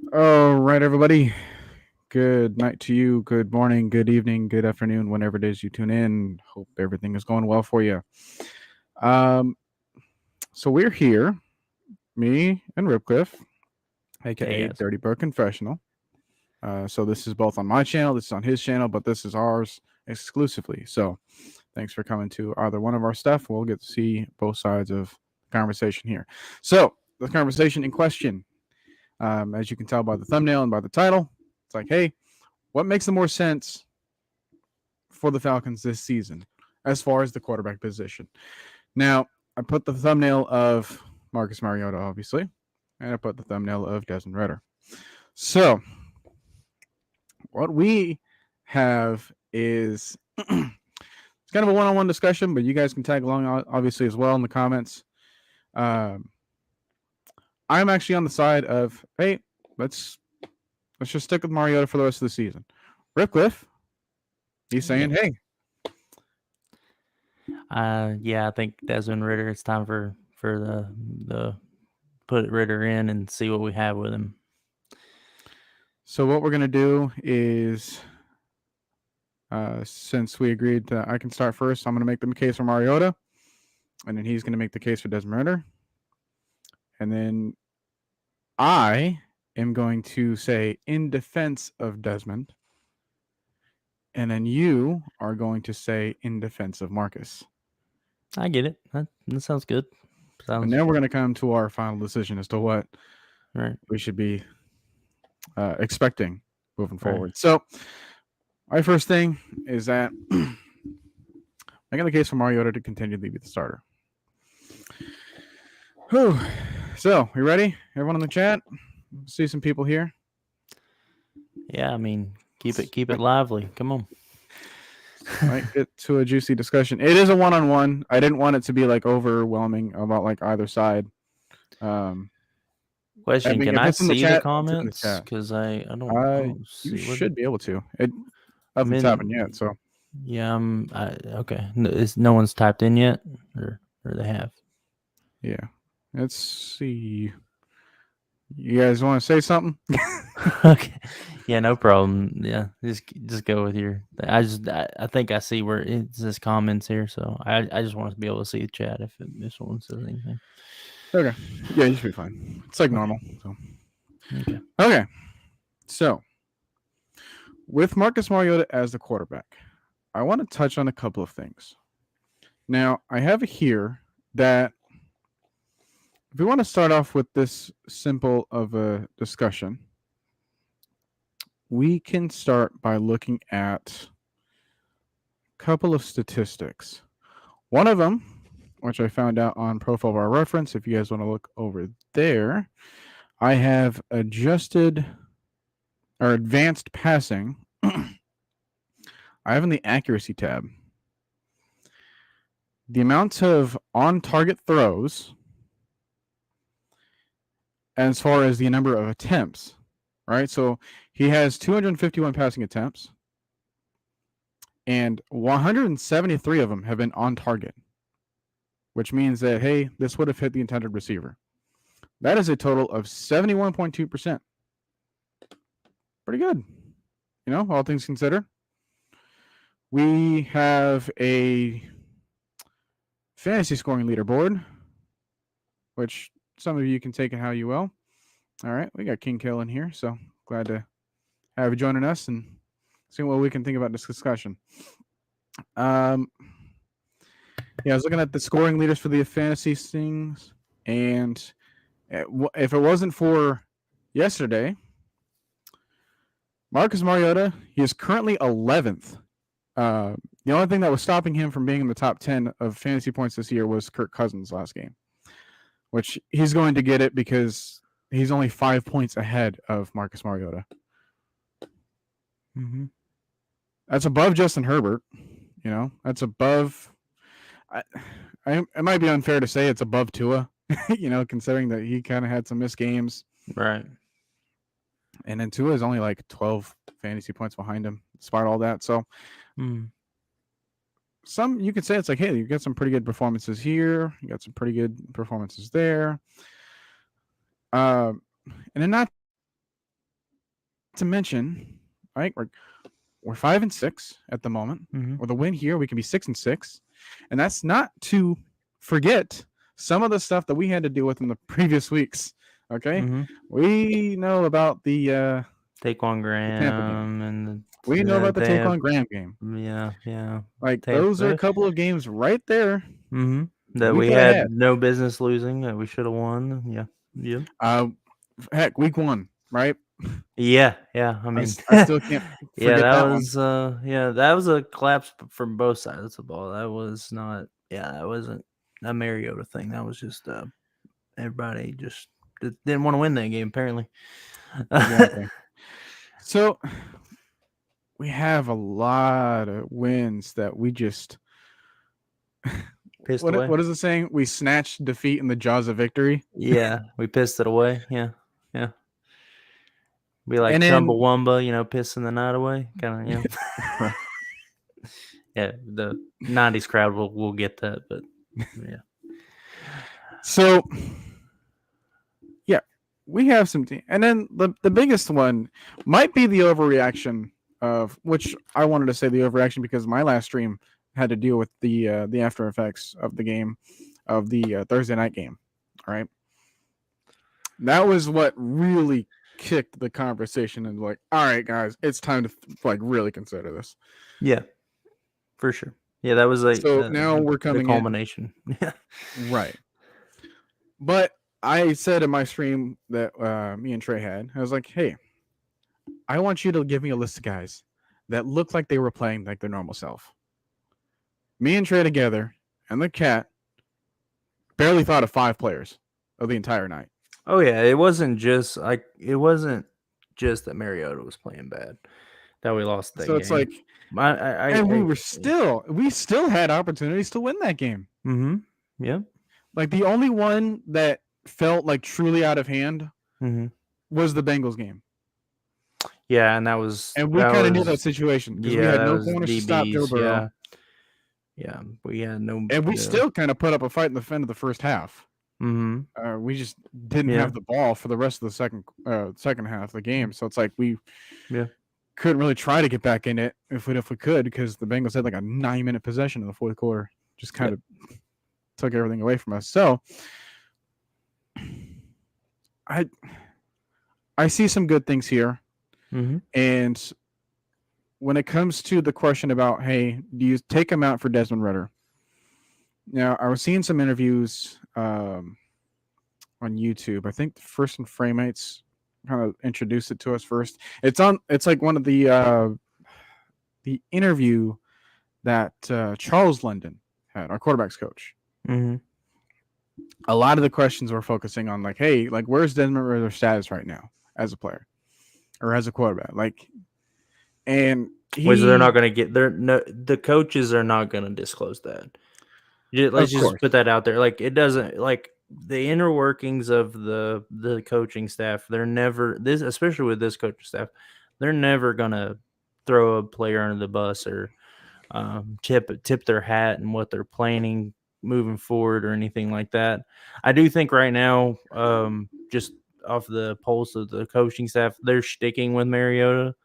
All right, everybody. Good night to you. Good morning, good evening, good afternoon, whenever it is you tune in. Hope everything is going well for you. Um, so we're here, me and RIPCLIFF, a.k.a. Yes. Bird Confessional. So this is both on my channel, this is on his channel, but this is ours exclusively. So thanks for coming to either one of our stuff. We'll get to see both sides of the conversation here. So the conversation in question, as you can tell by the thumbnail and by the title, it's like, hey, what makes the more sense for the Falcons this season as far as the quarterback position? Now, I put the thumbnail of Marcus Mariota, obviously, and I put the thumbnail of Desmond Ridder. So, what we have is it's kind of a one-on-one discussion, but you guys can tag along, obviously, as well in the comments. I'm actually on the side of, hey, let's just stick with Mariota for the rest of the season. RIPCLIFF, he's saying, hey, Yeah, I think Desmond Ridder. It's time for the put Ridder in and see what we have with him. So what we're gonna do is, since we agreed that I can start first, I'm gonna make the case for Mariota, and then he's gonna make the case for Desmond Ridder, and then I am going to say in defense of Desmond, and then you are going to say in defense of Marcus. I get it. That sounds good. And then we're gonna come to our final decision as to what right. we should be expecting moving Right. forward. So my first thing is that I got the case for Mariota to continue to be the starter. Whew. So, we ready? Everyone in the chat? See some people here. Yeah, I mean, keep it lively. Come on. Might get to a juicy discussion. It is a one-on-one. I didn't want it to be like overwhelming about like either side. Question: Can I see the comments? Chat. Because I don't see. You should be able to. It nothing's mean, happened yet. So yeah, okay. No one's typed in yet, or they have. yeah. Let's see. You guys want to say something? Okay. Yeah, no problem. Yeah, just go with your. I think I see where it says comments here, so I just want to be able to see the chat if someone says anything. Okay. Yeah, you should be fine. It's like normal. So. Okay. Okay. So, with Marcus Mariota as the quarterback, I want to touch on a couple of things. Now, I have here that if we want to start off with this simple of a discussion, we can start by looking at a couple of statistics. One of them, which I found out on Profile Bar Reference, if you guys want to look over there, I have adjusted or advanced passing. I have in the accuracy tab the amount of on-target throws as far as the number of attempts, right? So he has 251 passing attempts, and 173 of them have been on target, which means that, hey, this would have hit the intended receiver. That is a total of 71.2%. Pretty good, all things considered. We have a fantasy scoring leaderboard, which some of you can take it how you will. All right, we got King Kill in here, so glad to have you joining us and see what we can think about this discussion. Yeah, I was looking at the scoring leaders for the fantasy things, and if it wasn't for yesterday, Marcus Mariota, he is currently 11th. The only thing that was stopping him from being in the top 10 of fantasy points this year was Kirk Cousins last game, which he's going to get it because he's only 5 points ahead of Marcus Mariota. Mm-hmm. That's above Justin Herbert. That's above. It might be unfair to say it's above Tua, considering that he kind of had some missed games. Right. And then Tua is only like 12 fantasy points behind him, despite all that. So, some you could say it's like, hey, you got some pretty good performances here. You got some pretty good performances there. And then not to mention, right? We're 5-6 at the moment. Mm-hmm. With a win here, we can be 6-6, and that's not to forget some of the stuff that we had to deal with in the previous weeks. Okay, Mm-hmm. we know about the Taquan Tampa game. Graham and We know about the they have, Taquan Graham game. yeah. Like those are a Tampa. couple of games right there Mm-hmm. that That we we could have had had. no business losing. That we should have won. Yeah. Yeah. Heck, week 1, right? Yeah. Yeah. I mean, I still can't yeah, forget that one. that was a collapse from both sides of the ball. That was not. Yeah, that wasn't a Mariota thing. That was just everybody just didn't want to win that game. Apparently. Exactly. So we have a lot of wins that we just Pissed away. what is the saying? We snatched defeat in the jaws of victory. Yeah, we pissed it away. Yeah, yeah. Be like And then Chumbawamba, pissing the night away. Kind of, right. Yeah, the '90s crowd will get that, but yeah. So yeah, we have some and then the biggest one might be the overreaction of which I wanted to say the overreaction because my last stream had to deal with the after effects of the game of the Thursday night game. All right. That was what really kicked the conversation and like, all right, guys, it's time to like really consider this. Yeah, for sure. Yeah, that was so now we're coming the culmination. Yeah, right. But I said in my stream that me and Trey had, I was like, hey, I want you to give me a list of guys that looked like they were playing like their normal self. Me and Trey together and the cat barely thought of 5 players of the entire night. Oh yeah, it wasn't just that Mariota was playing bad that we lost that so it's game. Like we still had opportunities to win that game. Mm-hmm. Yeah. Like the only one that felt like truly out of hand was the Bengals game. Yeah, and we kind of knew that situation because we had no corners to stop Joe Burrow. Yeah, we had no, and we still kind of put up a fight in the end of the first half. Mm-hmm. We just didn't have the ball for the rest of the second half of the game, so it's like we couldn't really try to get back in it if we could because the Bengals had like a 9-minute possession in the fourth quarter, just kind of took everything away from us. So I see some good things here, and when it comes to the question about, hey, do you take him out for Desmond Ridder? Now, I was seeing some interviews on YouTube. I think the First and Framemates kind of introduced it to us first. It's like one of the interview that Charles London had, our quarterback's coach. A lot of the questions were focusing on like, hey, like where's Desmond Ridder's status right now as a player or as a quarterback? Like, and they're not going to get the coaches are not going to disclose that. Let's just put that out there. Like it doesn't like the inner workings of the coaching staff. They're never especially with this coaching staff. They're never going to throw a player under the bus or tip their hat and what they're planning moving forward or anything like that. I do think right now, just off the pulse of the coaching staff, they're sticking with Mariota.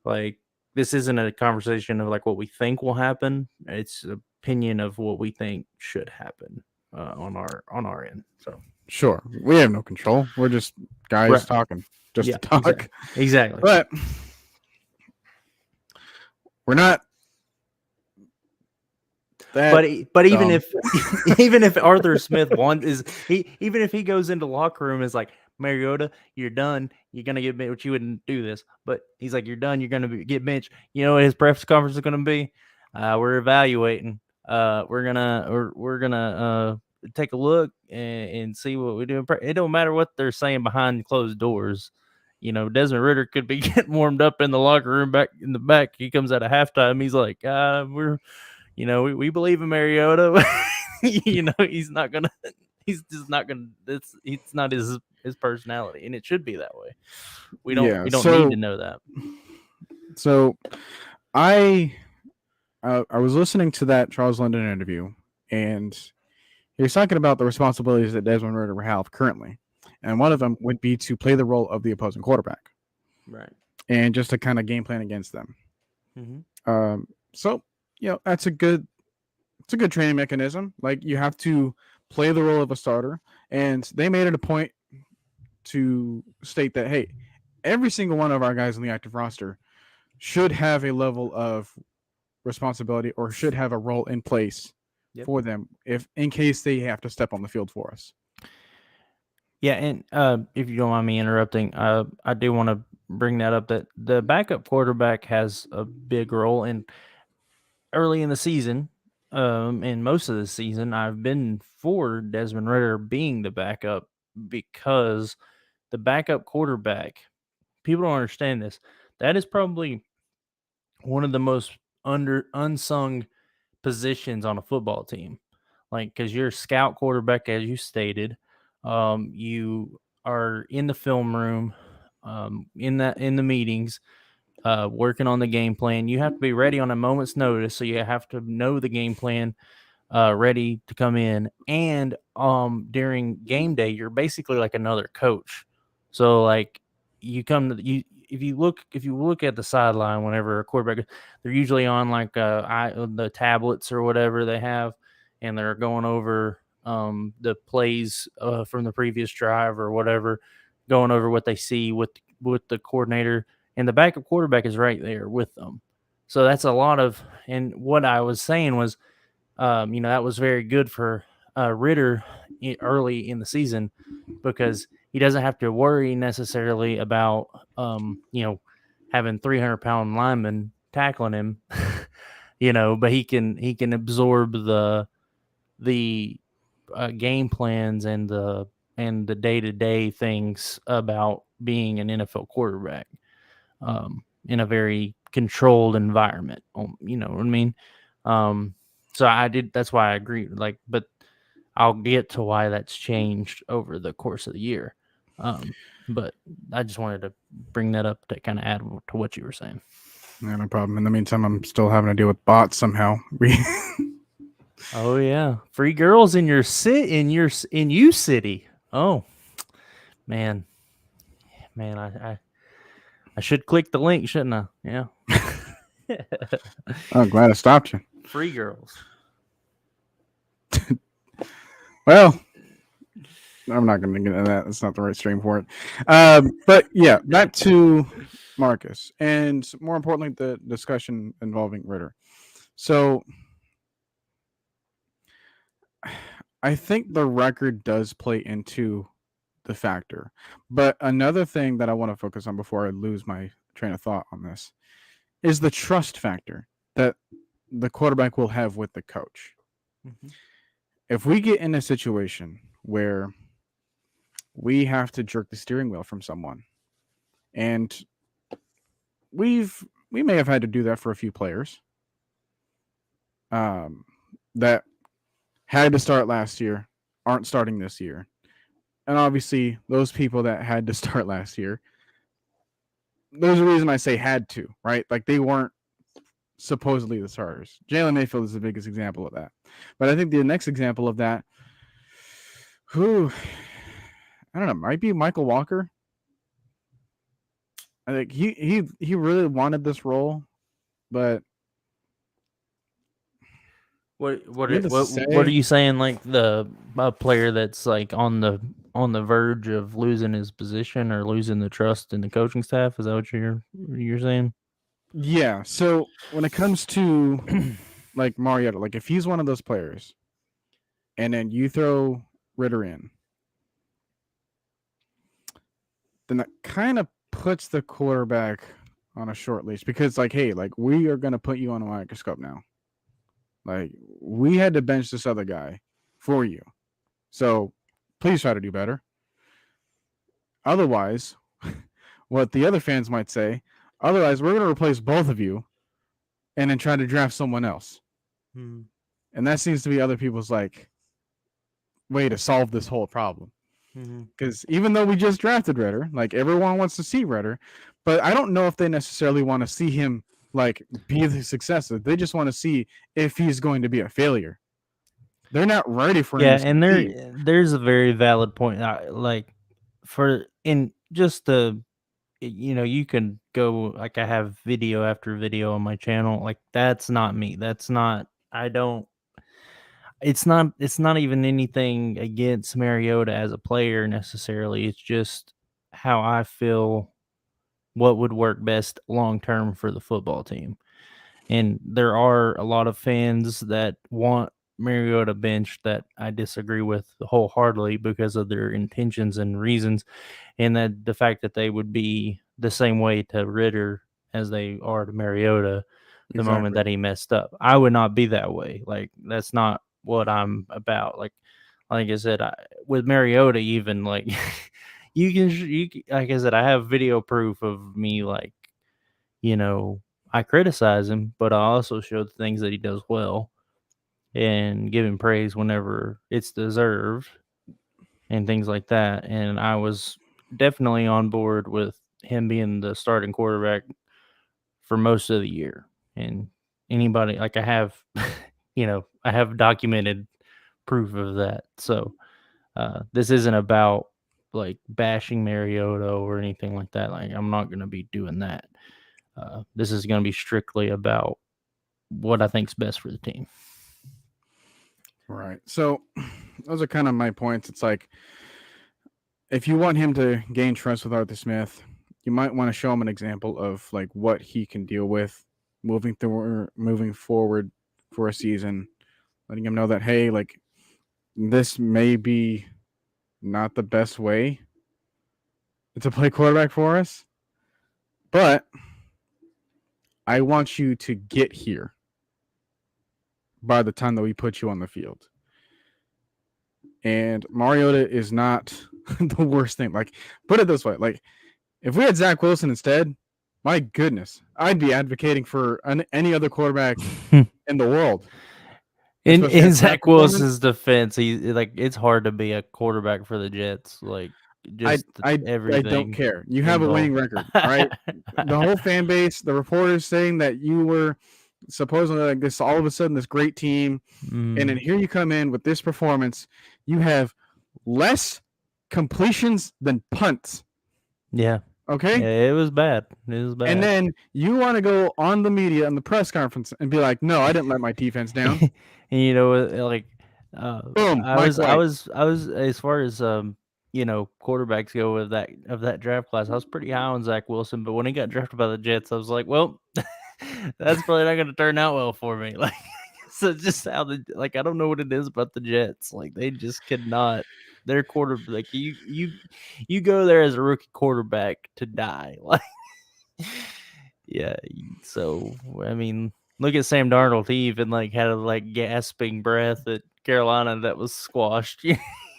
Like this isn't a conversation of like what we think will happen. It's an opinion of what we think should happen on our end. So sure, we have no control. We're just guys talking, just to talk. Exactly. But we're not. But even if Arthur Smith even if he goes into the locker room is like, Mariota, you're done. You're gonna get benched. Which you wouldn't do this, but he's like, you're done. You're gonna get benched. You know what his press conference is gonna be? We're evaluating. We're gonna take a look and see what we do. It don't matter what they're saying behind closed doors. Desmond Ridder could be getting warmed up in the locker room back in the back. He comes out of halftime. He's like, we believe in Mariota. He's not gonna. He's just not gonna. It's not his personality, and it should be that way. We don't need to know that. So, I was listening to that Charles London interview, and he was talking about the responsibilities that Desmond Ridder have currently, and one of them would be to play the role of the opposing quarterback. Right. and just to kind of game plan against them. So that's a good training mechanism. Like, you have to play the role of a starter, and they made it a point to state that, hey, every single one of our guys on the active roster should have a level of responsibility or should have a role in place for them if in case they have to step on the field for us. Yeah, and if you don't mind me interrupting, I do want to bring that up, that the backup quarterback has a big role. And early in the season, and most of the season, I've been for Desmond Ridder being the backup, because the backup quarterback, people don't understand this, that is probably one of the most unsung positions on a football team. Like, because you're a scout quarterback, as you stated, you are in the film room, in the meetings, working on the game plan. You have to be ready on a moment's notice, so you have to know the game plan, ready to come in. And during game day, you're basically like another coach. So like, you come to you if you look at the sideline whenever a quarterback, they're usually on like the tablets or whatever they have, and they're going over the plays from the previous drive or whatever, going over what they see with the coordinator, and the backup quarterback is right there with them. So that's a lot of, and what I was saying was, that was very good for Ridder early in the season, because he doesn't have to worry necessarily about, having 300-pound linemen tackling him, but he can absorb the game plans and the day-to-day things about being an NFL quarterback, in a very controlled environment. You know what I mean? That's why I agree. Like, but I'll get to why that's changed over the course of the year. But I just wanted to bring that up to kind of add to what you were saying. Yeah, no problem. In the meantime, I'm still having to deal with bots somehow. Oh yeah, free girls in your U city. Oh man, I should click the link, shouldn't I? Yeah. I'm glad I stopped you. Free girls. Well, I'm not going to get into that. That's not the right stream for it. But yeah, back to Marcus, and more importantly, the discussion involving Ridder. So I think the record does play into the factor. But another thing that I want to focus on before I lose my train of thought on this is the trust factor that the quarterback will have with the coach. Mm-hmm. If we get in a situation where we have to jerk the steering wheel from someone, and we may have had to do that for a few players that had to start last year, aren't starting this year. And obviously, those people that had to start last year, there's a reason I say had to, right? Like, they weren't supposedly the starters. Jalen Mayfield is the biggest example of that. But I think the next example of that, I don't know, might be Michael Walker. I think he really wanted this role, but what are you saying? Like the player that's like on the verge of losing his position or losing the trust in the coaching staff? Is that what you're saying? Yeah. So when it comes to like Mariota, like if he's one of those players, and then you throw Ridder in, then that kind of puts the quarterback on a short leash, because like, hey, like, we are going to put you on a microscope now. Like, we had to bench this other guy for you. So please try to do better. Otherwise, what the other fans might say, otherwise we're going to replace both of you and then try to draft someone else. And that seems to be other people's like way to solve this whole problem. Because even though we just drafted Ridder, like, everyone wants to see Ridder, but I don't know if they necessarily want to see him like be the successor. They just want to see if he's going to be a failure. They're not ready for him. Yeah, and there's a very valid point. Like, for in just to you can go, like, I have video after video on my channel. Like, that's not me. That's not, I don't, it's not even anything against Mariota as a player necessarily. It's just how I feel what would work best long term for the football team. And there are a lot of fans that want Mariota benched that I disagree with wholeheartedly because of their intentions and reasons, and that the fact that they would be the same way to Ritter as they are to Mariota the moment Exactly. that he messed up. I would not be that way. Like, that's not what I'm about. Like I said, with Mariota, even like like I said, I have video proof of me, like, I criticize him, but I also show the things that he does well and give him praise whenever it's deserved and things like that. And I was definitely on board with him being the starting quarterback for most of the year. And anybody, like, I have, I have documented proof of that. So this isn't about like bashing Mariota or anything like that. Like, I'm not going to be doing that. This is going to be strictly about what I think's best for the team. Right. So those are kind of my points. It's like, if you want him to gain trust with Arthur Smith, you might want to show him an example of like what he can deal with moving forward for a season, letting him know that, hey, like, this may be not the best way to play quarterback for us, but I want you to get here by the time that we put you on the field. And Mariota is not the worst thing. Like, put it this way, like, if we had Zach Wilson instead, my goodness, I'd be advocating for any other quarterback in the world. In Zach Wilson's defense, it's hard to be a quarterback for the Jets. Like, just everything. I don't care. You have a winning record, right? The whole fan base, the reporters saying that you were supposedly like this, all of a sudden, this great team, and then here you come in with this performance. You have less completions than punts. Yeah. Okay. Yeah, it was bad. It was bad. And then you want to go on the media and the press conference and be like, "No, I didn't let my defense down." And like, boom. I was as far as quarterbacks go of that draft class, I was pretty high on Zach Wilson, but when he got drafted by the Jets, I was like, well, that's probably not going to turn out well for me. Like, so just how I don't know what it is about the Jets. Like, they just could not. Their quarterback, like, you go there as a rookie quarterback to die. Like, yeah. So I mean, look at Sam Darnold. He even like had a like gasping breath at Carolina that was squashed.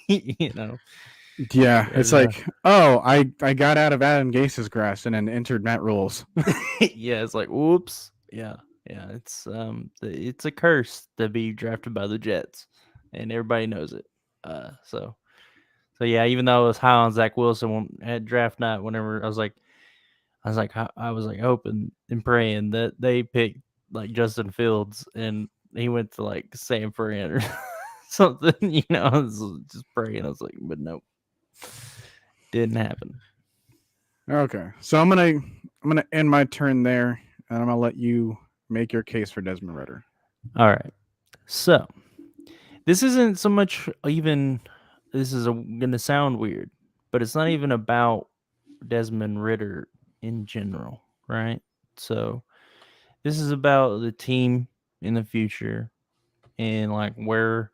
Yeah, it's like, oh, I got out of Adam Gase's grass and then entered Matt Rule's. Yeah, it's like, whoops. Yeah. It's a curse to be drafted by the Jets, and everybody knows it. So yeah, even though I was high on Zach Wilson at draft night, whenever I was like hoping and praying that they picked like Justin Fields and he went to like San Fran or something. I was just praying. I was like, but nope, didn't happen. Okay, so I'm gonna end my turn there, and I'm gonna let you make your case for Desmond Ridder. All right, so this isn't so much even. This is gonna sound weird, but it's not even about Desmond Ridder in general, right? So this is about the team in the future and like where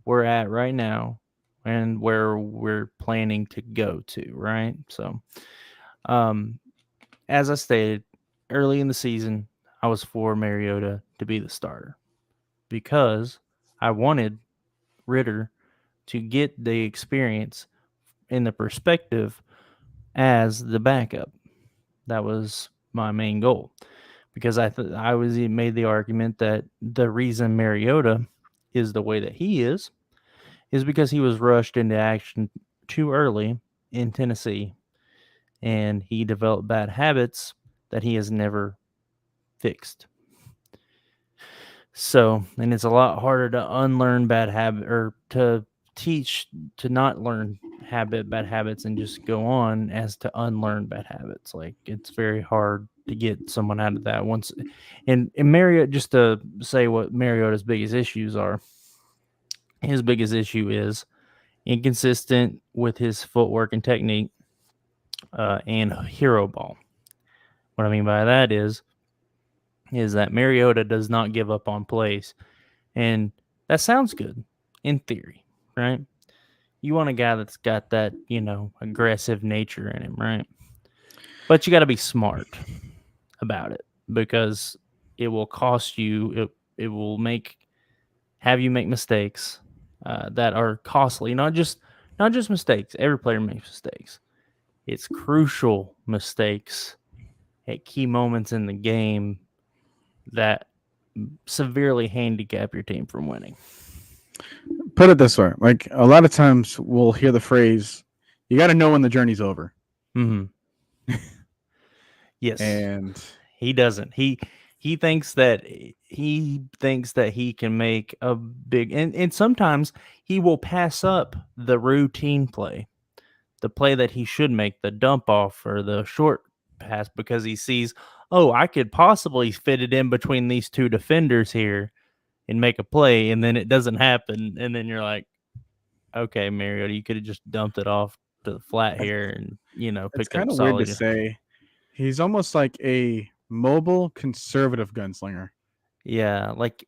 we're at right now and where we're planning to go to, right? So as I stated early in the season, I was for Mariota to be the starter because I wanted Ridder to get the experience in the perspective as the backup. That was my main goal, because I made the argument that the reason Mariota is the way that he is because he was rushed into action too early in Tennessee, and he developed bad habits that he has never fixed. So, and it's a lot harder to unlearn bad habit or to teach to not learn bad habits and just go on as to unlearn bad habits. Like it's very hard to get someone out of that once. And Mariota, just to say what Mariota's biggest issues are, his biggest issue is inconsistent with his footwork and technique, and hero ball. What I mean by that is that Mariota does not give up on plays, and that sounds good in theory, right? You want a guy that's got that, aggressive nature in him, right? But you got to be smart about it because it will cost you. It will have you make mistakes that are costly. Not just mistakes. Every player makes mistakes. It's crucial mistakes at key moments in the game that severely handicap your team from winning. Put it this way: like a lot of times we'll hear the phrase, "You got to know when the journey's over." Mm-hmm. Yes, and he doesn't. He thinks that he can make a big and sometimes he will pass up the routine play, the play that he should make, the dump off or the short pass, because he sees, oh, I could possibly fit it in between these two defenders here and make a play, and then it doesn't happen, and then you're like, okay, Mariota, you could have just dumped it off to the flat here and it's picked kind up of weird to solid. say. He's almost like a mobile conservative gunslinger. Yeah, like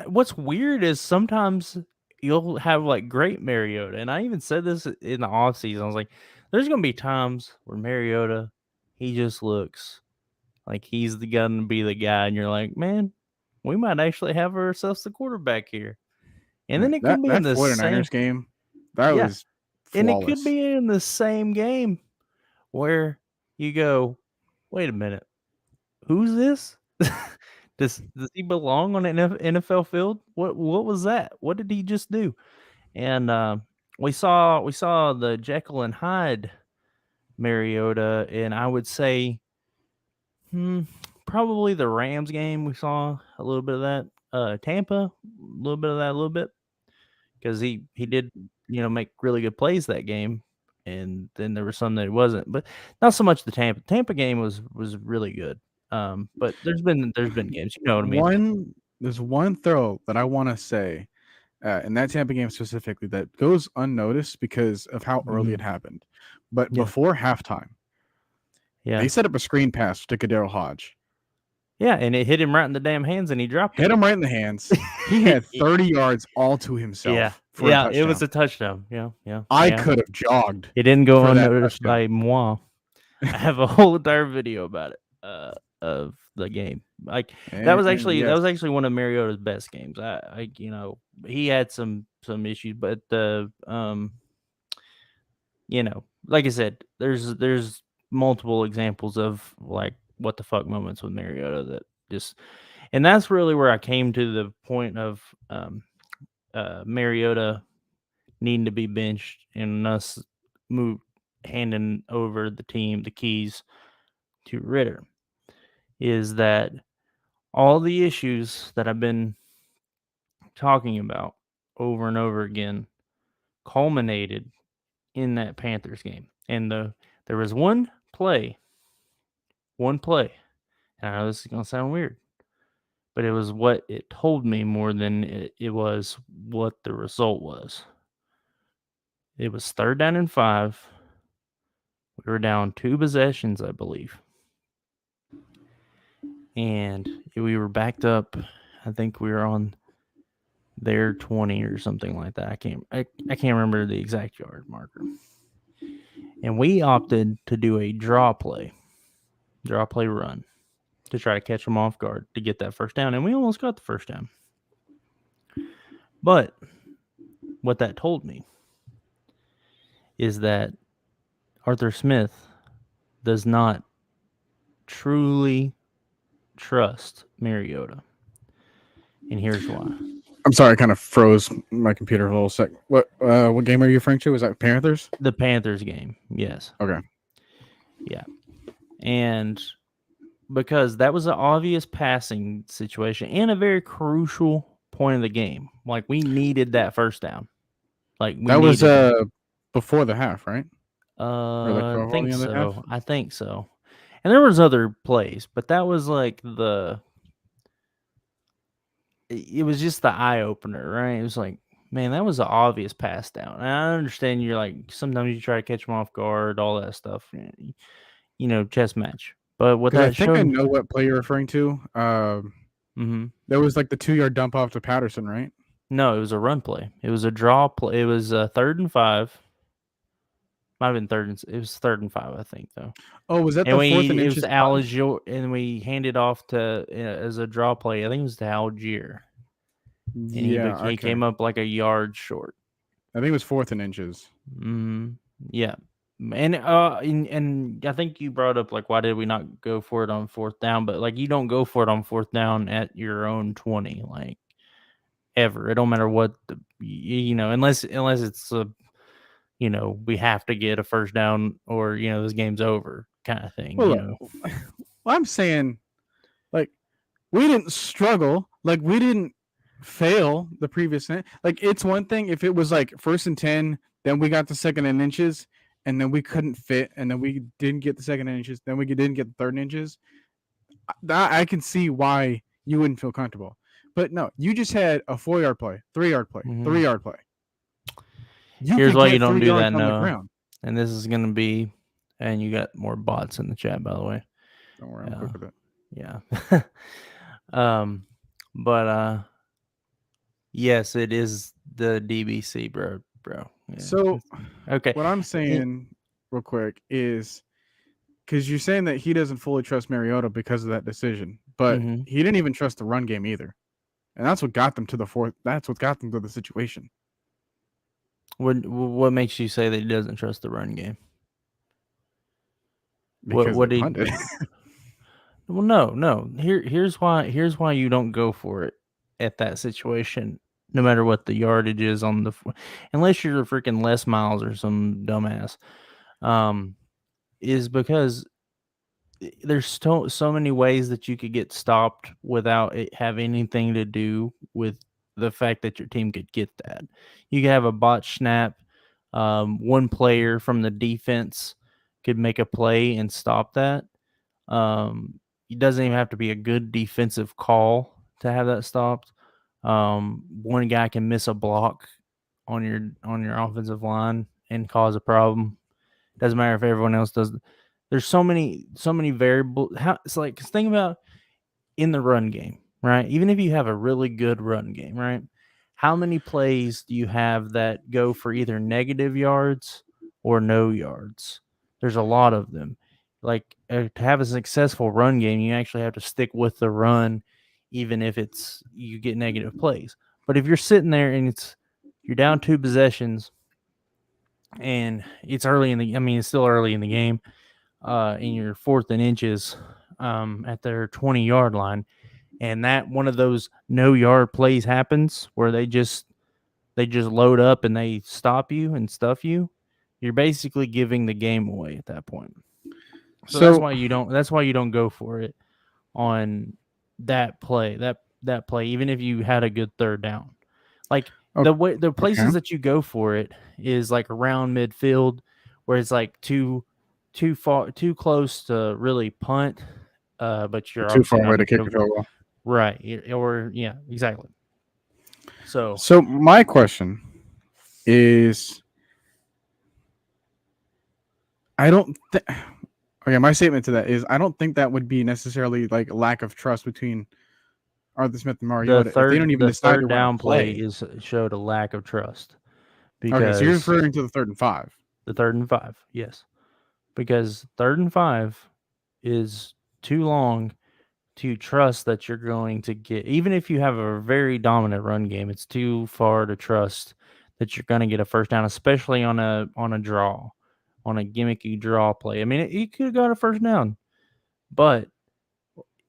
what's weird is sometimes you'll have like great Mariota, and I even said this in the off season. I was like, there's gonna be times where Mariota, he just looks like he's gonna be the guy, and you're like, man, we might actually have ourselves the quarterback here. And then it That could be in that the 49ers same, game, that yeah, was and it could flawless. be in the same game where you go, wait a minute, who's this? Does he belong on an NFL field? What was that? What did he just do? And we saw the Jekyll and Hyde Mariota, and I would say, probably the Rams game. We saw a little bit of that. Tampa, a little bit of that, a little bit, because he did make really good plays that game, and then there was some that it wasn't, but not so much the Tampa game was really good. But there's been games, you know what I mean? There's one throw that I want to say in that Tampa game specifically that goes unnoticed because of how early it happened. But Yeah. before halftime, they set up a screen pass to Kadero Hodge. Yeah, and it hit him right in the damn hands, and he dropped it. Hit him right in the hands. He had 30 yards all to himself. For a touchdown. It was a touchdown. Yeah. I could have jogged. It didn't go unnoticed by moi. I have a whole entire video about it of the game. Like that was actually one of Mariota's best games. I he had some issues, but like I said, there's multiple examples of like what the fuck moments with Mariota that just, and that's really where I came to the point of Mariota needing to be benched and us handing over the keys to Ritter, is that all the issues that I've been talking about over and over again culminated in that Panthers game. And there was one play, and I know this is going to sound weird, but it was what it told me more than it was what the result was. It was 3rd down and 5. We were down 2 possessions, I believe. And we were backed up. I think we were on their 20 or something like that. I can't remember the exact yard marker. And we opted to do a draw play run to try to catch them off guard to get that first down. And we almost got the first down. But what that told me is that Arthur Smith does not truly trust Mariota. And here's why. I'm sorry, I kind of froze my computer for a little sec. What game are you referring to? Was that Panthers? The Panthers game, yes. Okay. Yeah. And because that was an obvious passing situation and a very crucial point of the game. Like we needed that first down. Like that was before the half, right? Or like I before the think end of the half. so. I think so. And there was other plays, but that was like it was just the eye opener, right? It was like, man, that was an obvious pass down. And I understand you're like sometimes you try to catch them off guard, all that stuff, chess match. But what Because I that think I showed, know what play you're referring to. There was like the 2-yard dump off to Patterson, right? no, it was a run play. It was a draw play. It was 3rd and 5. Might have been it was 3rd and 5, I think, though. Oh, was that And the 4th and it was inches punt? Algier, and we handed off to as a draw play. I think it was to Algier, and Yeah, he okay. came up like a yard short. I think it was 4th and inches. Yeah, and I think you brought up like why did we not go for it on 4th down? But like you don't go for it on 4th down at your own 20, like ever. It don't matter what unless it's we have to get a first down or this game's over kind of thing. Well, I'm saying, like, we didn't struggle. Like, we didn't fail the previous. Like, it's one thing if it was like 1st and 10, then we got the 2nd and inches, and then we couldn't fit, and then we didn't get the 2nd and inches, then we didn't get the 3rd and inches. I can see why you wouldn't feel comfortable. But no, you just had a 4-yard play, 3-yard play, 3-yard play. Here's why you don't do that, on the ground. And this is going to be, and you got more bots in the chat, by the way. Don't worry, I'm quick with it. Yeah. But yes, it is the DBC, bro. Yeah. So, okay. What I'm saying, real quick, is because you're saying that he doesn't fully trust Mariota because of that decision, but he didn't even trust the run game either, and that's what got them to the 4th. That's what got them to the situation. What makes you say that he doesn't trust the run game? Because they punted. Well, no. Here's why you don't go for it at that situation, no matter what the yardage is on unless you're a freaking Les Miles or some dumbass, is because there's so many ways that you could get stopped without it having anything to do with the fact that your team could get that. You could have a botch snap. One player from the defense could make a play and stop that. It doesn't even have to be a good defensive call to have that stopped. One guy can miss a block on your offensive line and cause a problem. Doesn't matter if everyone else does. There's so many variables. It's like, think about in the run game, right? Even if you have a really good run game, right? How many plays do you have that go for either negative yards or no yards? There's a lot of them. Like to have a successful run game, you actually have to stick with the run, even if you get negative plays. But if you're sitting there and you're down 2 possessions, and it's still early in the game, in your 4th and inches, at their 20-yard line, and that one of those no yard plays happens where they just load up and they stop you and stuff you, you're basically giving the game away at that point. So that's why you don't go for it on that play, that play, even if you had a good 3rd down. Like the places that you go for it is like around midfield where it's like too close to really punt, but you're too far away to kick a field goal. Right. Or yeah, exactly. So my question is, my statement to that is I don't think that would be necessarily like a lack of trust between Arthur Smith and Mariota. If they don't even decide to run a play, showed a lack of trust. Because so you're referring to the 3rd and 5. The 3rd and 5, yes. Because 3rd and 5 is too long to trust that you're going to get, even if you have a very dominant run game, it's too far to trust that you're going to get a first down, especially on a draw, on a gimmicky draw play. I mean, you could have got a first down, but at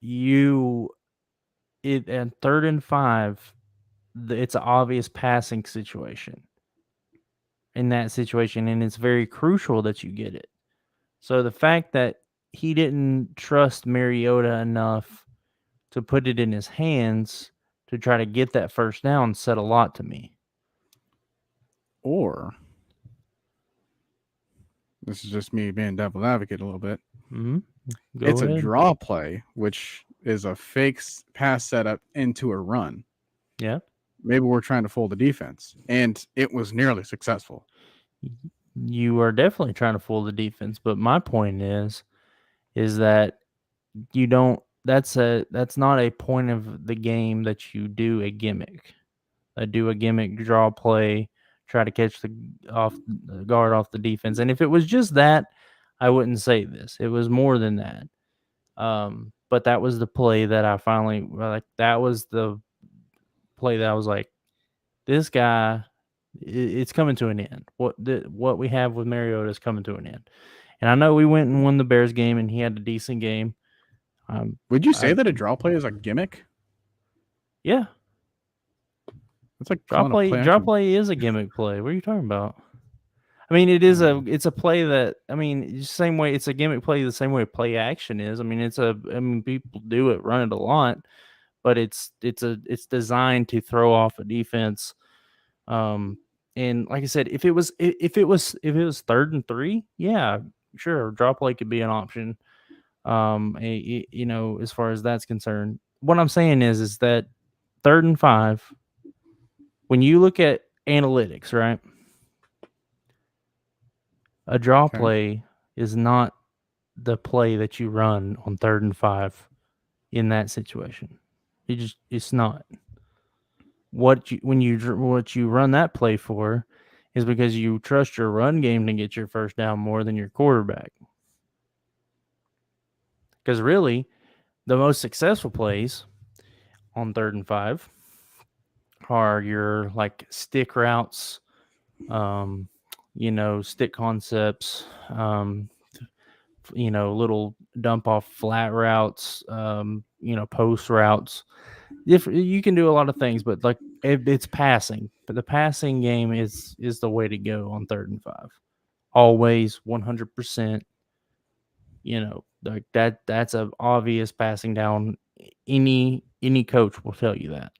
3rd and 5, it's an obvious passing situation in that situation, and it's very crucial that you get it. So the fact that he didn't trust Mariota enough to put it in his hands to try to get that first down said a lot to me. Or this is just me being devil advocate a little bit. Mm-hmm. It's a draw play, which is a fake pass setup into a run. Yeah. Maybe we're trying to fool the defense, and it was nearly successful. You are definitely trying to fool the defense, but my point is that you don't. That's not a point of the game that you do a gimmick. Do a gimmick draw play, try to catch the guard off the defense. And if it was just that, I wouldn't say this. It was more than that. But that was the play that I finally like. That was the play that I was like, this guy, it's coming to an end. What we have with Mariota is coming to an end. And I know we went and won the Bears game, and he had a decent game. Would you say that a draw play is a gimmick? Yeah. It's like draw play is a gimmick play. What are you talking about? I mean, it's a play that, I mean, same way it's a gimmick play the same way play action is. I mean, people do it, run it a lot, but it's designed to throw off a defense. And like I said, if it was 3rd and 3, yeah, sure, draw play could be an option. As far as that's concerned, what I'm saying is that 3rd and 5, when you look at analytics, right? A draw play is not the play that you run on 3rd and 5 in that situation. It's not. What you run that play for is because you trust your run game to get your first down more than your quarterback. Because really, the most successful plays on 3rd and 5 are your like stick routes, stick concepts, little dump off flat routes, post routes. You can do a lot of things, but like it's passing. But the passing game is the way to go on 3rd and 5. Always 100%. Like that's a obvious passing down. Any coach will tell you that.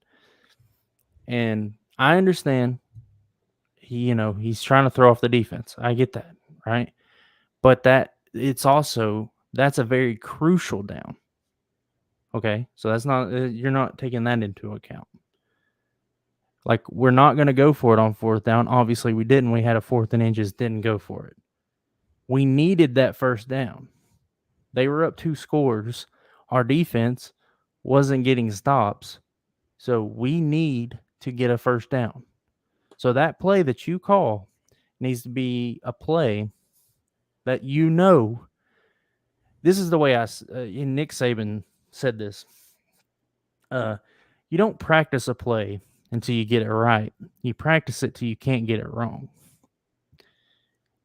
And I understand he's trying to throw off the defense. I get that, right? But that's a very crucial down. Okay, so that's not, you're not taking that into account. Like, we're not going to go for it on 4th down. Obviously, we didn't. We had a 4th and inches, didn't go for it. We needed that first down. They were up 2 scores. Our defense wasn't getting stops, so we need to get a first down. So that play that you call needs to be a play that this is the way Nick Saban said this. You don't practice a play until you get it right. You practice it till you can't get it wrong.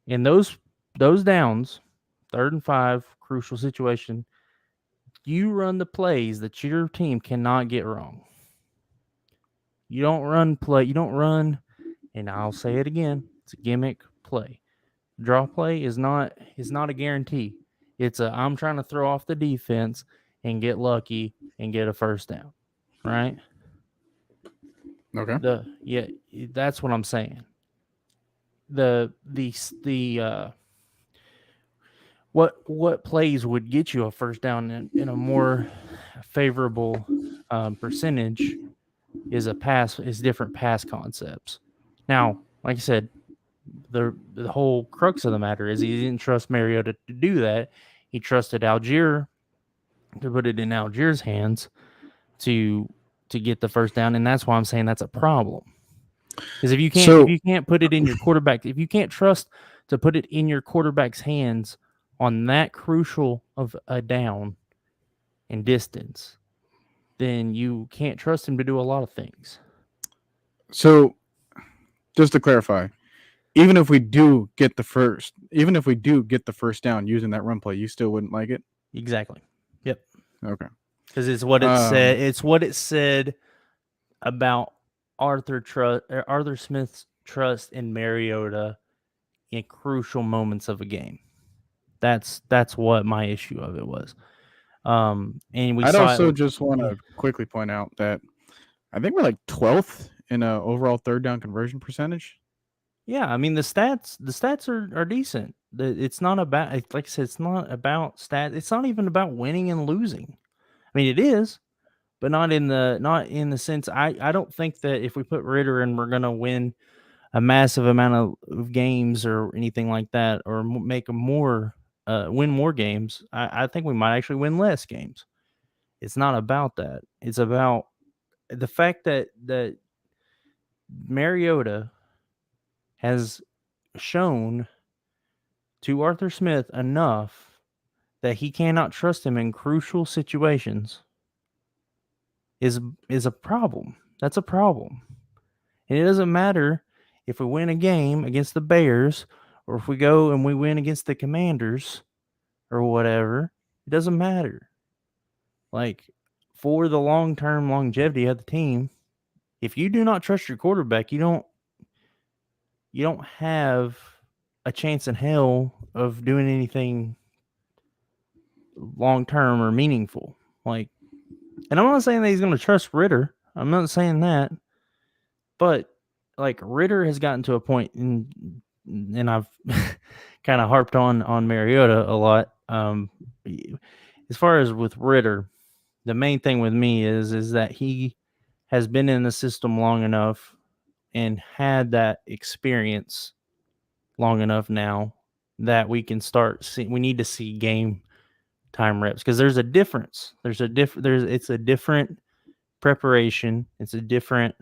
In those downs, 3rd and 5, crucial situation, you run the plays that your team cannot get wrong. You don't run, and I'll say it again, it's a gimmick play. Draw play is not a guarantee. It's I'm trying to throw off the defense and get lucky and get a first down, right? Okay. That's what I'm saying. What plays would get you a first down in a more favorable percentage is different pass concepts. Now, like I said, the whole crux of the matter is he didn't trust Mariota to do that. He trusted Algier to put it in Algier's hands to get the first down, and that's why I'm saying that's a problem. Because if you can't put it in your quarterback, if you can't trust to put it in your quarterback's hands on that crucial of a down and distance, then you can't trust him to do a lot of things. So, just to clarify, even if we do get the first down using that run play, you still wouldn't like it? Exactly. Yep. Okay. Because it's what it said. It's what it said about Arthur Smith's trust in Mariota in crucial moments of a game. That's what my issue of it was. I'd also just want to quickly point out that I think we're like 12th in overall 3rd down conversion percentage. Yeah, I mean the stats are decent. It's not about, like I said, it's not about stat. It's not even about winning and losing. I mean it is, but not in the sense. I don't think that if we put Ritter in, we're gonna win a massive amount of games or anything like that, or make a more win more games. I think we might actually win less games. It's not about that. It's about the fact that Mariota has shown to Arthur Smith enough that he cannot trust him in crucial situations is a problem. That's a problem. And it doesn't matter if we win a game against the Bears or if we go and we win against the Commanders or whatever. It doesn't matter. Like, for the long-term longevity of the team, if you do not trust your quarterback, you don't have a chance in hell of doing anything long term or meaningful. Like, and I'm not saying that he's going to trust Ritter. I'm not saying that, but like Ritter has gotten to a point, and I've kind of harped on Mariota a lot. As far as with Ritter, the main thing with me is that he has been in the system long enough and had that experience long enough now that we can start see. We need to see game time reps because there's a difference. It's a different preparation. It's a different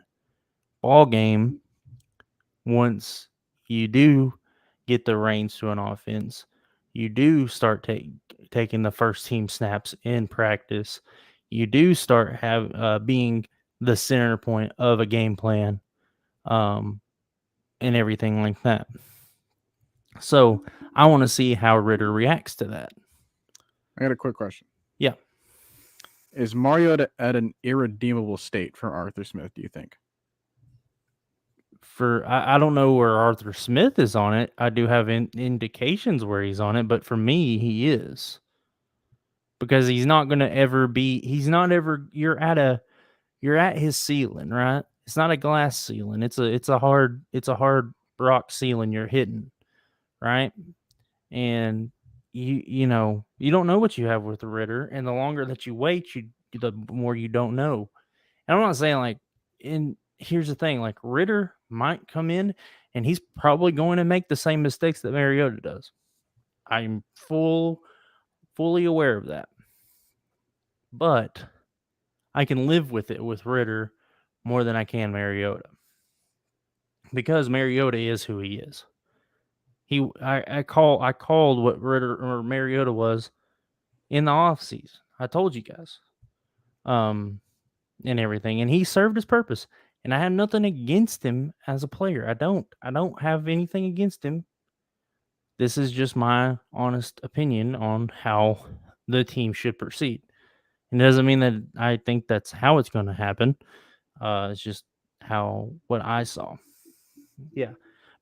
ball game once you do get the reins to an offense. You do start taking the first team snaps in practice. You do start being the center point of a game plan, and everything like that. So I want to see how Ritter reacts to that. I got a quick question. Yeah. Is Mariota at an irredeemable state for Arthur Smith, do you think? I don't know where Arthur Smith is on it. I do have indications where he's on it, but for me, he is, because he's not going to ever be. He's not ever. You're at his ceiling, right? It's not a glass ceiling. It's a hard rock ceiling you're hitting, right? And you don't know what you have with the Ritter, and the longer that you wait, the more you don't know. And I'm not saying like, and here's the thing, like Ritter might come in and he's probably going to make the same mistakes that Mariota does. I'm fully aware of that. But I can live with it with Ritter more than I can Mariota. Because Mariota is who he is. I called what Ritter or Mariota was in the offseason. I told you guys. And everything, and he served his purpose. And I have nothing against him as a player. I don't have anything against him. This is just my honest opinion on how the team should proceed. It doesn't mean that I think that's how it's going to happen. It's just what I saw. Yeah,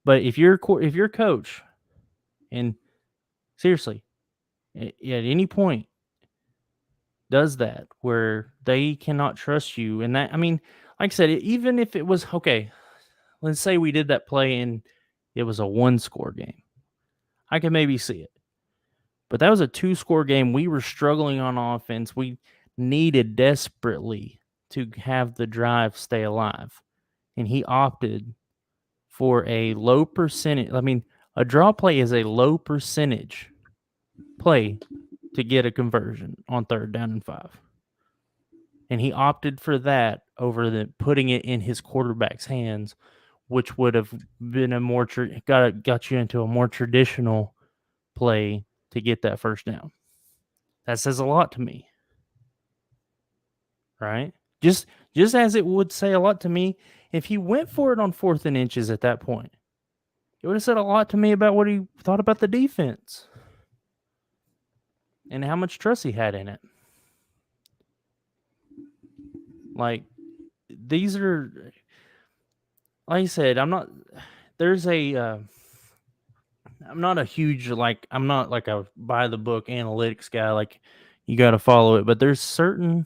but if you're coach, and seriously, at any point does that where they cannot trust you, and that, I mean, like I said, even if it was okay, let's say we did that play and it was a 1-score game, I can maybe see it. But that was a 2-score game. We were struggling on offense. We needed desperately to have the drive stay alive, and he opted for a low percentage. I mean, a draw play is a low percentage play to get a conversion on 3rd down and 5. And he opted for that over putting it in his quarterback's hands, which would have been got you into a more traditional play to get that first down. That says a lot to me, right? Just as it would say a lot to me if he went for it on 4th and inches at that point. It would have said a lot to me about what he thought about the defense and how much trust he had in it. Like, these are, like I said, I'm not a huge, like, I'm not like a by the book analytics guy. Like, you got to follow it, but there's certain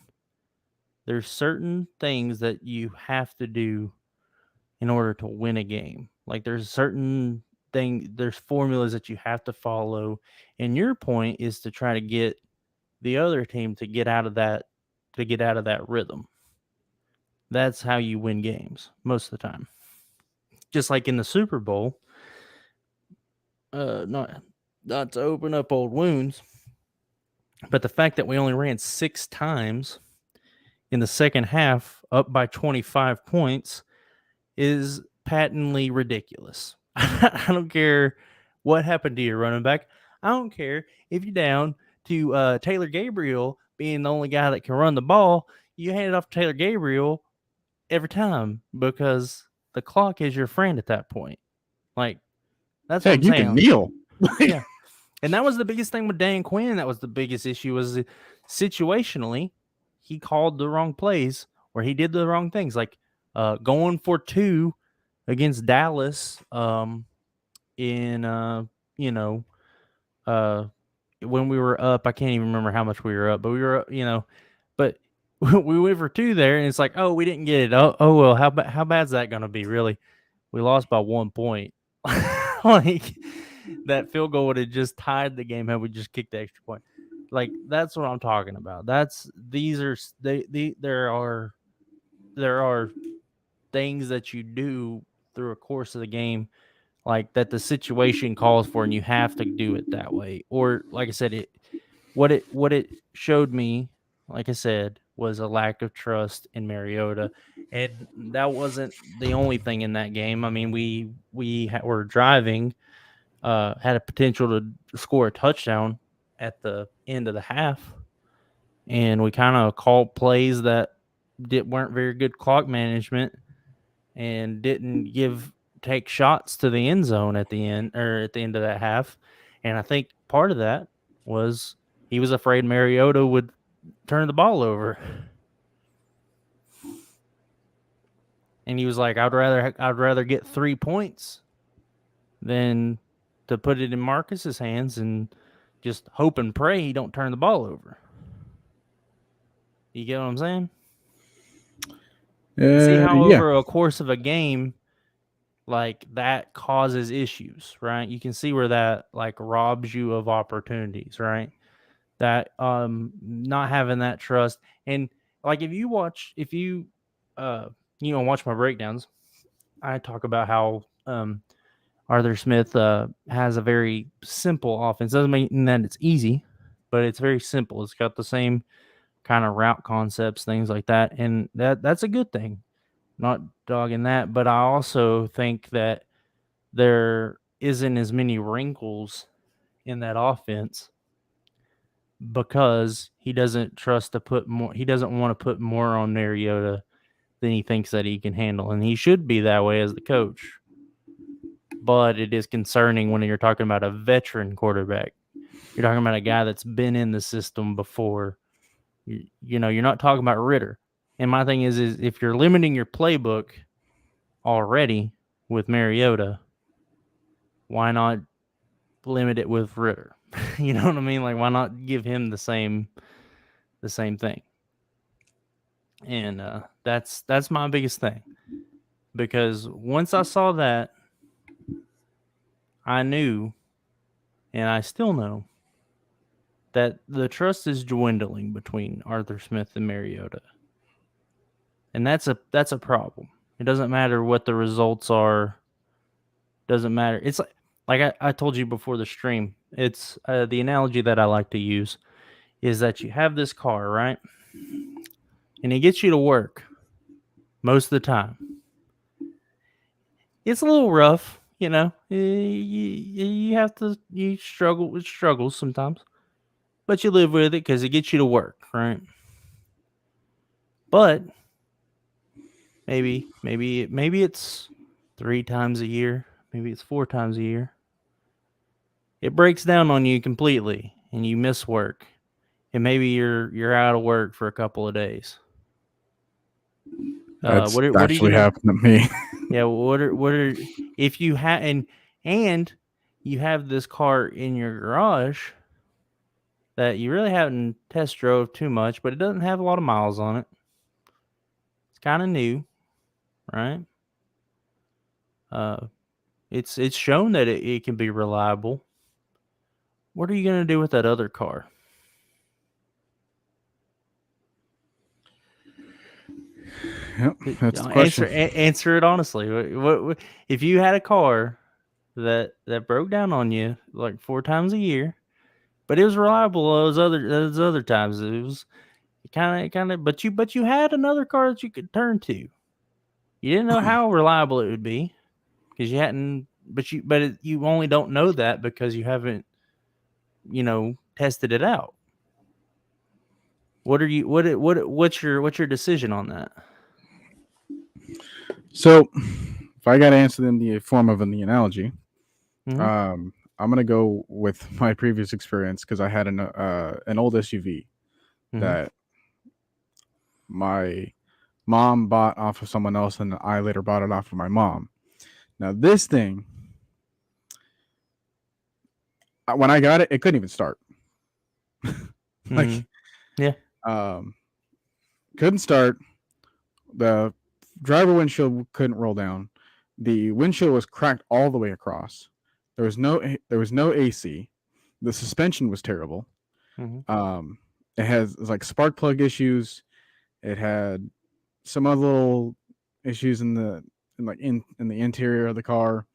things that you have to do in order to win a game. Like there's certain there's formulas that you have to follow, and your point is to try to get the other team to get out of that rhythm. That's how you win games most of the time. Just like in the Super Bowl, not to open up old wounds, but the fact that we only ran 6 times in the second half, up by 25 points, is patently ridiculous. I don't care what happened to your running back. I don't care if you're down to Taylor Gabriel being the only guy that can run the ball. You hand it off to Taylor Gabriel every time because the clock is your friend at that point. Like, that's what I'm you saying. can kneel. Yeah. And that was the biggest thing with Dan Quinn. That was the biggest issue was situationally, he called the wrong plays or he did the wrong things. Like going for 2 against Dallas in, when we were up. I can't even remember how much we were up, but we were, but we went for 2 there, and it's like, oh, we didn't get it. Oh well, how bad's that going to be? Really, we lost by 1 point. Like that field goal would have just tied the game had we just kicked the extra point. Like that's what I'm talking about. There are things that you do through a course of the game, like that the situation calls for, and you have to do it that way. Or like I said, what it showed me, like I said, was a lack of trust in Mariota, and that wasn't the only thing in that game. I mean, we were driving, had a potential to score a touchdown at the end of the half, and we kind of called plays that weren't very good clock management and didn't take shots to the end zone at the end of that half. And I think part of that was he was afraid Mariota would turn the ball over. And he was like, I'd rather get 3 points than to put it in Marcus's hands and just hope and pray he don't turn the ball over. You get what I'm saying? See how over a course of a game, like that causes issues, right? You can see where that like robs you of opportunities, right? That not having that trust. And like if you watch my breakdowns, I talk about how Arthur Smith has a very simple offense. Doesn't mean that it's easy, but it's very simple. It's got the same kind of route concepts, things like that, and that's a good thing. Not dogging that, but I also think that there isn't as many wrinkles in that offense because he doesn't trust to put more. He doesn't want to put more on Mariota than he thinks that he can handle, and he should be that way as the coach. But it is concerning when you're talking about a veteran quarterback. You're talking about a guy that's been in the system before. You're not talking about Ritter. And my thing is if you're limiting your playbook already with Mariota, why not limit it with Ritter? You know what I mean? Like, why not give him the same thing? And that's my biggest thing. Because once I saw that, I knew, and I still know, that the trust is dwindling between Arthur Smith and Mariota. And that's a problem. It doesn't matter what the results are. Doesn't matter. It's like I told you before the stream. It's the analogy that I like to use is that you have this car, right? And it gets you to work most of the time. It's a little rough, You have to struggle with struggles sometimes, but you live with it because it gets you to work, right? But maybe it's 3 times a year, maybe it's 4 times a year. It breaks down on you completely, and you miss work, and maybe you're out of work for a couple of days. That's actually happened to me. Yeah, what are if you have and you have this car in your garage that you really haven't test drove too much, but it doesn't have a lot of miles on it. It's kind of new, right? It's shown that it can be reliable. What are you going to do with that other car? Yep, that's the question. Answer it honestly. What if you had a car that broke down on you like 4 times a year, but it was reliable those other times? It was kind of, but you had another car that you could turn to. You didn't know how reliable it would be because you hadn't, you only don't know that because you haven't, tested it out. What's your decision on that? So, if I got to answer in the form of the analogy, Mm-hmm. I'm gonna go with my previous experience because I had an old SUV that my mom bought off of someone else, and I later bought it off of my mom. Now, this thing, when I got it, it couldn't even start. Like, yeah, couldn't start. The driver windshield couldn't roll down. The windshield was cracked all the way across. There was no AC. The suspension was terrible. It has like spark plug issues. It had some other little issues in the interior of the car.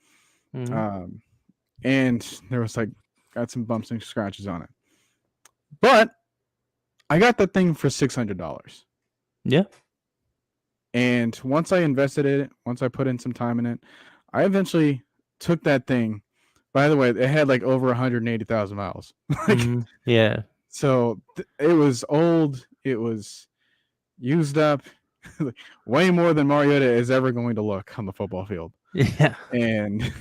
And there was got some bumps and scratches on it. But I got that thing for $600. Yeah. And once I invested in it, once I put in some time in it, I eventually took that thing. By the way, it had like over 180,000 miles. Yeah. So it was old. It was used up. Way more than Mariota is ever going to look on the football field. Yeah. And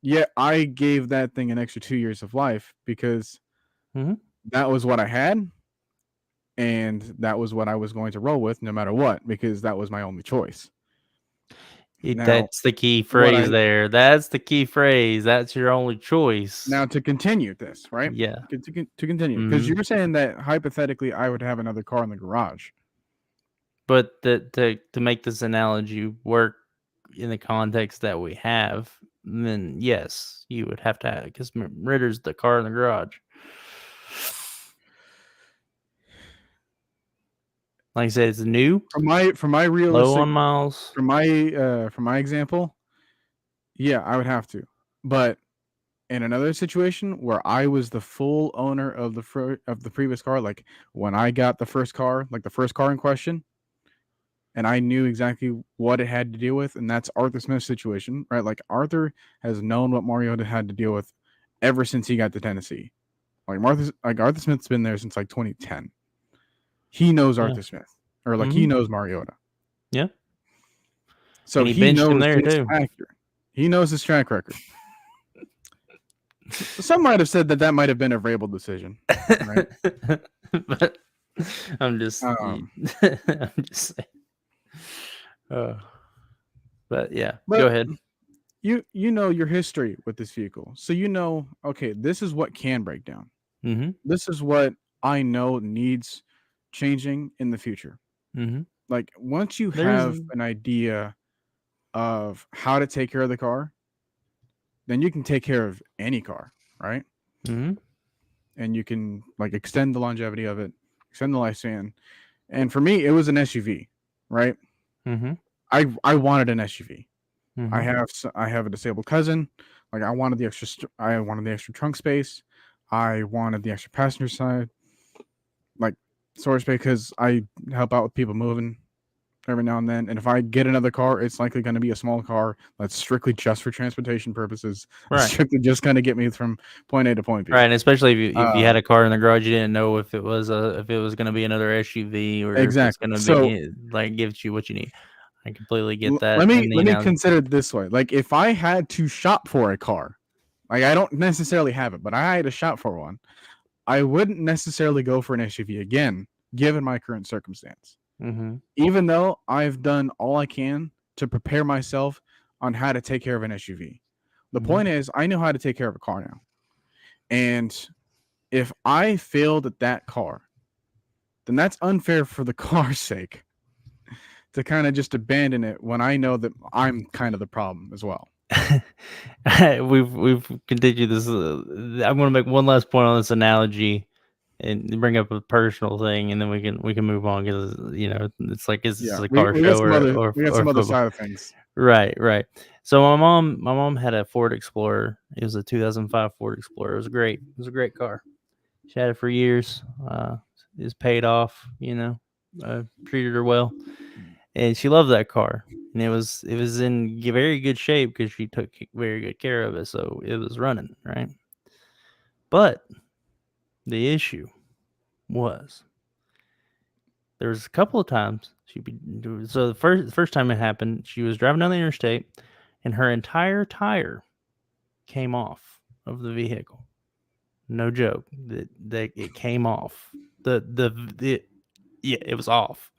yeah, I gave that thing an extra 2 years of life because that was what I had. And that was what I was going to roll with no matter what, because that was my only choice. That's the key phrase there. That's the key phrase. That's your only choice. Now, to continue this, right? Yeah. To continue, because you were saying that hypothetically I would have another car in the garage. But to make this analogy work in the context that we have, then yes, you would have to have, because Ritter's the car in the garage. Like I said, it's new. For my realistic, low on miles. For my example, yeah, I would have to. But in another situation where I was the full owner of the previous car, like when I got the first car, like the first car in question, and I knew exactly what it had to deal with, and that's Arthur Smith's situation, right? Like Arthur has known what Mariota had to deal with ever since he got to Tennessee. Arthur Smith's been there since like 2010. He knows Arthur Smith, or like he knows Mariota. Yeah. So he knows him there too. He knows his track record. Some might have said that might have been a Vrabel decision, right? But I'm just, I'm just saying. But yeah, go ahead. You know your history with this vehicle, so you know, okay, this is what can break down. This is what I know needs changing in the future. Like once you have an idea of how to take care of the car, then you can take care of any car, right? And you can like extend the longevity of it, extend the lifespan. And for me, it was an SUV, right? I wanted an SUV. I have a disabled cousin. Like I wanted the extra trunk space. I wanted the extra passenger side, like storage space, because I help out with people moving every now and then. And if I get another car, it's likely going to be a small car that's strictly just for transportation purposes. Right. Strictly just going to get me from point A to point B. Right, and especially if you had a car in the garage, you didn't know if it was going to be another SUV or exactly. if it's going to be like gives you what you need. I completely get that. Let me consider it this way. Like if I had to shop for a car, like I don't necessarily have it, but I had to shop for one, I wouldn't necessarily go for an SUV again, given my current circumstance. Even though I've done all I can to prepare myself on how to take care of an SUV. The point is, I know how to take care of a car now. And if I failed at that car, then that's unfair for the car's sake. to kind of just abandon it when I know that I'm kind of the problem as well. We've continued this. I'm going to make one last point on this analogy and bring up a personal thing, and then we can move on, because it's like, is this a car show or some other football? side of things. Right. So my mom had a Ford Explorer. It was a 2005 Ford Explorer. It was great. It was a great car. She had it for years. It was paid off. Treated her well, and she loved that car. And it was in very good shape because she took very good care of it, so it was running right. But the issue was, there was a couple of times so the first time it happened, she was driving down the interstate, and her entire tire came off of the vehicle. No joke. That it came off. It was off.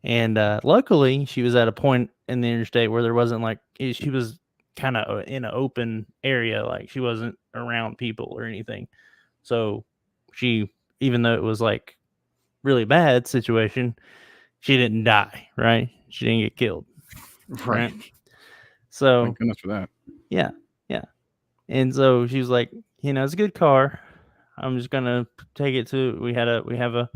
And luckily, she was at a point in the interstate where there wasn't she was kind of in an open area, like she wasn't around people or anything. So she, even though it was like really bad situation, she didn't die, right? She didn't get killed, right? So thank goodness for that. Yeah. And so she was like, it's a good car. I'm just gonna take it to. We have a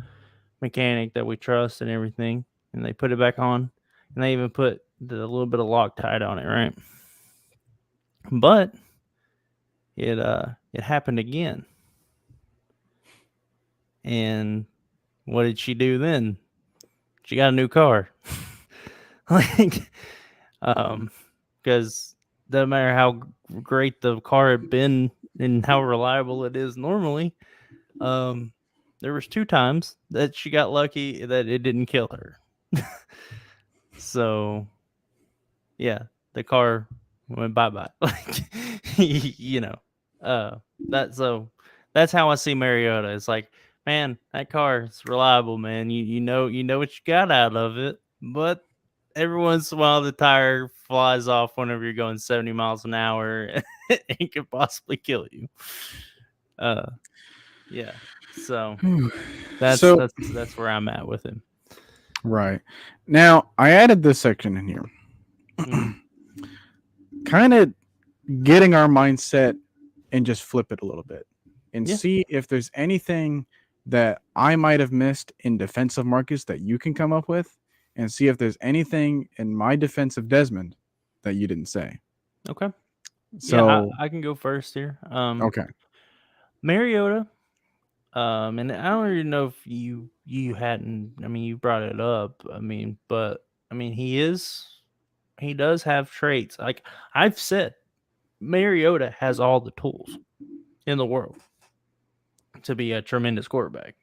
mechanic that we trust and everything, and they put it back on, and they even put the little bit of Loctite on it, right? But it happened again, and what did she do then? She got a new car, because doesn't matter how great the car had been and how reliable it is normally. There was 2 times that she got lucky that it didn't kill her. So, yeah, the car went bye-bye. That's how I see Mariota. It's like, man, that car is reliable, man. You know what you got out of it, but every once in a while the tire flies off whenever you're going 70 miles an hour and could possibly kill you. Yeah. So that's where I'm at with him. Right. Now, I added this section in here. Kind of getting our mindset and just flip it a little bit and see if there's anything that I might have missed in defense of Marcus that you can come up with, and see if there's anything in my defense of Desmond that you didn't say. Okay. So I can go first here. Okay. Mariota. And I don't even know if you hadn't. I mean, you brought it up. I mean, but I mean, he does have traits. Like I've said, Mariota has all the tools in the world to be a tremendous quarterback.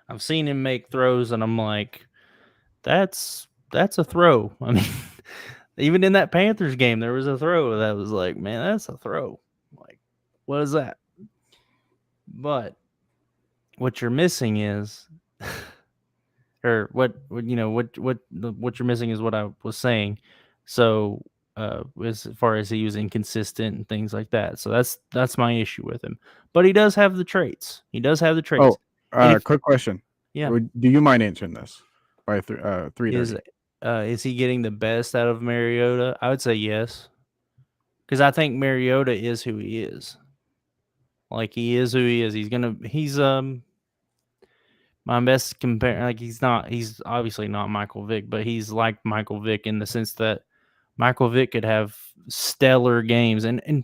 I've seen him make throws, and I'm like, that's a throw. I mean, even in that Panthers game, there was a throw that was like, man, that's a throw. Like, what is that? But what you're missing is, or what you're missing is what I was saying. So, as far as he was inconsistent and things like that. So that's my issue with him. But he does have the traits. Oh, quick question. Yeah. Do you mind answering this by 3:30? Is he getting the best out of Mariota? I would say yes, because I think Mariota is who he is. Like he is who he is. He's my best compare. Like he's obviously not Michael Vick, but he's like Michael Vick in the sense that Michael Vick could have stellar games, and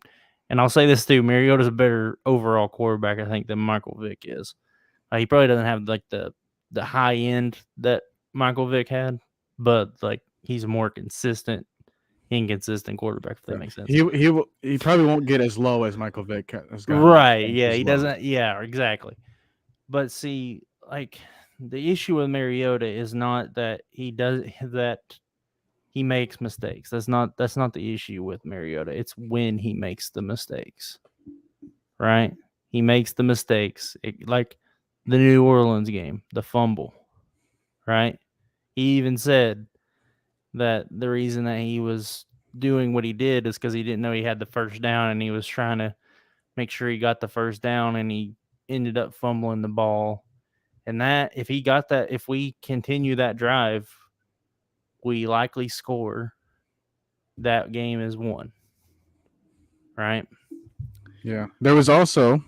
I'll say this too: Mariota's a better overall quarterback, I think, than Michael Vick is. He probably doesn't have like the high end that Michael Vick had, but like he's a more inconsistent quarterback, if that makes sense. He probably won't get as low as Michael Vick has gotten. Right? Yeah, he doesn't. Yeah, exactly. But see, like the issue with Mariota is not that he makes mistakes. That's not the issue with Mariota. It's when he makes the mistakes. Right? He makes the mistakes. Like the New Orleans game, the fumble. Right? He even said that the reason that he was doing what he did is because he didn't know he had the first down, and he was trying to make sure he got the first down, and he ended up fumbling the ball. And that, if we continue that drive, we likely score, that game is won. Right? Yeah. There was also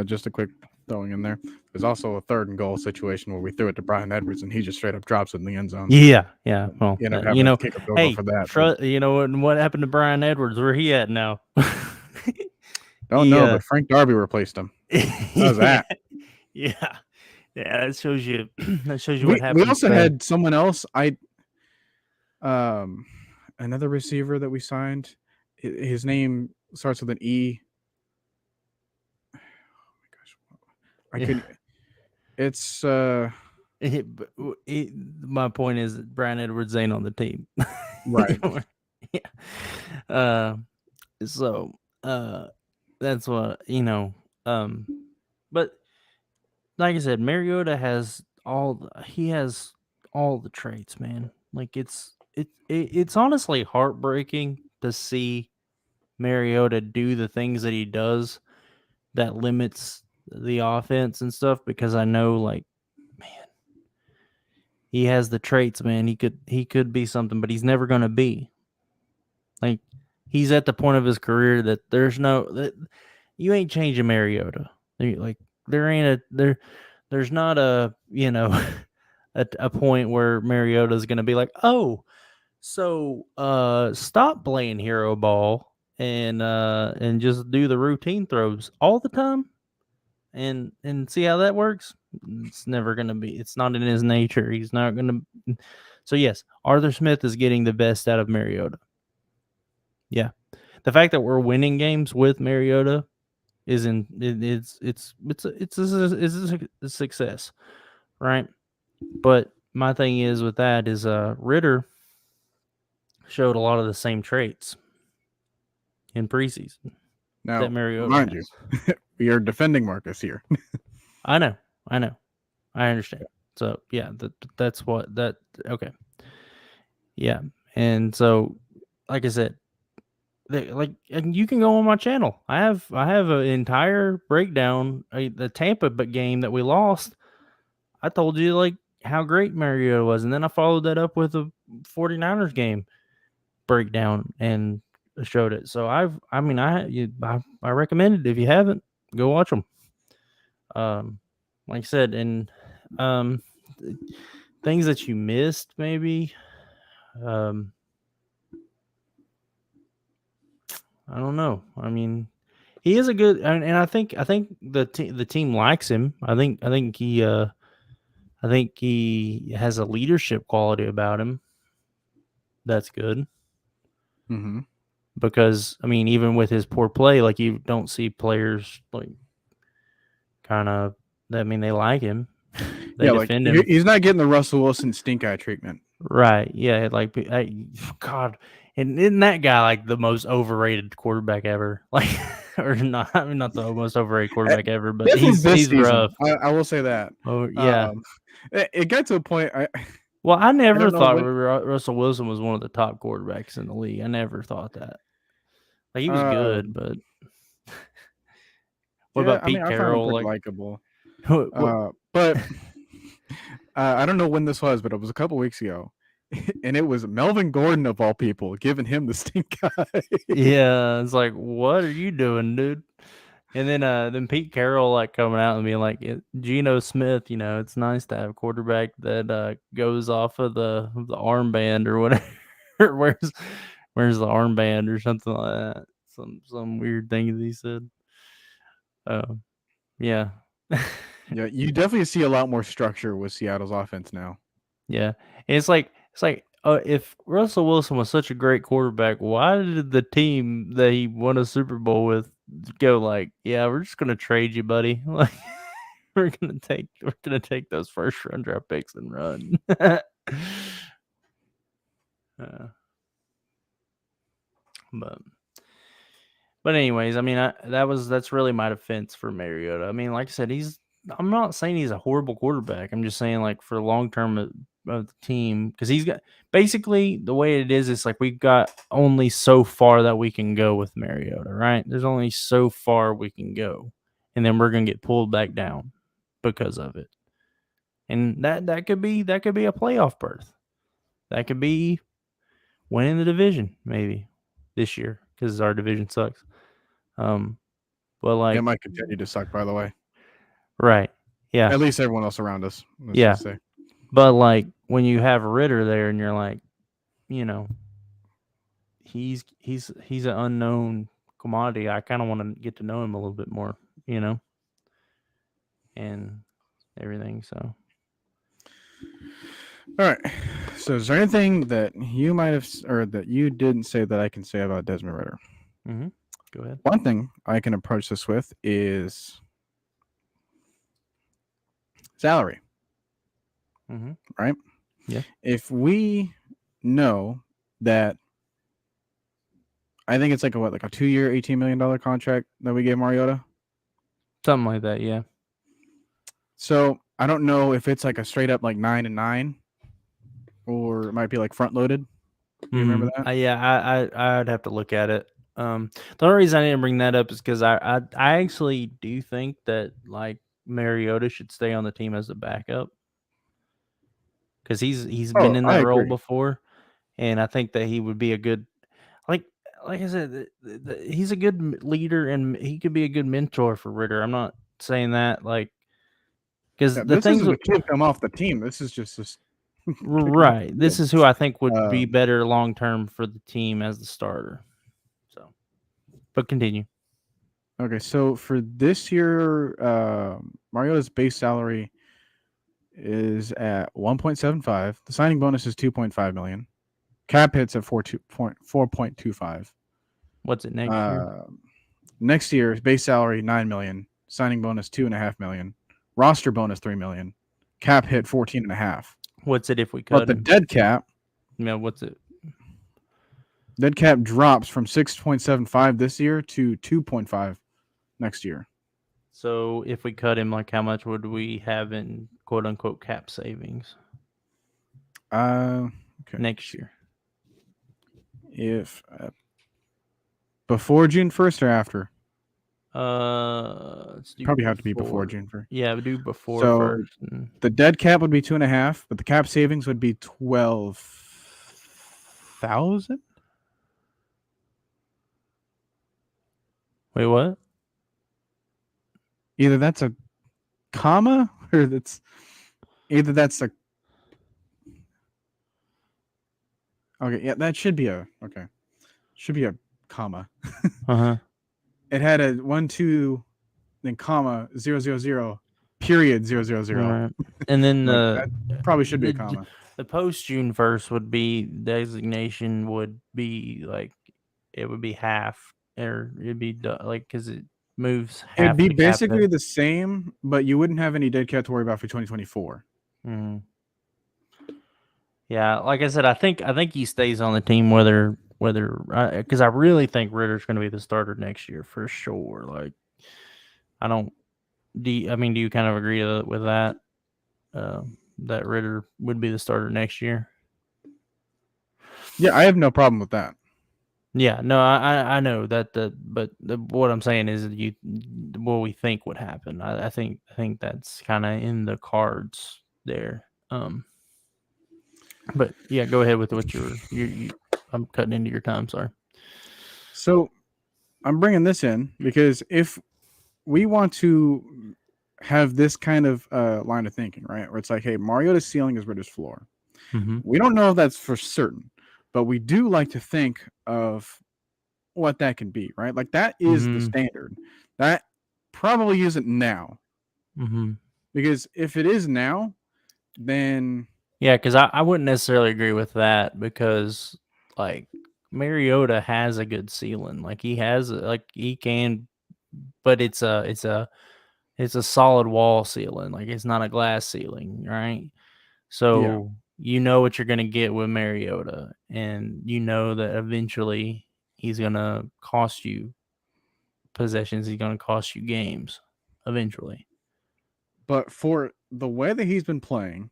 just a quick throwing in there. There's also a 3rd and goal situation where we threw it to Brian Edwards and he just straight up drops it in the end zone. Yeah. Well, You end up having to kick a field goal for that. you know what happened to Brian Edwards? Where he at now? Don't know, but Frank Darby replaced him. How's that? Yeah. That shows you. That shows you what happened. We also had someone else. Another receiver that we signed. His name starts with an E. Oh my gosh, I couldn't. It's my point is that Brian Edwards ain't on the team, right? Yeah. So that's what but like I said, Mariota has all the traits, man. Like it's honestly heartbreaking to see Mariota do the things that he does that limits the offense and stuff, because I know, like, man, he has the traits, man. He could be something, but he's never going to be. Like, he's at the point of his career that you ain't changing Mariota. Like, there's not a, a point where Mariota is going to be like, oh, so stop playing hero ball and just do the routine throws all the time and see how that works. It's never going to be. It's not in his nature. He's not going to. So yes, Arthur Smith is getting the best out of Mariota. Yeah, the fact that we're winning games with Mariota it's a success, right? But my thing is with that is Ritter showed a lot of the same traits in preseason. Now, that Mariota mind you, we are defending Marcus here. I know, I understand. So yeah, that's what that okay. Yeah, and so like I said, and you can go on my channel. I have an entire breakdown. The Tampa game that we lost, I told you like how great Mariota was, and then I followed that up with a 49ers game breakdown and showed it. So I recommend it. If you haven't, go watch them. Like I said, and things that you missed, maybe. I don't know. I mean, he is a good, and I think the team likes him. I think he has a leadership quality about him. That's good. Mm-hmm. Because I mean, even with his poor play, like you don't see players like kind of. I mean, they like him. They defend him. He's not getting the Russell Wilson stink eye treatment. Right. Yeah. Like, God. And isn't that guy like the most overrated quarterback ever? Like, or not? I mean, not the most overrated quarterback ever, but he's rough. I will say that. Oh yeah. It got to a point. I never thought Russell Wilson was one of the top quarterbacks in the league. I never thought that. Like, he was good, but what about Pete Carroll? Like, likable. But I don't know when this was, but it was a couple weeks ago. And it was Melvin Gordon of all people giving him the stink eye. Yeah, it's like, what are you doing, dude? And then Pete Carroll like coming out and being like, Geno Smith, it's nice to have a quarterback that goes off of the armband or whatever. Where's the armband or something like that? Some weird thing that he said. Yeah. Yeah, you definitely see a lot more structure with Seattle's offense now. Yeah, and it's like if Russell Wilson was such a great quarterback, why did the team that he won a Super Bowl with go like, yeah, we're just gonna trade you, buddy. Like, we're gonna take those first round draft picks and run. But anyways, I mean, that's really my defense for Mariota. I mean, like I said, I'm not saying he's a horrible quarterback. I'm just saying, like, for the long term of the team, because he's got basically the way it is. It's like we've got only so far that we can go with Mariota, right? There's only so far we can go, and then we're gonna get pulled back down because of it. And that could be a playoff berth. That could be winning the division maybe this year because our division sucks. But like It might continue to suck, by the way. right, yeah, At least everyone else around us. Let's yeah. just say. But like when you have Ritter there and you're like, you know, he's an unknown commodity. I kind of want to get to know him a little bit more, you know, and everything. So, All right. So, is there anything that you might have or that you didn't say that I can say about Desmond Ritter? go ahead. One thing I can approach this with is salary. Right? Yeah. If we know that, I think it's like a 2-year, $18 million contract that we gave Mariota. Something like that, yeah. So I don't know if it's like a straight up like 9 and 9, or it might be like front loaded. Do you remember that? Yeah, I'd have to look at it. The only reason I didn't bring that up is because I actually do think that like Mariota should stay on the team as a backup because he's been in that role before, and I think that he would be a good like I said, he's a good leader and he could be a good mentor for Ritter. I'm not saying that like because the this things isn't to keep him off the team. This is just right. This is who I think would be better long term for the team as the starter. So, but continue. Okay, so for this year, Mariota's base salary is at 1.75. The signing bonus is 2.5 million. Cap hits at 4.25. What's it next year? Next year's base salary 9 million. Signing bonus 2.5 million. Roster bonus 3 million. Cap hit 14.5. What's it if we cut But the him? dead cap? Yeah, what's it? Dead cap drops from 6.75 this year to 2.5 next year. So if we cut him, like how much would we have in quote unquote cap savings? Okay. Next year. If before June 1st or after? Let's do probably have to be before June 1st. Yeah, we do before so first. The dead cap would be 2.5, but the cap savings would be 12,000. Wait, what? Either that's a comma or that's a okay. Yeah, that should be a comma. It had a 1 2 then comma 000 period 000. Right. And then that probably should be a comma. The post June 1st would be designation would be like it would be half or it'd be like because it moves half. It'd be basically the same, but you wouldn't have any dead cap to worry about for 2024. Yeah, like I said, I think he stays on the team whether because I really think Ritter's going to be the starter next year for sure. Like, I don't. Do you kind of agree with that? That Ritter would be the starter next year. Yeah, I have no problem with that. Yeah, no, I know that what I'm saying is what we think would happen. I think that's kind of in the cards there. But yeah, go ahead with what you I'm cutting into your time. Sorry. So I'm bringing this in because if we want to have this kind of line of thinking, right, where it's like, hey, Mariota's ceiling is Ritter's floor. We don't know if that's for certain, but we do like to think of what that can be, right? Like that is the standard. That probably isn't now. Because if it is now, then yeah, because I wouldn't necessarily agree with that because like Mariota has a good ceiling. Like he has he can, but it's a solid wall ceiling. Like it's not a glass ceiling, right? So you know what you're gonna get with Mariota, and you know that eventually he's gonna cost you possessions. He's gonna cost you games eventually. But for the way that he's been playing,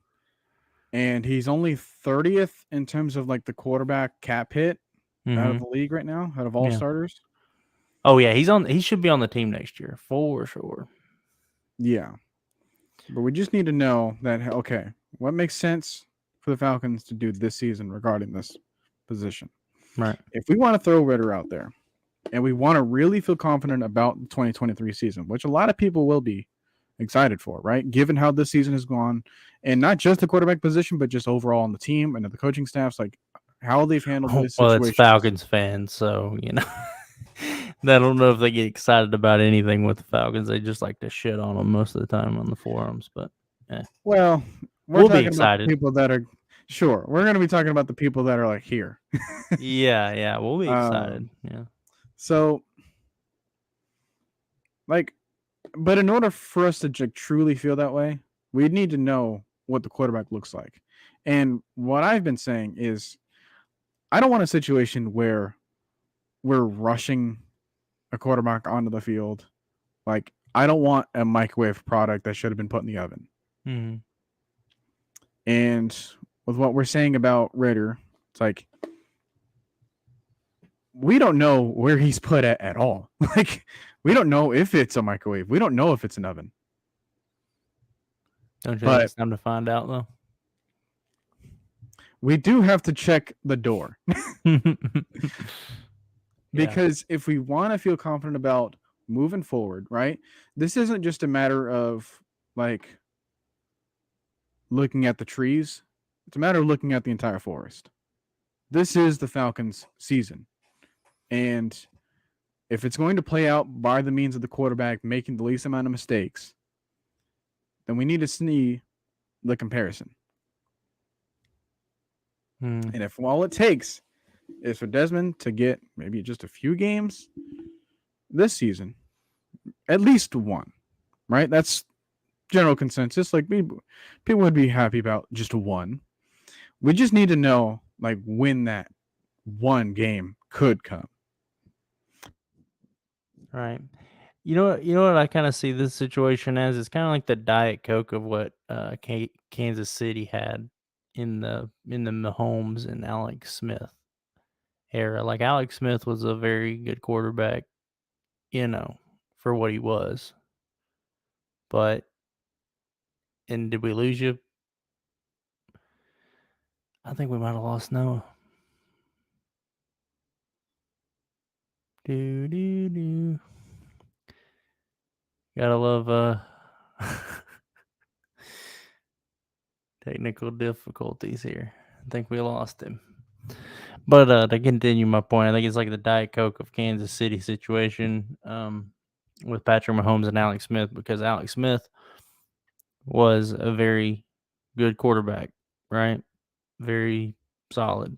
and he's only 30th in terms of like the quarterback cap hit out of the league right now, out of all starters. Oh yeah, he should be on the team next year for sure. Yeah. But we just need to know that, okay, what makes sense for the Falcons to do this season regarding this position. Right. If we want to throw Ritter out there and we want to really feel confident about the 2023 season, which a lot of people will be excited for, right? Given how this season has gone, and not just the quarterback position, but just overall on the team and the coaching staffs, like how they've handled this Well, situation. it's Falcons fans, so I don't know if they get excited about anything with the Falcons. They just like to shit on them most of the time on the forums. But well, we'll be talking about excited. the people that are sure. We're going to be talking about the people that are like here. yeah, we'll be excited. Yeah. So, like, but in order for us to truly feel that way, we need to know what the quarterback looks like. And what I've been saying is, I don't want a situation where we're rushing a quarterback onto the field. Like, I don't want a microwave product that should have been put in the oven. Mm-hmm. And with what we're saying about Ritter, it's like we don't know where he's put at all. Like, we don't know if it's a microwave. We don't know if it's an oven. Don't you think it's time to find out, though? We do have to check the door. Because if we want to feel confident about moving forward, right? This isn't just a matter of like looking at the trees. It's a matter of looking at the entire forest. This is the Falcons' season. And if it's going to play out by the means of the quarterback making the least amount of mistakes, then we need to see the comparison. And if all it takes is for Desmond to get maybe just a few games this season, at least one, right? That's general consensus. Like, people would be happy about just one. We just need to know like when that one game could come. Right. You know what I kind of see this situation as? It's kind of like the Diet Coke of what Kansas City had in the Mahomes and Alex Smith era. Like, Alex Smith was a very good quarterback, for what he was. But did we lose you? I think we might have lost Noah. Do. Gotta love technical difficulties here. I think we lost him. But to continue my point, I think it's like the Diet Coke of Kansas City situation with Patrick Mahomes and Alex Smith, because Alex Smith was a very good quarterback, right? Very solid.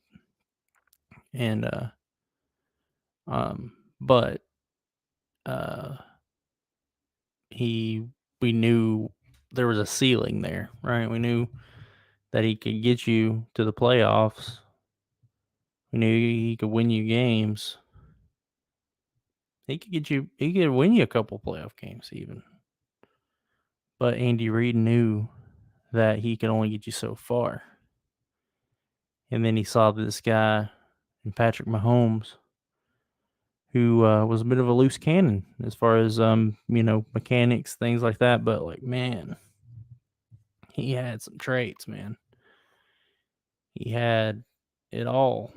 And but we knew there was a ceiling there, right? We knew that he could get you to the playoffs. We knew he could win you games. He could win you a couple playoff games even. But Andy Reid knew that he could only get you so far. And then he saw this guy in Patrick Mahomes, who was a bit of a loose cannon as far as mechanics, things like that. But like, man, he had some traits, man. He had it all.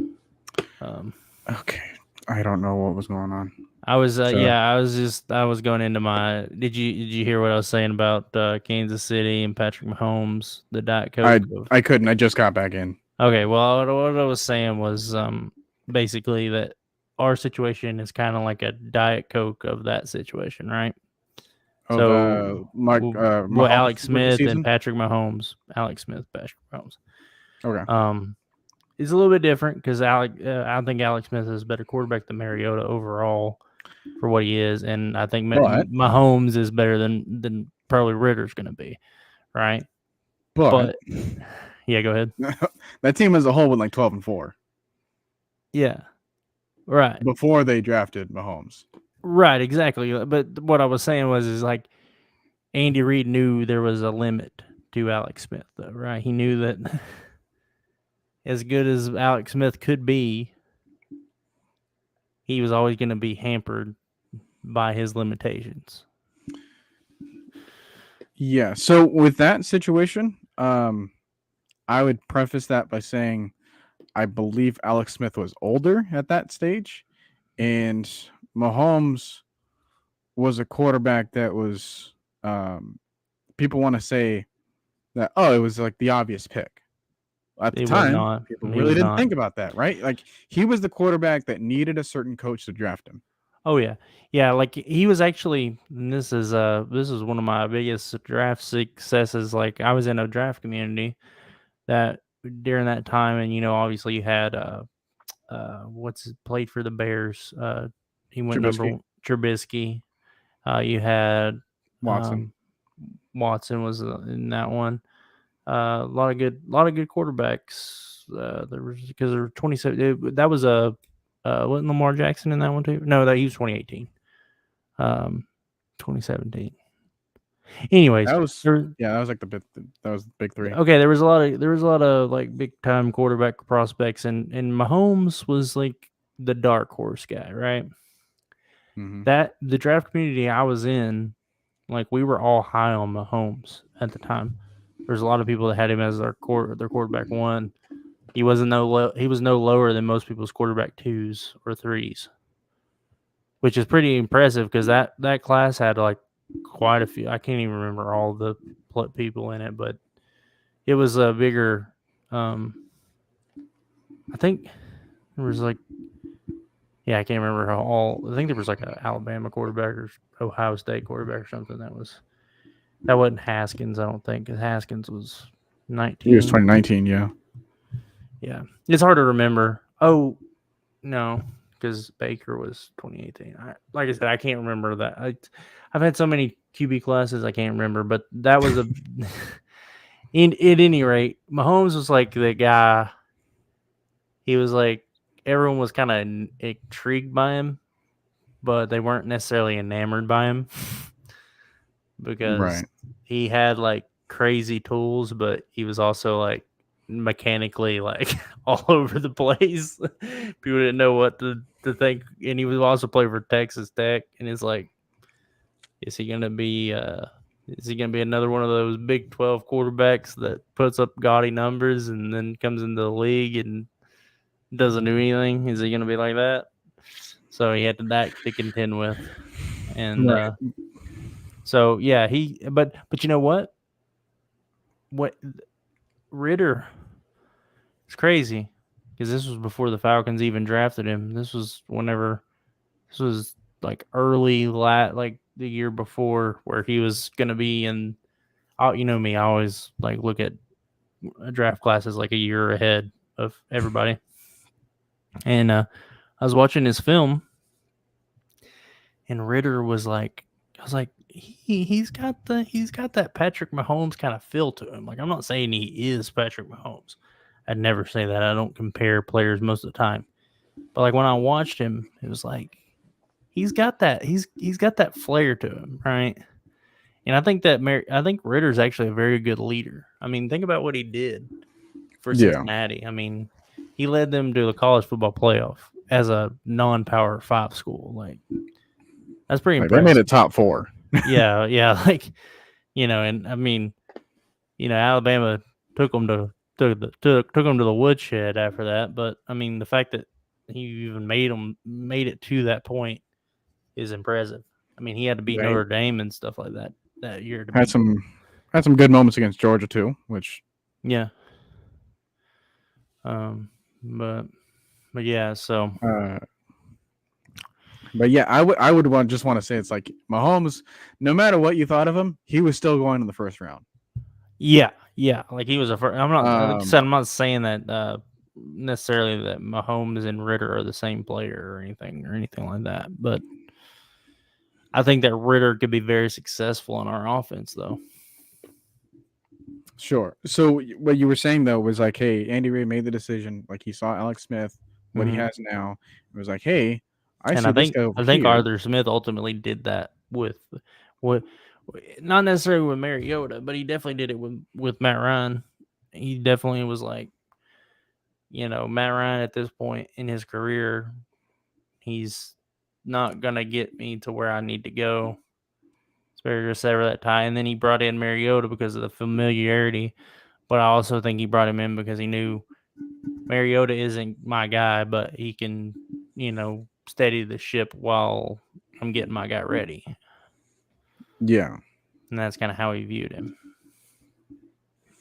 Okay, I don't know what was going on. I was going into my. Did you hear what I was saying about Kansas City and Patrick Mahomes, the Diet Coke? I couldn't. I just got back in. Okay, well, what I was saying was basically that our situation is kind of like a Diet Coke of that situation, right? So, Alex Smith and Patrick Mahomes. Alex Smith, Patrick Mahomes. Okay. It's a little bit different because I think Alex Smith is a better quarterback than Mariota overall for what he is, and I think Mahomes is better than probably Ritter's going to be, right? But yeah, go ahead. That team as a whole went like 12-4. Yeah, right. Before they drafted Mahomes. Right, exactly. But what I was saying is like Andy Reid knew there was a limit to Alex Smith, though, right? He knew that as good as Alex Smith could be, he was always going to be hampered by his limitations. Yeah. So with that situation, I would preface that by saying I believe Alex Smith was older at that stage, and Mahomes was a quarterback that was. People want to say that it was like the obvious pick at the He was time. not. People He really was didn't not. think about that, right? Like he was the quarterback that needed a certain coach to draft him. Oh yeah, yeah. Like he was actually. And this is one of my biggest draft successes. Like I was in a draft community that during that time, and obviously you had played for the Bears. He went number Trubisky, one, Trubisky. You had Watson. Watson was in that one. A lot of good quarterbacks. There was because there were 27. That was wasn't Lamar Jackson in that one too? No, that he was 2018. 2017. Anyways, That was there, that was like that was the big three. okay, there was a lot of like big time quarterback prospects, and Mahomes was like the dark horse guy, right? Mm-hmm. That the draft community I was in, like we were all high on Mahomes at the time. There's a lot of people that had him as their quarterback one. He was no lower than most people's quarterback twos or threes, which is pretty impressive because that class had like quite a few. I can't even remember all the people in it, but it was a bigger. I think there was like, yeah, I can't remember all. I think there was like an Alabama quarterback or Ohio State quarterback or something that wasn't Haskins. I don't think because Haskins was He was 19. 2019. Yeah. Yeah, it's hard to remember. Oh no, because Baker was 2018. Like I said, I can't remember that. I've had so many QB classes I can't remember, but that was a. At any rate, Mahomes was like the guy. He was like everyone was kind of intrigued by him, but they weren't necessarily enamored by him because Right. he had like crazy tools, but he was also like mechanically like all over the place. People didn't know what to think, and he was also playing for Texas Tech, and it's like, is he gonna be another one of those Big 12 quarterbacks that puts up gaudy numbers and then comes into the league and doesn't do anything? Is he gonna be like that? So he had that to contend with, and Right. so yeah, but you know what? What Ritter? It's crazy because this was before the Falcons even drafted him. This was like early like the year before where he was gonna be in. You know me, I always like look at draft classes like a year ahead of everybody. And I was watching his film, and Ritter was like, I was like, he's got that Patrick Mahomes kind of feel to him. Like I'm not saying he is Patrick Mahomes. I'd never say that. I don't compare players most of the time. But like when I watched him, it was like he's got that flair to him, right? And I think Ritter's actually a very good leader. I mean, think about what he did for Yeah. Cincinnati. I mean, he led them to the college football playoff as a non-power 5 school. Like that's pretty Like they made impressive. it top 4. Yeah, like and I mean, Alabama took them to took them to the woodshed after that. But I mean, the fact that he even made it to that point is impressive. I mean, he had to beat Yeah, Notre Dame and stuff like that year to had beat. some good moments against Georgia too, which Yeah. But yeah, so but yeah, I would just want to say it's like Mahomes, no matter what you thought of him, he was still going in the first round. yeah, like he was a first. I'm not like I said, Um, I'm not saying that necessarily that Mahomes and Ritter are the same player or anything like that, but I think that Ritter could be very successful in our offense, though. sure. So what you were saying though was like, hey, Andy Reid made the decision. Like he saw Alex Smith, what he has now. It was like, hey, I And see this guy over here. Arthur Smith ultimately did that with not necessarily with Mariota, but he definitely did it with Matt Ryan. He definitely was like, Matt Ryan at this point in his career, he's not gonna get me to where I need to go. It's better to sever that tie. And then he brought in Mariota because of the familiarity. But I also think he brought him in because he knew Mariota isn't my guy, but he can, steady the ship while I'm getting my guy ready. Yeah. And that's kind of how he viewed him.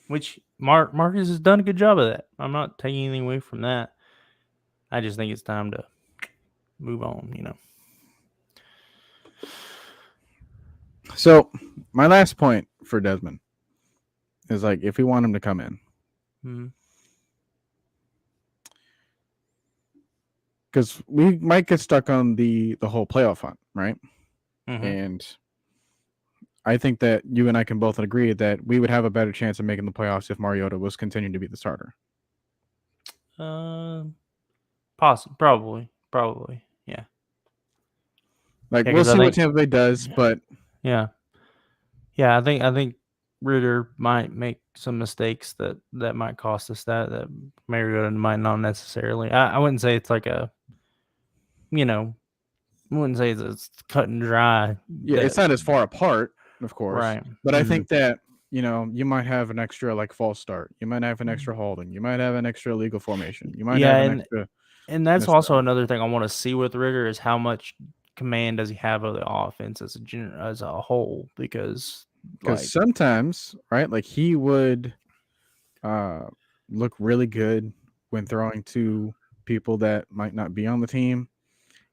Which Marcus has done a good job of that. I'm not taking anything away from that. I just think it's time to move on, So my last point for Desmond is like if we want him to come in. Because we might get stuck on the whole playoff hunt, right? And I think that you and I can both agree that we would have a better chance of making the playoffs if Mariota was continuing to be the starter. Probably, yeah. Like we'll see what Tampa Bay does, but yeah. I think Ritter might make some mistakes that might cost us that Mariota might not necessarily. I wouldn't say it's like a, I wouldn't say it's cut and dry. Yeah, it's not as far apart, of course. Right. But I think that, you might have an extra like false start. You might have an extra holding. You might have an extra illegal formation. You might have an extra. And that's also another thing I want to see with Ritter is how much command does he have of the offense as a whole, because sometimes, right, like he would look really good when throwing to people that might not be on the team,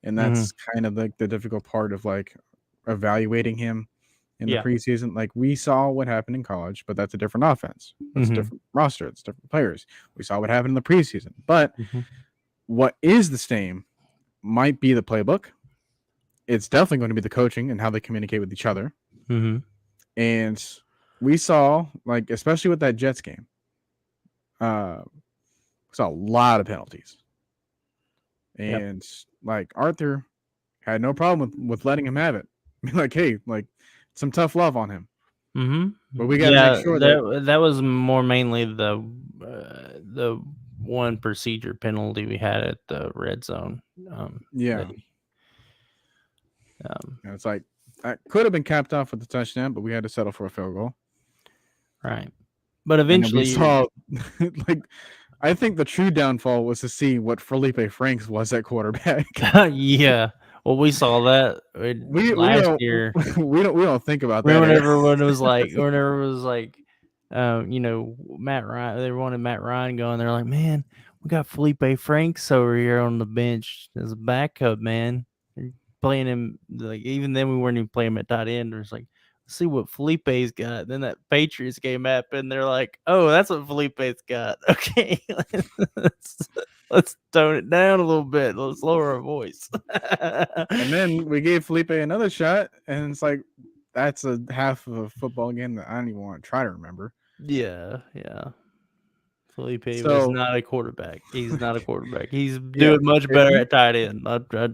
and that's kind of like the difficult part of like evaluating him in the preseason. Like we saw what happened in college, but that's a different offense. That's a different roster. It's different players. We saw what happened in the preseason, but what is the same might be the playbook. It's definitely going to be the coaching and how they communicate with each other. And we saw, like, especially with that Jets game, saw a lot of penalties. And like Arthur had no problem with letting him have it. Like, hey, like some tough love on him. But we got to make sure that was more mainly the one procedure penalty we had at the red zone. It's like that could have been capped off with the touchdown, but we had to settle for a field goal. Right. But eventually we saw like I think the true downfall was to see what Felipe Franks was at quarterback. Yeah. Well, we saw that last year. We don't think about that. Whenever everyone was like, Matt Ryan, they wanted Matt Ryan going. They're like, man, we got Felipe Franks over here on the bench as a backup, man. You're playing him, like, even then we weren't even playing him at tight end. It was like, let's see what Felipe's got. Then that Patriots game happened. They're like, oh, that's what Felipe's got. Okay, let's tone it down a little bit. Let's lower our voice. And then we gave Felipe another shot, and it's like that's a half of a football game that I don't even want to try to remember. Yeah. Felipe was not a quarterback. He's not a quarterback. He's doing much better at tight end.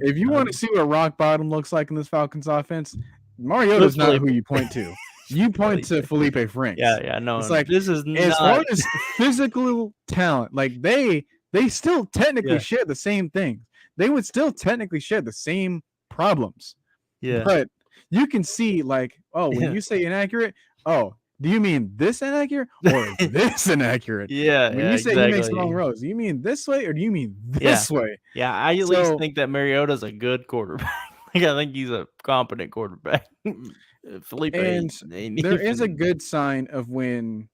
If you want to see what rock bottom looks like in this Falcons offense, Mariota's not who you point to. You point to Felipe Franks. Yeah, no. It's like this is as far as physical talent, like they still technically share the same things. They would still technically share the same problems. Yeah. But you can see, like, when you say inaccurate, do you mean this inaccurate or this inaccurate? When you say he makes long rows, do you mean this way or do you mean this way? Yeah, I at least think that Mariota's a good quarterback. I think he's a competent quarterback. Felipe, and there is a good sign of when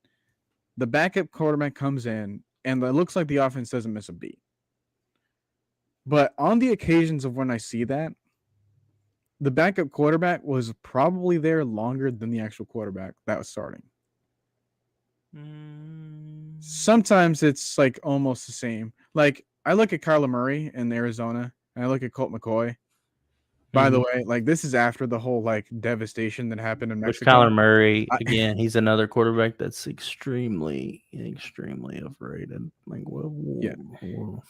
the backup quarterback comes in and it looks like the offense doesn't miss a beat. But on the occasions of when I see that, the backup quarterback was probably there longer than the actual quarterback that was starting. Sometimes it's like almost the same. Like I look at Kyler Murray in Arizona and I look at Colt McCoy. By the way, like this is after the whole like devastation that happened in Mexico. Kyler Murray, again, he's another quarterback that's extremely, extremely overrated. Like, whoa.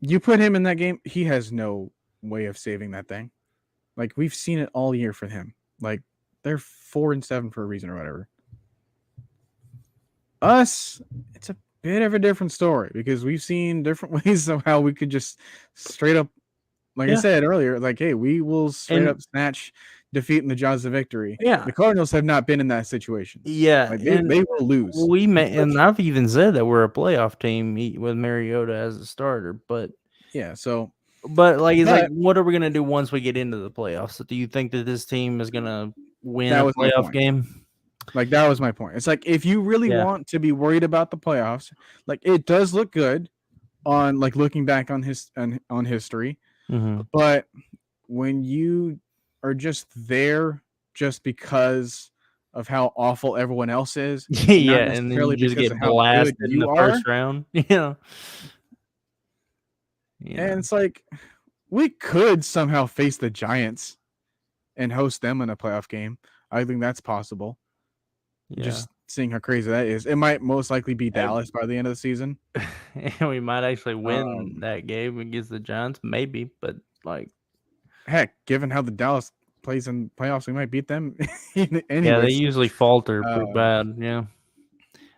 You put him in that game, he has no way of saving that thing. Like we've seen it all year for him. Like they're 4-7 for a reason or whatever. Us, it's a bit of a different story because we've seen different ways of how we could just straight up, like I said earlier, like, hey, we will straight up snatch defeating the Giants to victory. Yeah. The Cardinals have not been in that situation. Yeah, Like and they will lose. we may, and I've even said that we're a playoff team with Mariota as a starter, but Yeah. So, like it's like, but what are we gonna do once we get into the playoffs? So do you think that this team is gonna win that a was my playoff point. game? Like that was my point. It's like if you really Yeah. want to be worried about the playoffs, like it does look good on like looking back on on history, but when you are just there just because of how awful everyone else is, and not Yeah, and then necessarily you just because of get how good blasted in you the are, first round. Yeah. and it's like we could somehow face the Giants and host them in a playoff game. I think that's possible. Yeah. Just seeing how crazy that is. It might most likely be Dallas by the end of the season. And we might actually win that game against the Giants, maybe, but like, heck, given how the Dallas plays in playoffs, we might beat them anyways. yeah, they usually falter pretty bad. Yeah.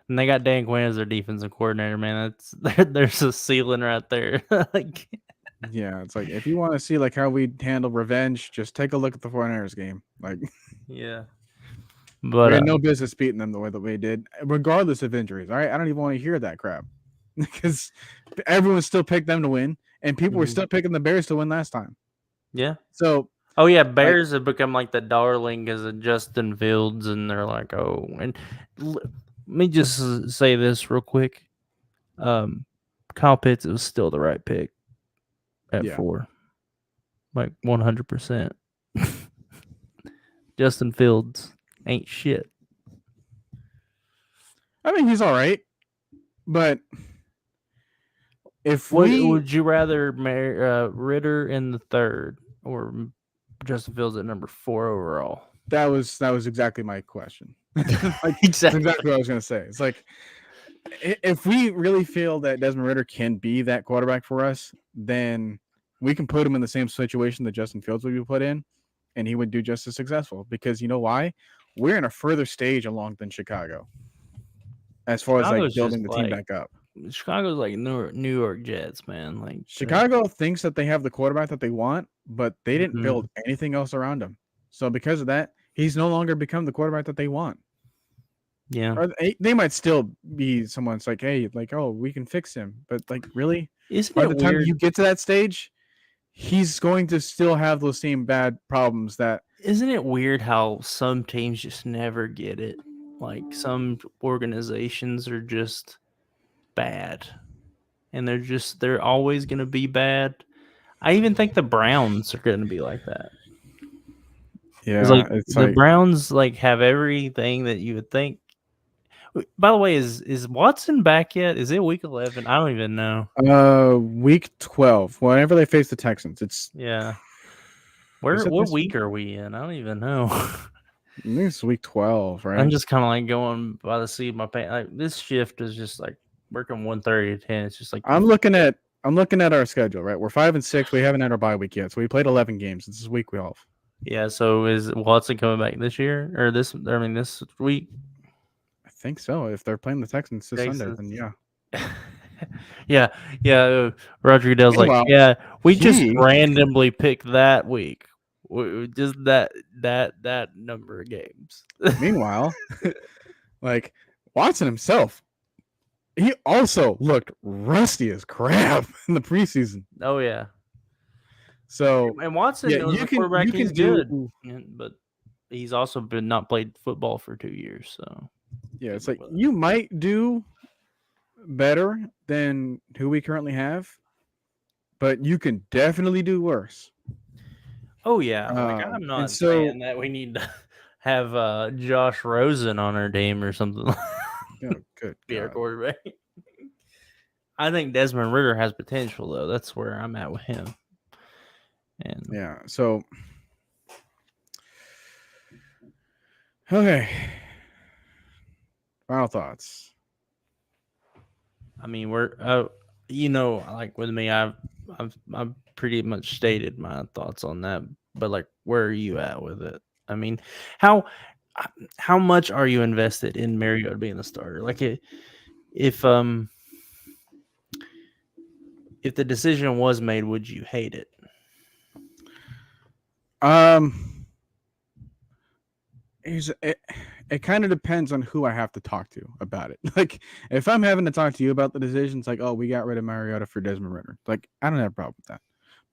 And they got Dan Quinn as their defensive coordinator, man. There's a ceiling right there. Like, yeah, it's like if you want to see like how we handle revenge, just take a look at the 49ers game. Like, yeah, we but had no business beating them the way that we did, regardless of injuries. All right, I don't even want to hear that crap because everyone still picked them to win, and people were still picking the Bears to win last time. Yeah. So, oh yeah, Bears have become like the darling as a Justin Fields, and they're like, oh, and let me just say this real quick. Kyle Pitts was still the right pick at 4, like 100%. Justin Fields ain't shit. I mean, he's all right, but if would you rather Ritter in the 3rd or Justin Fields at number 4 overall? That was exactly my question. Like, exactly what I was gonna say. It's like if we really feel that Desmond Ritter can be that quarterback for us, then we can put him in the same situation that Justin Fields would be put in, and he would do just as successful. Because you know why? We're in a further stage along than Chicago, as far as like building the team back up. Chicago's like New York Jets, man. Like Chicago thinks that they have the quarterback that they want, but they didn't build anything else around him. So because of that, he's no longer become the quarterback that they want. Yeah, or they might still be someone's like, hey, like, oh, we can fix him, but like, really, by the time you get to that stage, he's going to still have those same bad problems. That isn't it weird how some teams just never get it? Like some organizations are just bad, and they're always going to be bad. I even think the Browns are going to be like that. Yeah, it's the Browns like have everything that you would think. By the way, is Watson back yet? Is it week 11? I don't even know. Week 12. Whenever they face the Texans, it's What week are we in? I don't even know. I think it's week 12, right? I'm just kind of like going by the seat of my pants. Like this shift is just like working 1:30 to 10. It's just like I'm looking at our schedule, right? We're 5-6. We haven't had our bye week yet, so we played 11 games. This is week 12. Yeah. So is Watson coming back this year or this? I mean, this week. I think so. If they're playing the Texans this Sunday, then yeah. Roger Goodell's like, yeah, we just randomly picked that week. Just that number of games. Meanwhile, like Watson himself, he also looked rusty as crap in the preseason. Oh yeah. So and Watson knows the quarterback. He's good, but he's also been not played football for 2 years. So yeah, it's like you might do better than who we currently have, but you can definitely do worse. Oh yeah, like I'm not saying that we need to have Josh Rosen on our team or something. Good. Be our quarterback. I think Desmond Ritter has potential though. That's where I'm at with him. And yeah, so okay. Final thoughts. I mean, we're like with me, I've pretty much stated my thoughts on that. But like, where are you at with it? I mean, how much are you invested in Mariota being the starter? Like, if the decision was made, would you hate it? it kind of depends on who I have to talk to about it. Like, if I'm having to talk to you about the decisions, like, oh, we got rid of Mariota for Desmond Ritter, like, I don't have a problem with that.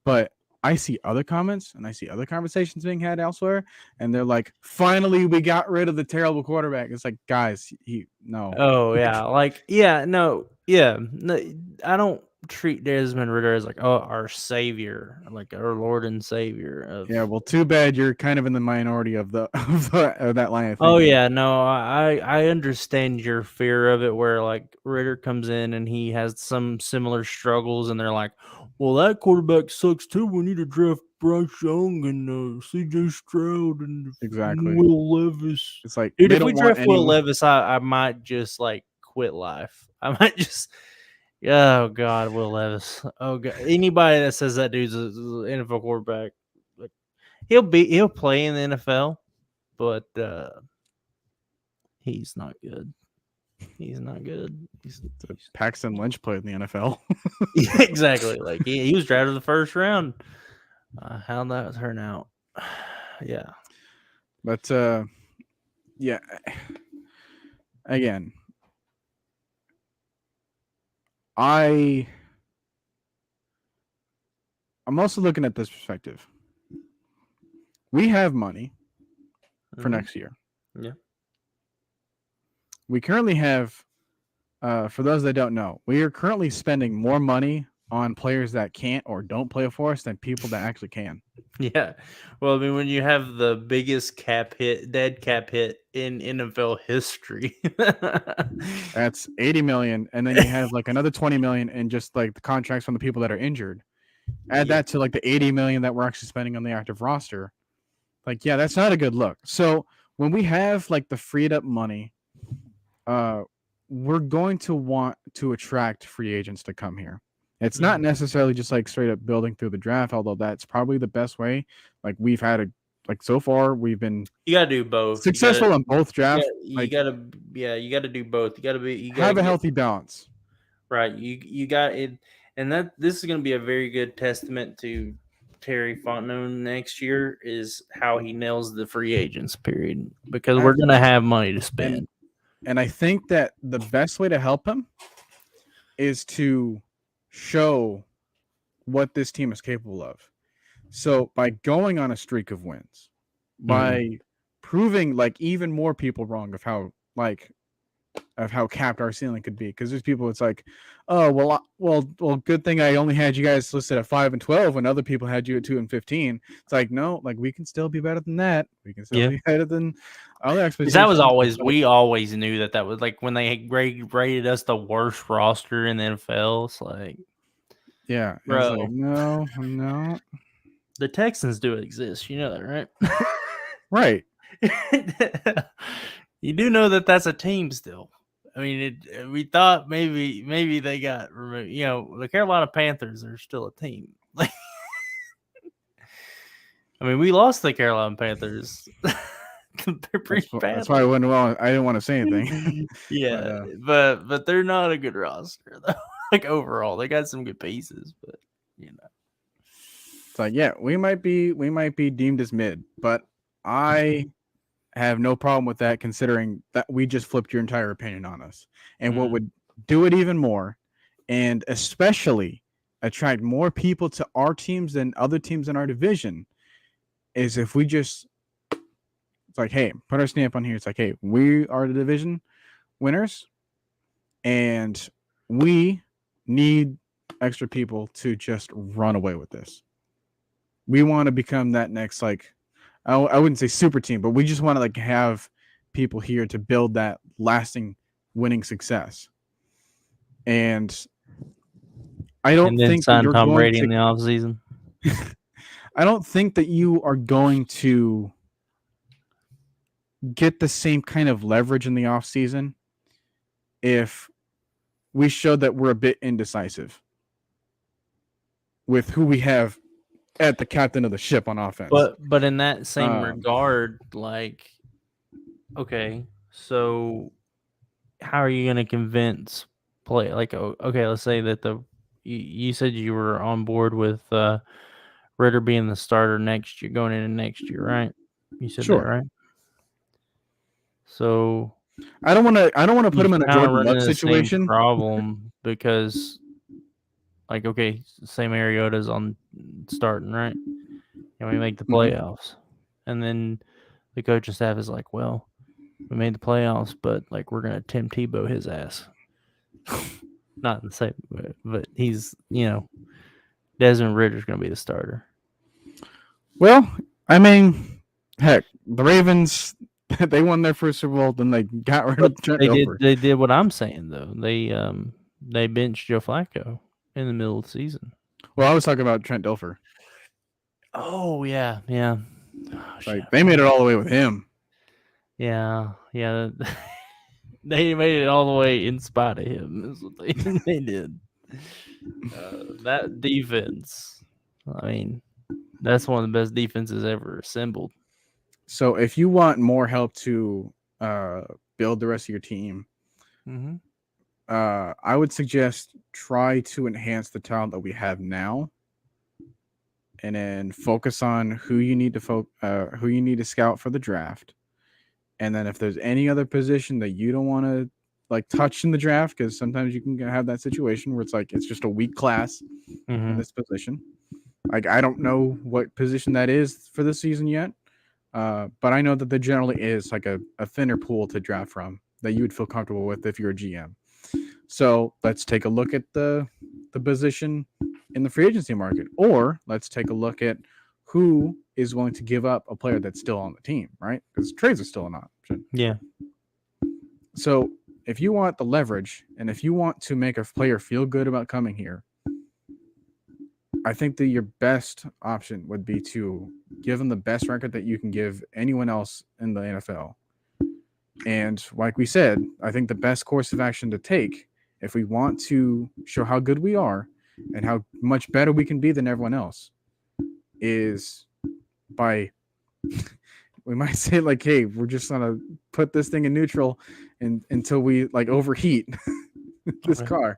But I see other comments and I see other conversations being had elsewhere, and they're like, finally, we got rid of the terrible quarterback. It's like, guys, no. Oh yeah, no, I don't treat Desmond Ritter as like our savior, like our Lord and Savior of. Yeah, well, too bad you're kind of in the minority of of that line of Oh thinking. yeah, no, I understand your fear of it, where like Ritter comes in and he has some similar struggles, and they're like, well, that quarterback sucks too. We need to draft Bryce Young and C.J. Stroud and Exactly. Will Levis. It's like Dude, they if we don't want draft Will anyone. Levis, I might just like quit life. I might just. Oh God, Will Levis. Oh God, anybody that says that dude's an NFL quarterback, like, he'll play in the NFL, but he's not good. He's not good. He's Paxton Lynch played in the NFL. yeah, exactly. Like he was drafted in the first round. How'd that turn out? Yeah. But yeah, again, I'm also looking at this perspective. We have money for next year. Yeah. We currently have, for those that don't know, we are currently spending more money on players that can't or don't play for us than people that actually can. Yeah. Well, I mean, when you have the biggest dead cap hit in NFL history. That's 80 million, and then you have like another 20 million in just like the contracts from the people that are injured. Add that to like the 80 million that we're actually spending on the active roster. Like, yeah, that's not a good look. So when we have like the freed up money, we're going to want to attract free agents to come here. It's not necessarily just like straight up building through the draft, although that's probably the best way. Like we've had so far we've been You gotta do both. successful in both drafts. You gotta do both. You Have gotta a healthy balance. right. You got it, and this is gonna be a very good testament to Terry Fontenot next year, is how he nails the free agents period, because we're gonna have money to spend. And I think that the best way to help him is to show what this team is capable of. So by going on a streak of wins, by proving like even more people wrong of how capped our ceiling could be, because there's people it's like, oh well, good thing I only had you guys listed at 5-12 when other people had you at 2-15. It's like, no, like we can still be better than that. We can still be better than other expectations. That was always we always knew that was like when they rated us the worst roster in the NFL. It's like, yeah, bro, it's like, no, the Texans do exist. You know that, right? Right. You do know that that's a team still. I mean, we thought maybe they got removed. You know, the Carolina Panthers are still a team. Like, I mean, we lost the Carolina Panthers. That's why I wouldn't. Well, I didn't want to say anything. Yeah, but they're not a good roster though. Like overall, they got some good pieces, but you know, it's like, yeah, we might be deemed as mid, but I have no problem with that, considering that we just flipped your entire opinion on us. And what would do it even more, and especially attract more people to our teams than other teams in our division, is if we just, it's like, hey, put our stamp on here. It's like, hey, we are the division winners, and we need extra people to just run away with this. We want to become that next, like, I wouldn't say super team, but we just want to like have people here to build that lasting winning success. And I don't think that you're Tom going Brady to, in the offseason. I don't think that you are going to get the same kind of leverage in the offseason if we showed that we're a bit indecisive with who we have at the captain of the ship on offense. But in that same regard, like, okay, so how are you going to convince play? Like, okay, let's say that you said you were on board with Ritter being the starter next year, going into next year, right? You said Sure. that, right? So I don't want to put him in a kind of Jordan running Love the same situation. problem because, like, okay, say Mariota's on starting, right? And we make the playoffs. And then the coaching staff is like, well, we made the playoffs, but, like, we're going to Tim Tebow his ass. Not in the same way, but he's, Desmond Ritter's going to be the starter. Well, I mean, heck, the Ravens, they won their first Super Bowl, then they got rid of Trent Dilfer. They did what I'm saying, though. They benched Joe Flacco in the middle of the season. Well, I was talking about Trent Dilfer. Oh, yeah. Oh, like, they made it all the way with him. Yeah. They made it all the way in spite of him, is what they did. That defense, I mean, that's one of the best defenses ever assembled. So if you want more help to build the rest of your team, I would suggest try to enhance the talent that we have now, and then focus on who you need to scout for the draft. And then if there's any other position that you don't want to like touch in the draft, because sometimes you can have that situation where it's like it's just a weak class in this position. Like, I don't know what position that is for this season yet, but I know that there generally is like a thinner pool to draft from that you would feel comfortable with if you're a GM. So let's take a look at the position in the free agency market, or let's take a look at who is willing to give up a player that's still on the team, right? Because trades are still an option. Yeah. So if you want the leverage and if you want to make a player feel good about coming here, I think that your best option would be to give them the best record that you can give anyone else in the NFL. And like we said, I think the best course of action to take if we want to show how good we are and how much better we can be than everyone else is by, we might say like, hey, we're just gonna put this thing in neutral until we like overheat this car.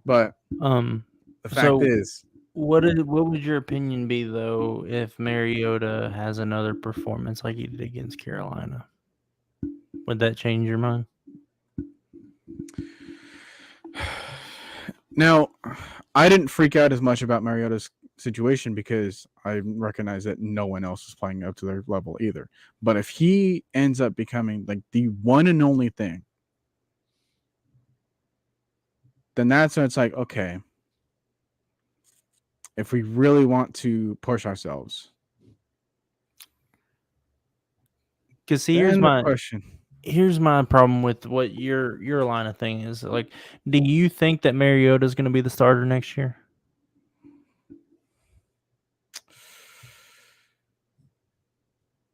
But the fact is, what would your opinion be though if Mariota has another performance like he did against Carolina? Would that change your mind? Now, I didn't freak out as much about Mariota's situation because I recognize that no one else is playing up to their level either. But if he ends up becoming like the one and only thing, then that's when it's like, okay, if we really want to push ourselves. Because here's my question. Here's my problem with what your line of thing is. Like, do you think that Mariota is going to be the starter next year?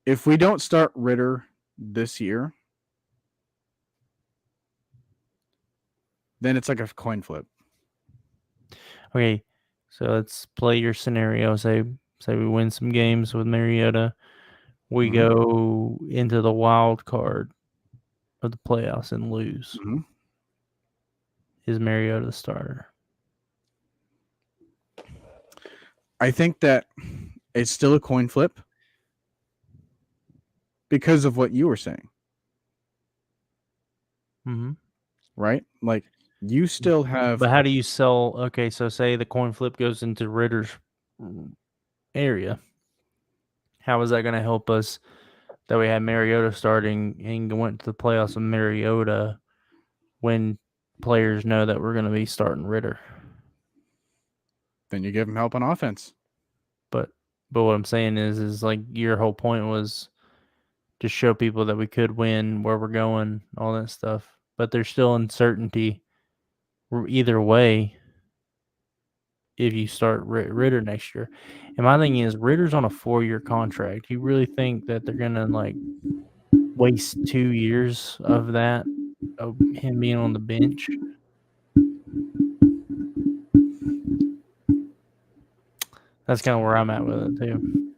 If we don't start Ritter this year, then it's like a coin flip. Okay, so let's play your scenario. Say we win some games with Mariota. We go into the wild card of the playoffs and lose. Is Mariota the starter? I think that it's still a coin flip because of what you were saying. Right? Like, you still have... But how do you sell... Okay, so say the coin flip goes into Ritter's area. How is that going to help us that we had Mariota starting and went to the playoffs with Mariota when players know that we're going to be starting Ritter? Then you give him help on offense. But what I'm saying is like your whole point was to show people that we could win, where we're going, all that stuff. But there's still uncertainty either way if you start Ritter next year. And my thing is, Ritter's on a 4-year contract. You really think that they're going to like waste 2 years of that, of him being on the bench? That's kind of where I'm at with it too.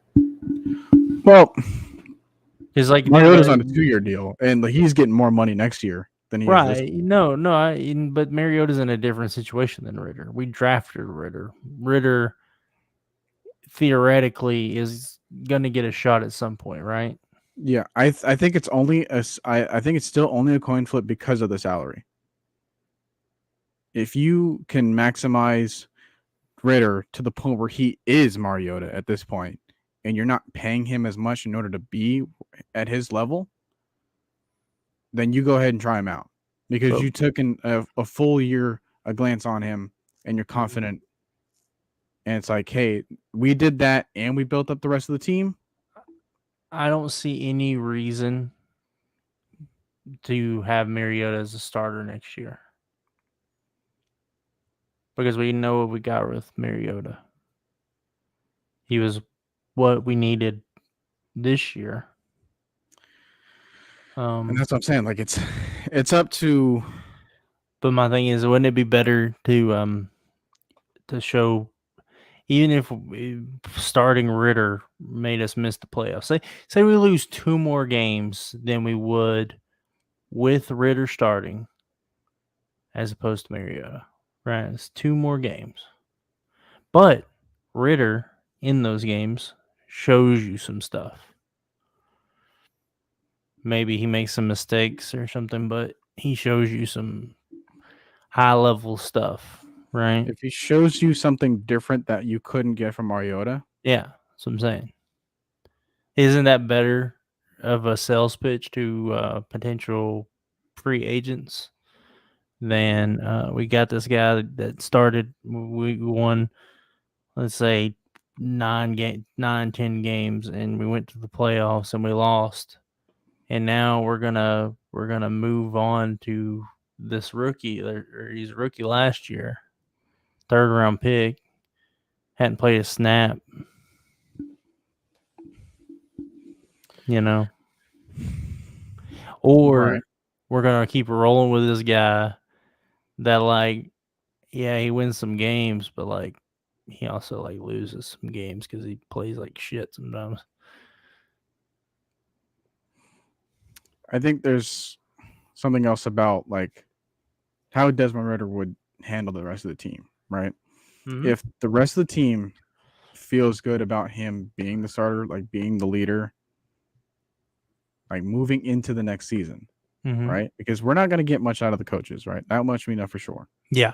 Well, because like Mariota's on a 2-year deal, and he's getting more money next year than he is this year. No, but Mariota's in a different situation than Ritter. We drafted Ritter. Ritter theoretically is going to get a shot at some point, right? Yeah, I think it's only I think it's still only a coin flip because of the salary. If you can maximize Ritter to the point where he is Mariota at this point, and you're not paying him as much in order to be at his level, then you go ahead and try him out because you took a full year a glance on him and you're confident. And it's like, hey, we did that and we built up the rest of the team. I don't see any reason to have Mariota as a starter next year because we know what we got with Mariota. He was what we needed this year. And that's what I'm saying. Like it's up to. But my thing is, wouldn't it be better to show, even if starting Ritter made us miss the playoffs? Say we lose 2 more games than we would with Ritter starting, as opposed to Mariota. Right, it's 2 more games, but Ritter in those games shows you some stuff. Maybe he makes some mistakes or something, but he shows you some high level stuff, right? If he shows you something different that you couldn't get from Mariota, yeah, that's what I'm saying. Isn't that better of a sales pitch to potential free agents than we got this guy that started? We won, let's say, 10 games, and we went to the playoffs and we lost, and now we're gonna move on to this rookie. Or he's a rookie last year, 3rd round pick, hadn't played a snap. Or right. we're gonna keep rolling with this guy that, like, yeah, he wins some games, but like he also like loses some games because he plays like shit sometimes. I think there's something else about like how Desmond Ritter would handle the rest of the team, right? Mm-hmm. If the rest of the team feels good about him being the starter, like being the leader, like moving into the next season, right? Because we're not going to get much out of the coaches, right? That much we know for sure. Yeah.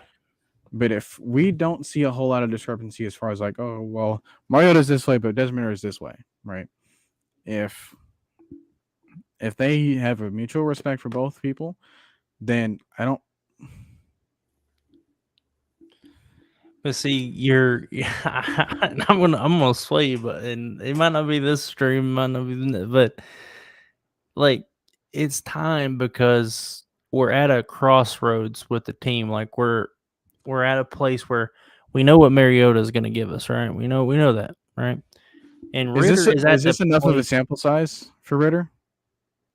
But if we don't see a whole lot of discrepancy as far as like, oh, well, Mariota's this way, but Desmond Ritter is this way, right? If they have a mutual respect for both people, then I don't. But see, I'm gonna sway you, but and it might not be this stream, might not be, but like it's time because we're at a crossroads with the team. Like we're at a place where we know what Mariota is going to give us, right? We know that, right? And Ritter is this enough of a sample size for Ritter?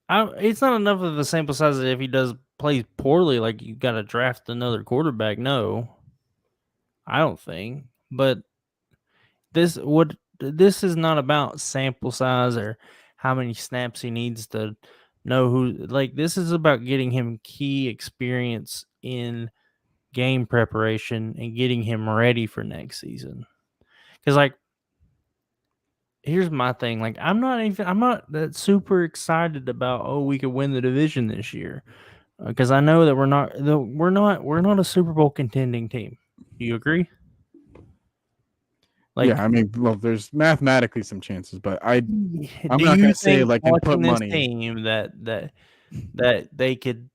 It's not enough of a sample size that if he plays poorly, like you got to draft another quarterback. No, I don't think. But this is not about sample size or how many snaps he needs to know who. Like this is about getting him key experience in game preparation and getting him ready for next season. Because like, here's my thing. Like, I'm not that super excited about we could win the division this year because I know that we're not a Super Bowl contending team. Do you agree? Like, yeah, I mean, well, there's mathematically some chances, but I'm not gonna say like and put money. Team that they could,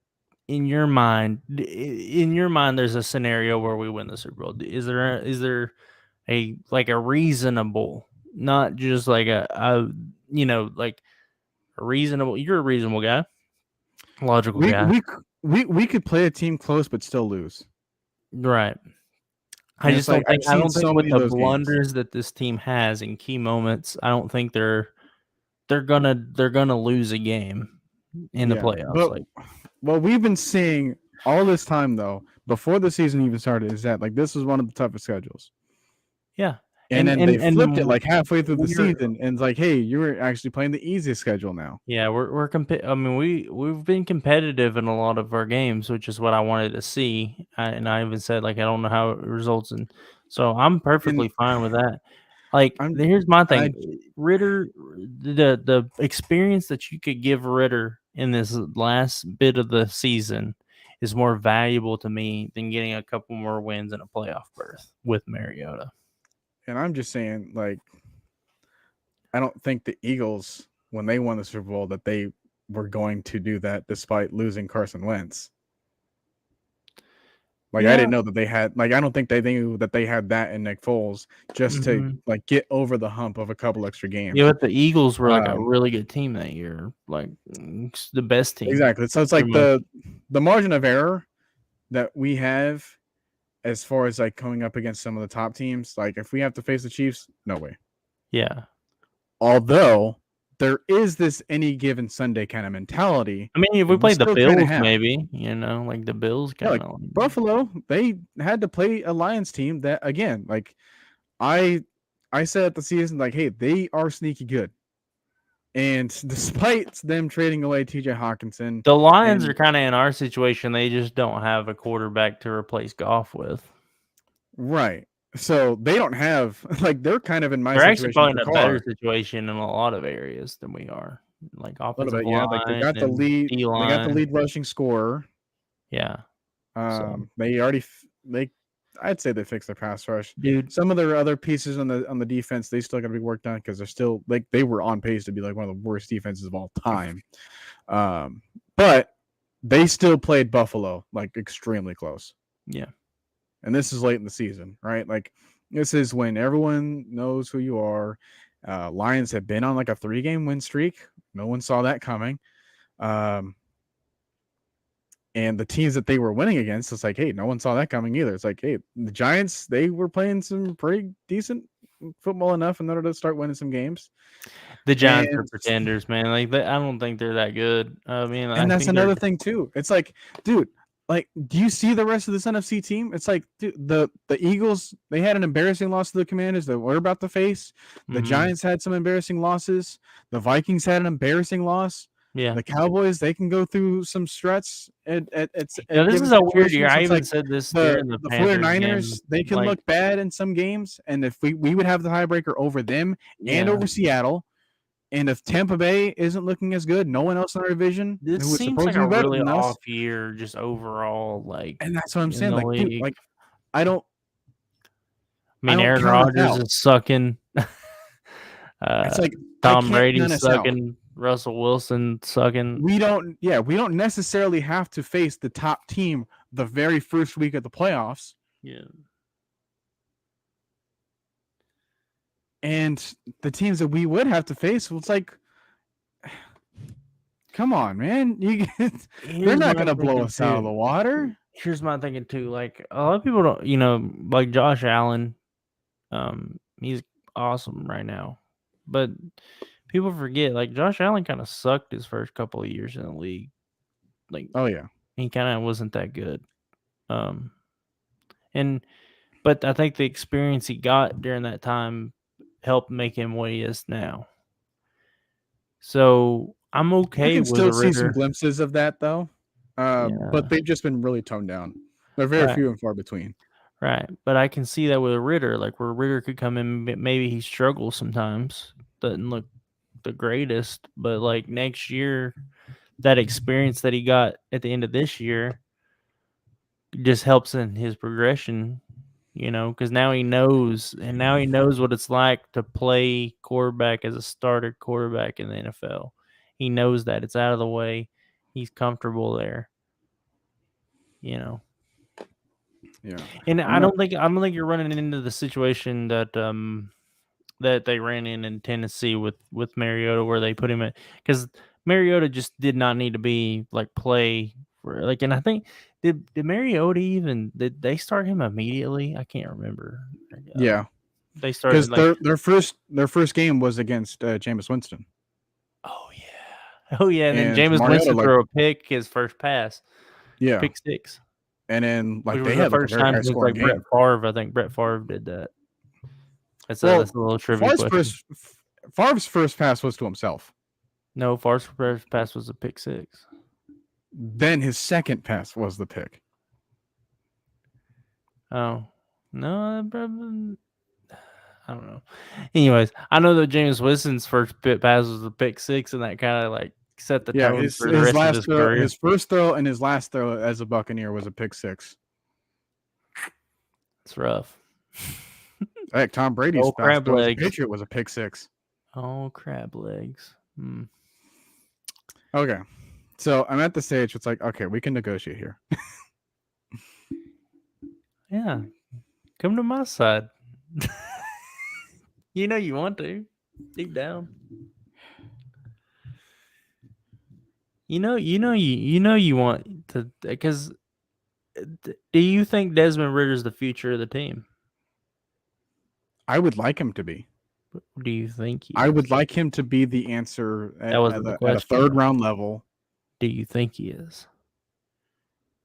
in your mind, there's a scenario where we win the Super Bowl. Is there a reasonable, not just like a like a reasonable? You're a reasonable guy, logical guy. We could play a team close but still lose. Right. I just don't think with the blunders that this team has in key moments, I don't think they're gonna lose a game in the playoffs. But what we've been seeing all this time though, before the season even started, is that like this is one of the toughest schedules. Yeah. And then they flipped it like halfway through the season, and it's like, hey, you're actually playing the easiest schedule now. Yeah, I mean, we've been competitive in a lot of our games, which is what I wanted to see. And I even said like I don't know how it results in, so I'm perfectly fine with that. Like, here's my I thing. Ritter, the experience that you could give Ritter in this last bit of the season is more valuable to me than getting a couple more wins and a playoff berth with Mariota. And I'm just saying, like, I don't think the Eagles, when they won the Super Bowl, that they were going to do that despite losing Carson Wentz. Like, I didn't know that they had, like, I don't think they knew that they had that in Nick Foles just to, like, get over the hump of a couple extra games. Yeah, but the Eagles were like a really good team that year, like the best team. Exactly. So it's like the margin of error that we have as far as like coming up against some of the top teams. Like, if we have to face the Chiefs, no way. Yeah. Although there is this any given Sunday kind of mentality. I mean, if we played the Bills, maybe, like the Bills kind of. Like Buffalo, they had to play a Lions team that, again, like I said at the season, like, hey, they are sneaky good. And despite them trading away TJ Hawkinson, the Lions are kind of in our situation. They just don't have a quarterback to replace Goff with. Right. So they don't have, like, they're kind of in my situation. They're actually probably in a better situation in a lot of areas than we are. Like offensive line, yeah. Like they got the lead. D-line. They got the lead rushing scorer. Yeah. They already I'd say they fixed their pass rush. Dude, some of their other pieces on the defense, they still got to be worked on because they're still, like, they were on pace to be like one of the worst defenses of all time. But they still played Buffalo like extremely close. Yeah. And this is late in the season, right? Like, this is when everyone knows who you are. Lions have been on like a 3-game win streak. No one saw that coming. And the teams that they were winning against, it's like, hey, no one saw that coming either. It's like, hey, the Giants, they were playing some pretty decent football enough in order to start winning some games. The Giants are pretenders, man. Like, I don't think they're that good. I mean, and that's another thing too. It's like, dude, like, do you see the rest of this NFC team? It's like, dude, the Eagles, they had an embarrassing loss to the Commanders that we're about to face. The Giants had some embarrassing losses. The Vikings had an embarrassing loss. Yeah. The Cowboys, they can go through some struts. This is a weird year. I even said this during the 49ers, they can look bad in some games. And if we would have the tiebreaker over them and over Seattle. And if Tampa Bay isn't looking as good, no one else in our division. This seems like a really off year, just overall. Like, and that's what I'm saying. Like, dude, like, I don't. I mean, Aaron Rodgers is sucking. It's like Tom Brady's sucking. Russell Wilson sucking. We don't necessarily have to face the top team the very first week of the playoffs. Yeah. And the teams that we would have to face, it's like, come on, man. They're not going to blow us out of the water. Here's my thinking too. Like, a lot of people don't, like Josh Allen, he's awesome right now. But people forget, like, Josh Allen kind of sucked his first couple of years in the league. Like, oh yeah, he kind of wasn't that good. But I think the experience he got during that time helped make him what he is now. So I'm okay with still see some glimpses of that though, but they've just been really toned down. They're very few and far between. Right, but I can see that with Ritter, like where Ritter could come in, maybe he struggles sometimes, doesn't look the greatest, but like next year, that experience that he got at the end of this year just helps in his progression, because now he knows what it's like to play quarterback as a starter quarterback in the NFL. He knows that it's out of the way. He's comfortable there, Yeah. And I don't think you're running into the situation that that they ran in Tennessee with Mariota, where they put him in, because Mariota just did not need to be like play for, like, and I think did Mariota did they start him immediately? I can't remember. Yeah, they started because their first game was against Jameis Winston. Oh yeah, and then Jameis Winston threw a pick his first pass. Yeah, pick 6. And then like they had the first time since like Brett Favre. I think Brett Favre did that. That's a little trivia question. Favre's first pass was to himself. No, Favre's first pass was a pick 6. Then his second pass was the pick. Oh no, I don't know. Anyways, I know that Jameis Winston's first pass was a pick six, and that kind of like set the tone for the rest of his career. His first throw and his last throw as a Buccaneer was a pick six. It's rough. Heck, Tom Brady's crab throw as a legs. Patriot was a pick six. Oh, crab legs. Okay, so I'm at the stage. It's like, okay, we can negotiate here. Yeah, come to my side. You know you want to, deep down. You know you want to, because do you think Desmond Ritter's the future of the team? I would like him to be. Do you think I would like him to be the answer at a third round level. Do you think he is?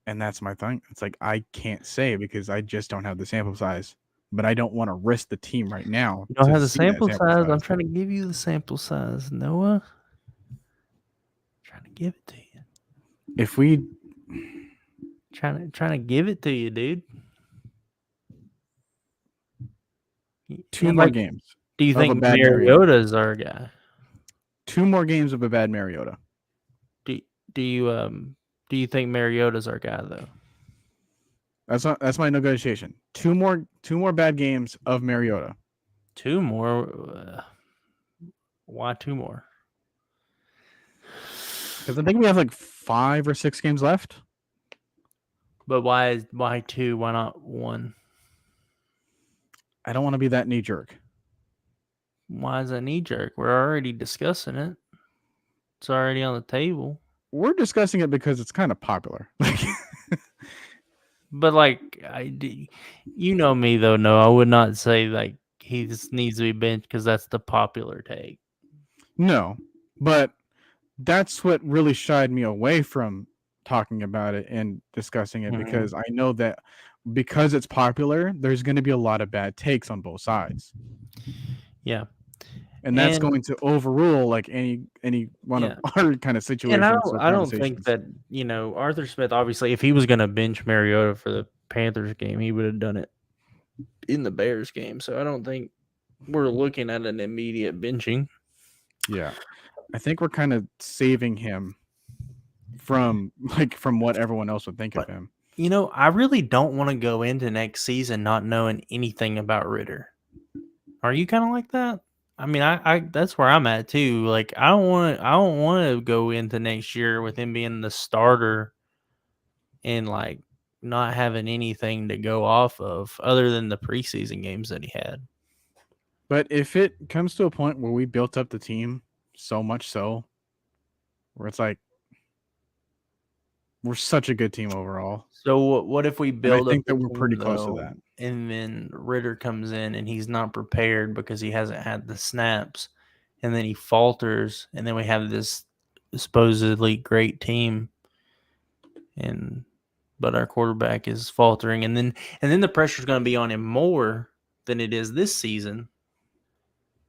And that's my thing. It's like, I can't say because I just don't have the sample size. But I don't want to risk the team right now. You don't have the sample size. I'm trying to give you the sample size, Noah. I'm trying to give it to you. If we trying to give it to you, dude. Two more games. Do you think Mariota's our guy? 2 more games of a bad Mariota. Do you think Mariota's our guy though? That's my negotiation. 2 more bad games of Mariota. 2 more. Why 2 more? Because I think we have like 5 or 6 games left. But why 2? Why not 1? I don't want to be that knee jerk. Why is that knee jerk? We're already discussing it. It's already on the table. We're discussing it because it's kind of popular. But like, you know me though. No, I would not say like he just needs to be benched because that's the popular take. No, but that's what really shied me away from talking about it and discussing it, because I know that because it's popular, there's going to be a lot of bad takes on both sides. Yeah. And that's going to overrule like any one of our kind of situations. And I don't think that, Arthur Smith, obviously, if he was going to bench Mariota for the Panthers game, he would have done it in the Bears game. So I don't think we're looking at an immediate benching. Yeah. I think we're kind of saving him from what everyone else would think of him. I really don't want to go into next season not knowing anything about Ritter. Are you kind of like that? I mean, I that's where I'm at too. Like, I don't want to go into next year with him being the starter and like not having anything to go off of other than the preseason games that he had. But if it comes to a point where we built up the team so much so where it's like we're such a good team overall. So what if we build I think that we're pretty close to that. And then Ritter comes in and he's not prepared because he hasn't had the snaps, and then he falters, and then we have this supposedly great team, but our quarterback is faltering, and then the pressure's going to be on him more than it is this season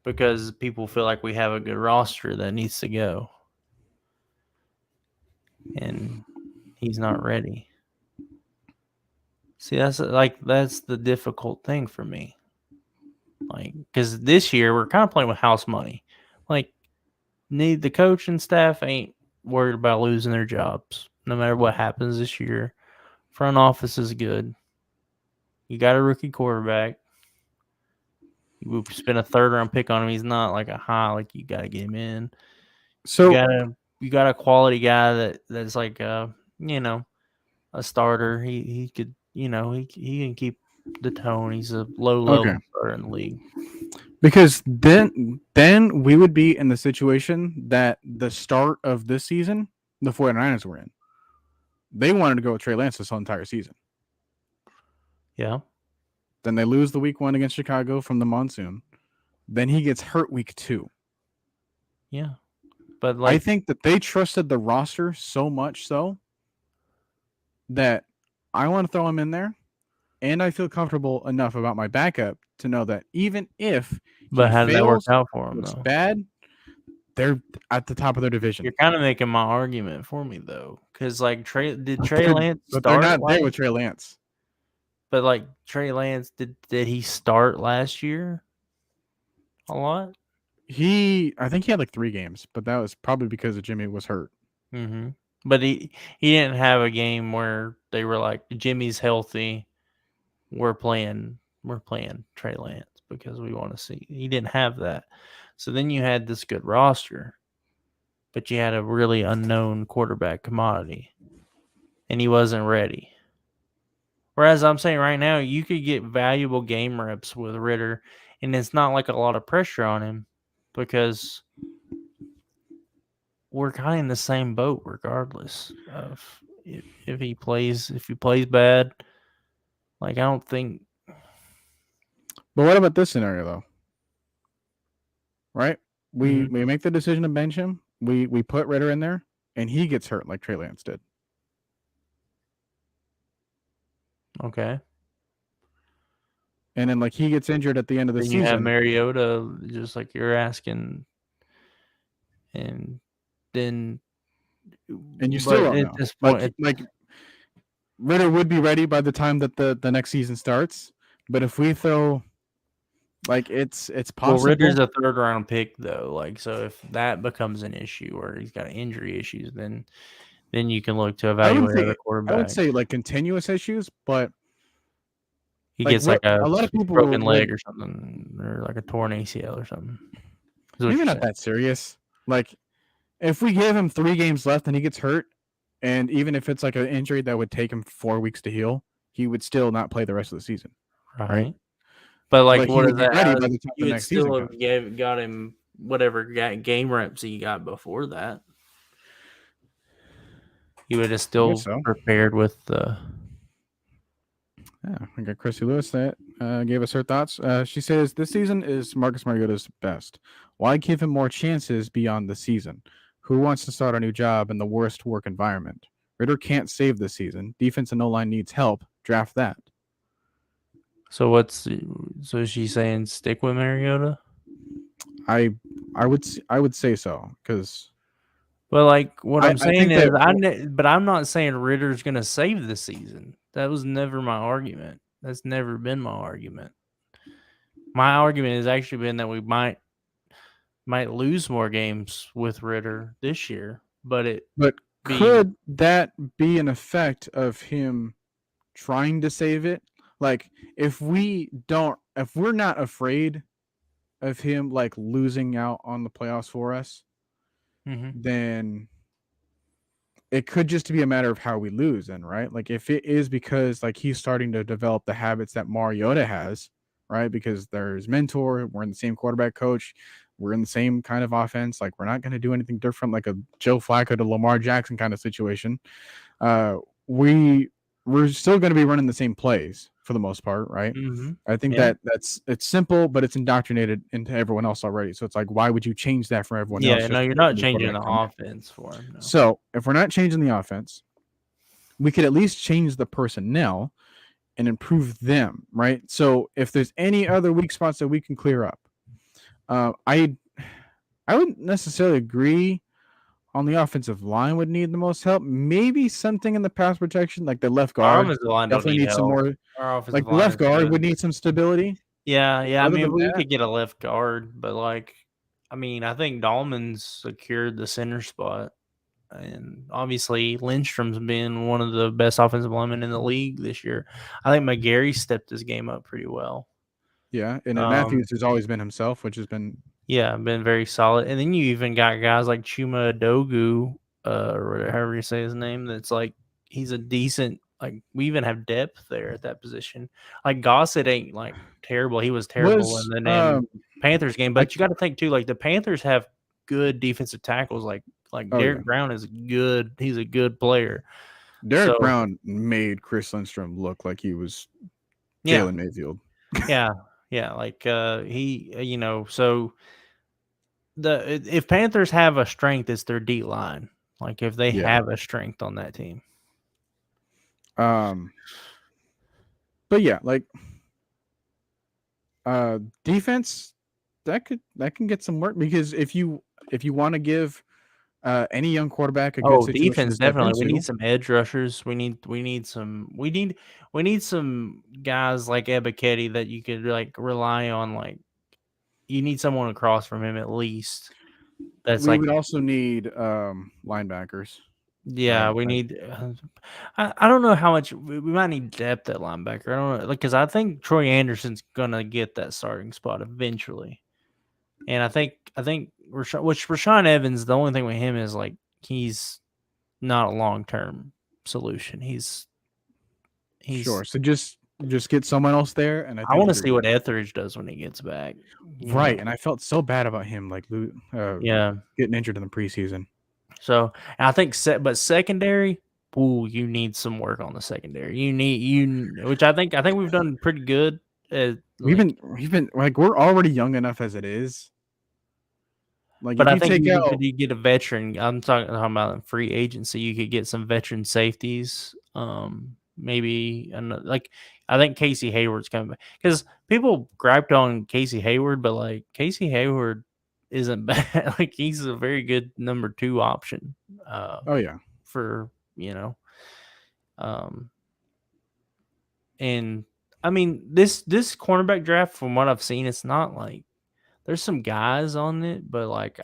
because people feel like we have a good roster that needs to go, and he's not ready. See, that's the difficult thing for me. Like, because this year we're kind of playing with house money. Like, the coach and staff ain't worried about losing their jobs no matter what happens this year. Front office is good. You got a rookie quarterback. You spent a 3rd round pick on him. He's not like a high. Like, you got to get him in. So you got a quality guy that's like a starter. He could. He can keep the tone. He's a low-level starter in the league. Because then we would be in the situation that the start of this season, the 49ers were in. They wanted to go with Trey Lance this whole entire season. Yeah. Then they lose the week 1 against Chicago from the monsoon. Then he gets hurt week 2. Yeah. But I think that they trusted the roster so much so that I want to throw him in there, and I feel comfortable enough about my backup to know that even if how did that work out for him? It's bad. They're at the top of their division. You're kind of making my argument for me though, because Trey Lance start? But they're not there with Trey Lance. But Trey Lance, did he start last year? a lot. I think he had like 3 games, but that was probably because of Jimmy was hurt. Mm-hmm. But he didn't have a game where they were like, Jimmy's healthy, we're playing Trey Lance because we want to see. He didn't have that. So then you had this good roster, but you had a really unknown quarterback commodity, and he wasn't ready. Whereas I'm saying right now, you could get valuable game reps with Ritter, and it's not like a lot of pressure on him because we're kind of in the same boat regardless of if he plays bad. Like, I don't think. But what about this scenario though? Right? We Mm-hmm. make the decision to bench him. We put Ritter in there, and he gets hurt like Trey Lance did. Okay. And then like he gets injured at the end of the Then you have season. Mariota, just like you're asking, and then. And you still don't at know. this point, Like Ritter would be ready by the time that the next season starts. But if we throw, like, it's possible. well, Ritter's a 3rd round pick though. Like, so if that becomes an issue or he's got injury issues, then you can look to evaluate other quarterbacks. I would say like continuous issues, but he like gets like a lot of people broken leg or something, or like a torn ACL or something. Maybe not that serious. Like, if we give him 3 games left and he gets hurt, and even if it's like an injury that would take him 4 weeks to heal, he would still not play the rest of the season. Right? But like what is that? that? By the time You the would next season still have got him whatever game reps he got before that. You would have still prepared with the. Yeah, I got Chrissy Lewis that gave us her thoughts. She says this season is Marcus Mariota's best. Why give him more chances beyond the season? Who wants to start a new job in the worst work environment? Ritter can't save this season. Defense and O-line needs help. Draft that. So she's saying stick with Mariota? I would say so because. Well, like what I'm saying is, but I'm not saying Ritter's going to save the season. That was never my argument. That's never been my argument. My argument has actually been that we might lose more games with Ritter this year, but could that be an effect of him trying to save it? Like, if we're not afraid of him like losing out on the playoffs for us, then it could just be a matter of how we lose then, right? Like, if it is because like he's starting to develop the habits that Mariota has, right? Because there's mentor, we're in the same quarterback coach, we're in the same kind of offense. Like, we're not going to do anything different, like a Joe Flacco to Lamar Jackson kind of situation. We're still going to be running the same plays for the most part, right? I think it's simple, but it's indoctrinated into everyone else already. So it's like, why would you change that for everyone else? Yeah, no, you're not changing the offense for him. No. So if we're not changing the offense, we could at least change the personnel and improve them, right? So if there's any other weak spots that we can clear up, I wouldn't necessarily agree on the offensive line would need the most help. Maybe something in the pass protection, like the left guard, definitely need some more. Like the left guard would need some stability. Yeah. I mean, we could get a left guard, but like, I mean, I think Dahlman's secured the center spot, and obviously Lindstrom's been one of the best offensive linemen in the league this year. I think McGarry stepped his game up pretty well. Yeah, and Matthews has always been himself, which has been been very solid. And then you even got guys like Chuma Adogu, or however you say his name. That's like he's a decent. Like, we even have depth there at that position. Like, Gossett ain't like terrible. He was terrible in the damn Panthers game. But you got to think too. Like, the Panthers have good defensive tackles. Like Derek Brown is good. He's a good player. Derek Brown made Chris Lindstrom look like he was Jalen Mayfield. Yeah. Like he, so if Panthers have a strength, it's their D line. Like, if they have a strength on that team. But yeah, like defense that can get some work, because if you want to give any young quarterback a good situation, defense definitely. We need some edge rushers. We need some guys like a.k.a. that you could like rely on, like, you need someone across from him at least. That's We like, would also need linebackers. yeah, we need. I don't know how much we might need depth at linebacker. I don't know, like, because I think Troy Anderson's gonna get that starting spot eventually, and I think Rashawn Evans. The only thing with him is like he's not a long term solution. He's Sure. So just get someone else there, and I I think want to you're see what good. Etheridge does when he gets back. Right, and I felt so bad about him, like Yeah. getting injured in the preseason. So I think but secondary, ooh, you need some work on the secondary. Which I think we've done pretty good. We've Like, been like we're already young enough as it is. Like but if I you think take out, you get a veteran. I'm talking about free agency. You could get some veteran safeties. Maybe like I think Casey Hayward's coming back because people griped on Casey Hayward, but like Casey Hayward isn't bad. Like he's a very good number 2 option. oh yeah, For you know, um, and I mean this cornerback draft, from what I've seen, it's not like there's some guys on it, but like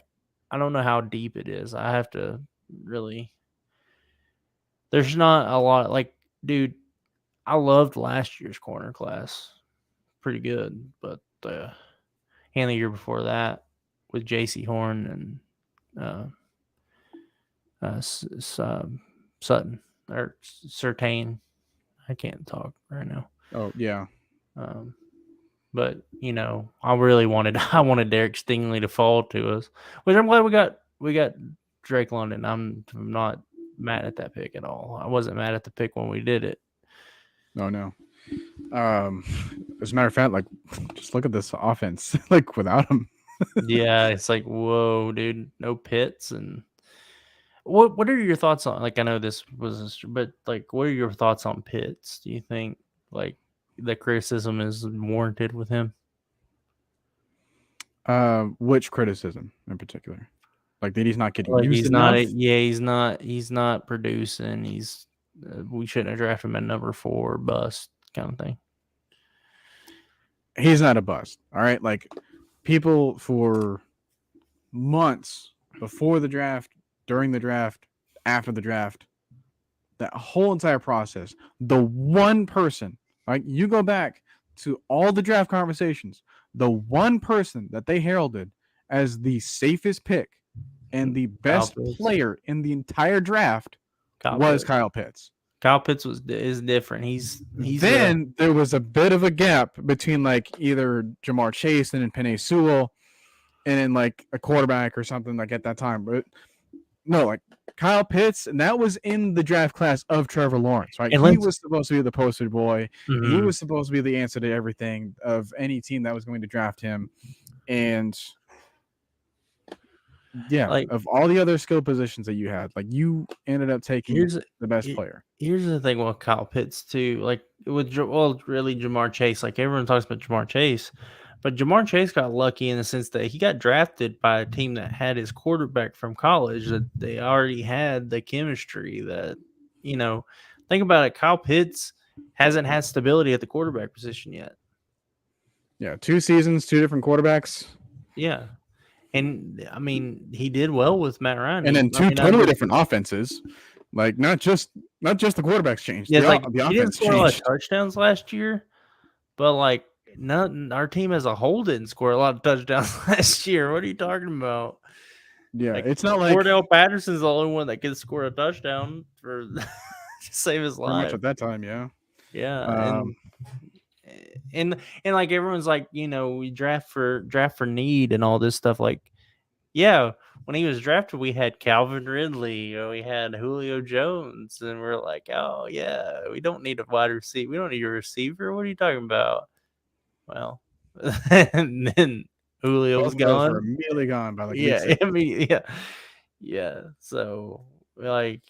I don't know how deep it is. I have to really. There's not a lot. Like, dude, I loved last year's corner class, pretty good, but and the year before that with J.C. Horn and Sutton or Surtain. I can't talk right now. oh yeah. Um, but I really wanted I wanted Derek Stingley to fall to us, which I'm glad we got Drake London. I'm not mad at that pick at all. I wasn't mad at the pick when we did it. No, no. As a matter of fact, like just look at this offense, like without him. Yeah, it's like, whoa, dude, no Pitts. And what are your thoughts on, like, I know this was, but like, what are your thoughts on Pitts? Do you think like the criticism is warranted with him? Which criticism in particular? Like that he's not getting Like used enough? he's not producing. We shouldn't have drafted him at number 4, bust kind of thing. He's not a bust. All right, like people for months before the draft, during the draft, after the draft, that whole entire process, the one person, right? You go back to all the draft conversations, the one person that they heralded as the safest pick and the best player in the entire draft was Kyle Pitts. Kyle Pitts is different. He's then there was a bit of a gap between like either Jamar Chase and Penei Sewell and then like a quarterback or something like at that time. But no, like Kyle Pitts, and that was in the draft class of Trevor Lawrence, right? He was supposed to be the poster boy. Mm-hmm. He was supposed to be the answer to everything of any team that was going to draft him. And yeah, like, of all the other skill positions that you had, like you ended up taking the best player. Here's the thing with Kyle Pitts too, like really Jamar Chase. Like everyone talks about Jamar Chase, but Jamar Chase got lucky in the sense that he got drafted by a team that had his quarterback from college, that they already had the chemistry that, think about it. Kyle Pitts hasn't had stability at the quarterback position yet. Yeah. 2 seasons, 2 different quarterbacks. Yeah. And I mean, he did well with Matt Ryan, and then 2 totally different offenses. Like not just the quarterbacks changed. Yeah, the he didn't score a lot of touchdowns last year, but like our team as a whole didn't score a lot of touchdowns last year. What are you talking about? Yeah, like, it's not like Cordell Patterson's the only one that could score a touchdown for to save his life. Much at that time, yeah. Yeah, and like everyone's like, we draft for need and all this stuff. Like, yeah, when he was drafted, we had Calvin Ridley, we had Julio Jones, and we're like, oh yeah, we don't need a wide receiver. We don't need a receiver. What are you talking about? Well, and then Julio was gone. Were immediately gone by like yeah. So like,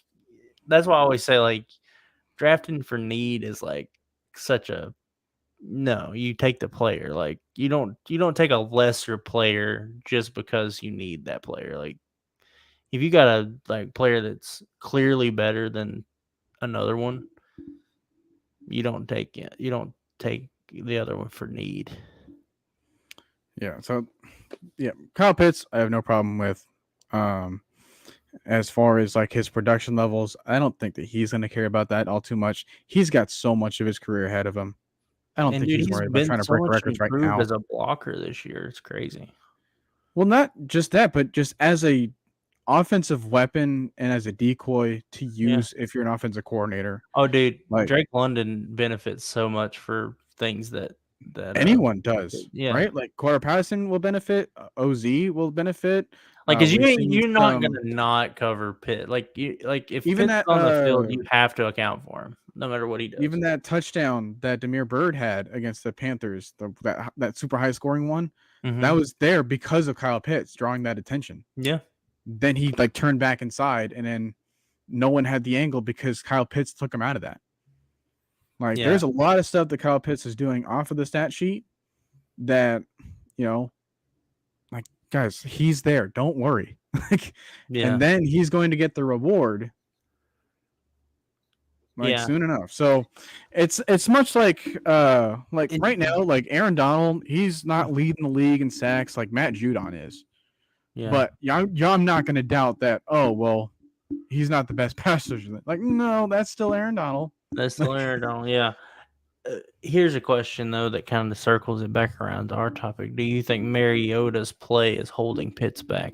that's why I always say like drafting for need is like such a. No, you take the player. Like you don't take a lesser player just because you need that player. Like if you got a player that's clearly better than another one, you don't take it. You don't take the other one for need. Yeah. So yeah, Kyle Pitts, I have no problem with. As far as like his production levels, I don't think that he's going to care about that all too much. He's got so much of his career ahead of him. I don't And think dude, he's he's worried about been trying to so break much records right improved now. as a blocker this year. It's crazy. Well, not just that, but just as a offensive weapon and as a decoy to use if you're an offensive coordinator. Oh, dude, Like Drake London benefits so much for things that anyone does, yeah. right? Like Corder Patterson will benefit, OZ will benefit. Like, cause We've seen you're not gonna not cover Pitt. Like if even Pitt's that on the field, you have to account for him, no matter what he does. even that touchdown that Demir Bird had against the Panthers, that super high scoring one, that was there because of Kyle Pitts drawing that attention. Yeah. Then he like turned back inside, and then no one had the angle because Kyle Pitts took him out of that. Like there's a lot of stuff that Kyle Pitts is doing off of the stat sheet that, like guys, he's there. Don't worry. And then he's going to get the reward soon enough. So it's much like right now, like Aaron Donald, he's not leading the league in sacks like Matt Judon is. Yeah. But I'm not going to doubt that. Oh well, he's not the best passer. Like no, that's still Aaron Donald. That's still Aaron Donald. Yeah. Here's a question though that kind of circles it back around to our topic. Do you think Mariota's play is holding Pitts back?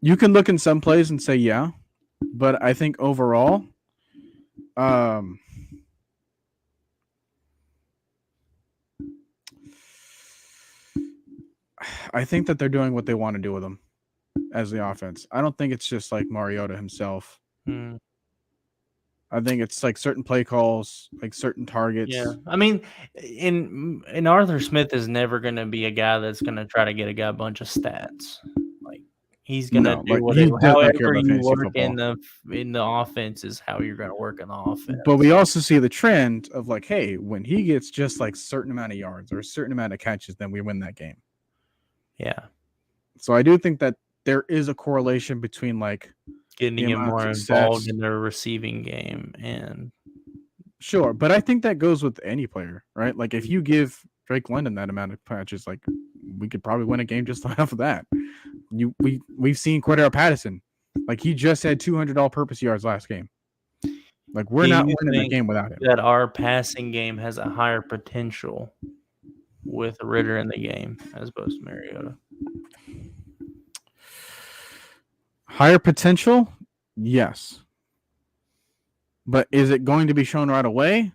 You can look in some plays and say yeah, but I think overall, I think that they're doing what they want to do with him as the offense. I don't think it's just like Mariota himself. I think it's like certain play calls, like certain targets. Yeah, I mean, in Arthur Smith is never going to be a guy that's going to try to get a guy a bunch of stats. Like he's going to do whatever. However you work in the offense is how you're going to work in the offense. But we also see the trend of like, hey, when he gets just like certain amount of yards or a certain amount of catches, then we win that game. Yeah. So I do think that there is a correlation between like getting him more involved in their receiving game and sure, but I think that goes with any player, right? Like if you give Drake London that amount of patches, like we could probably win a game just off of that. We've seen Cordero Patterson, like he just had 200 all-purpose yards last game. Like we're not winning the game without him. That our passing game has a higher potential with Ritter in the game as opposed to Mariota. Higher potential, yes. But is it going to be shown right away?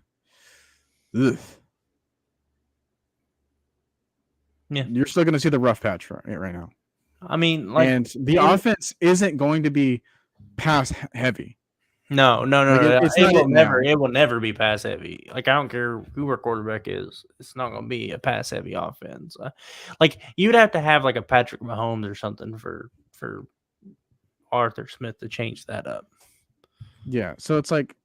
Ugh. Yeah. You're still going to see the rough patch right now. I mean, like, and the offense isn't going to be pass heavy. No. It will never be pass heavy. Like, I don't care who our quarterback is. It's not going to be a pass heavy offense. Like, you'd have to have like a Patrick Mahomes or something for Arthur Smith to change that up. Yeah. So it's like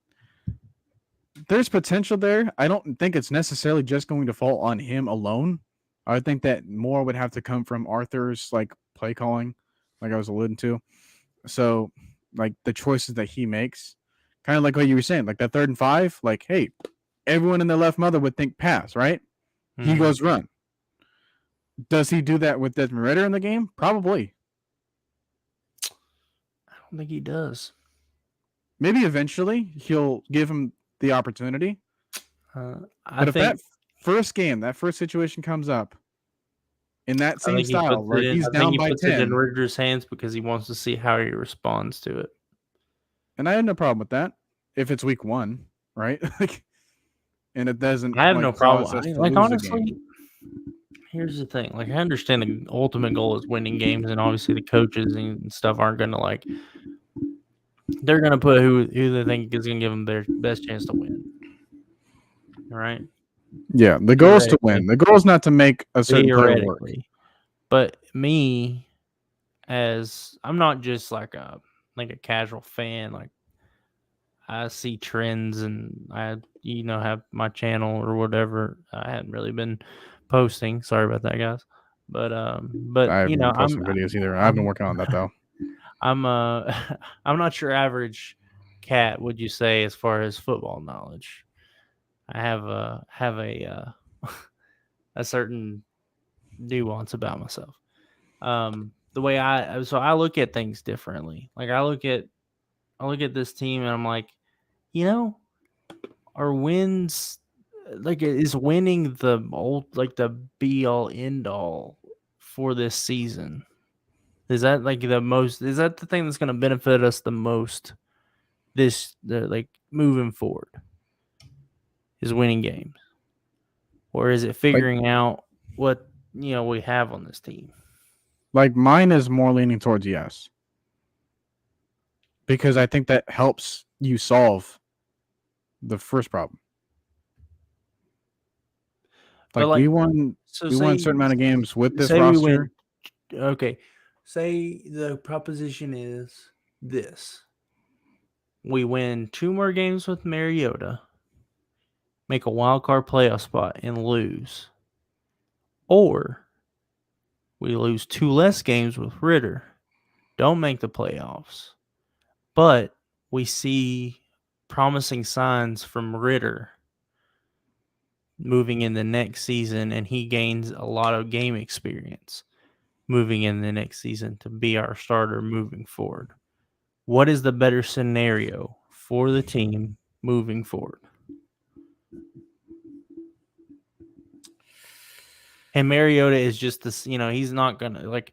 there's potential there. I don't think it's necessarily just going to fall on him alone. I think that more would have to come from Arthur's like play calling, like I was alluding to. So like the choices that he makes, kind of like what you were saying, like that 3rd and 5, like, hey, everyone in their left mother would think pass, right? He goes run. Does he do that with Desmond Ritter in the game? Probably. I don't think he does. Maybe eventually he'll give him the opportunity. But if that first game, that first situation comes up in that same style where he's down by 10, puts it in Ritter's hands because he wants to see how he responds to it. And I have no problem with that if it's week 1, right? Like, and it doesn't. I have no problem. Like honestly, here's the thing. Like I understand the ultimate goal is winning games, and obviously the coaches and stuff aren't going to like. They're going to put who they think is going to give them their best chance to win. All right. Yeah, the goal is to win. The goal is not to make a certain player work. But me, as I'm not just like a casual fan. Like I see trends, and I have my channel or whatever. I hadn't really been posting. Sorry about that, guys. But I haven't been posting videos either. I've been working on that though. I'm not your average cat, would you say, as far as football knowledge? I have a a certain nuance about myself. The way I look at things differently. Like I look at this team and I'm like, our wins, like is winning the be all end all for this season? Is that is that the thing that's going to benefit us the most moving forward? Is winning games, or is it figuring out what we have on this team? Like mine is more leaning towards yes, because I think that helps you solve the first problem. Like we won a certain amount of games with this roster. Okay, say the proposition is this: we win 2 more games with Mariota, make a wild card playoff spot, and lose, or we lose 2 less games with Ritter, don't make the playoffs, but we see promising signs from Ritter moving in the next season, and he gains a lot of game experience moving in the next season to be our starter moving forward. What is the better scenario for the team moving forward? And Mariota is just this, he's not going to,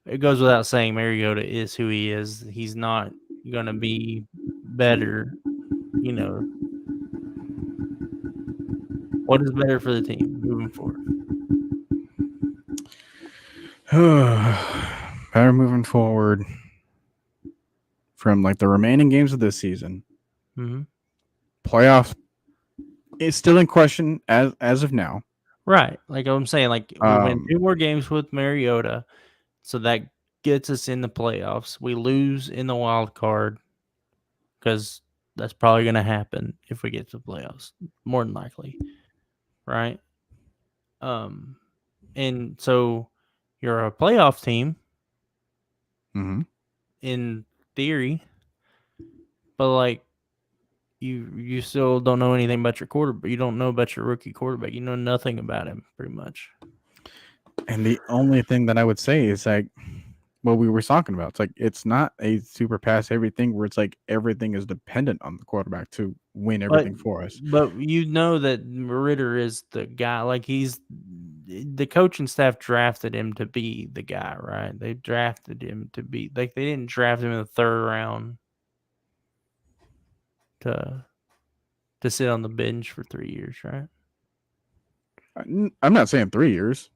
it goes without saying, Mariota is who he is. He's not going to be better, What is better for the team moving forward? Better moving forward from the remaining games of this season. Mm-hmm. Playoffs is still in question as of now. Right. Like I'm saying, we win 2 more games with Mariota, so that gets us in the playoffs. We lose in the wild card because that's probably going to happen if we get to the playoffs, more than likely. Right. And so you're a playoff team in theory, but you still don't know anything about your quarterback. You don't know about your rookie quarterback. You know nothing about him, pretty much. And the only thing that I would say is what we were talking about. It's not a super pass everything where it's everything is dependent on the quarterback to win everything for us. But you know that Ritter is the guy. He's the coaching staff drafted him to be the guy, right? They drafted him to be they didn't draft him in the 3rd round to sit on the bench for 3 years, right? I'm not saying 3 years.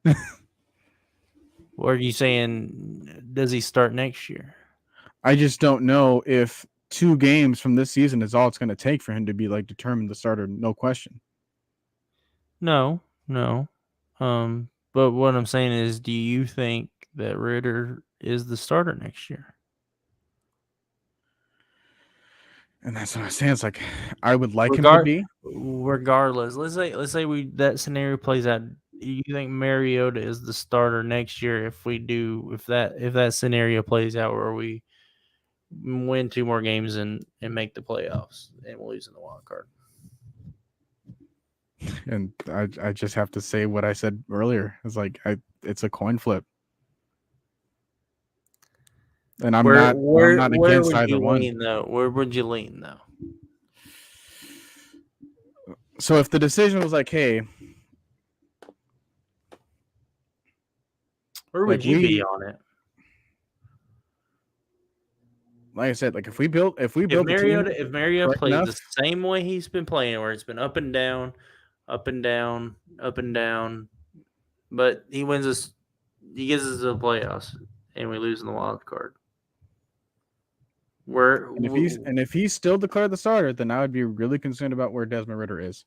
Or are you saying does he start next year? I just don't know if 2 games from this season is all it's going to take for him to be determined the starter, no question. No. But what I'm saying is, do you think that Ritter is the starter next year? And that's what I'm saying. It's I would like him to be. Regardless, let's say that scenario plays out. You think Mariota is the starter next year if that scenario plays out where we win 2 more games and make the playoffs and we'll lose in the wild card? And I just have to say what I said earlier. It's it's a coin flip. And I'm not against either one. Where would you lean though? So if the decision was hey, where would you be on it? Like I said, if we build if Mariota plays the same way he's been playing, where it's been up and down, but he wins us, he gets us to the playoffs, and we lose in the wild card. If he's still declared the starter, then I would be really concerned about where Desmond Ritter is.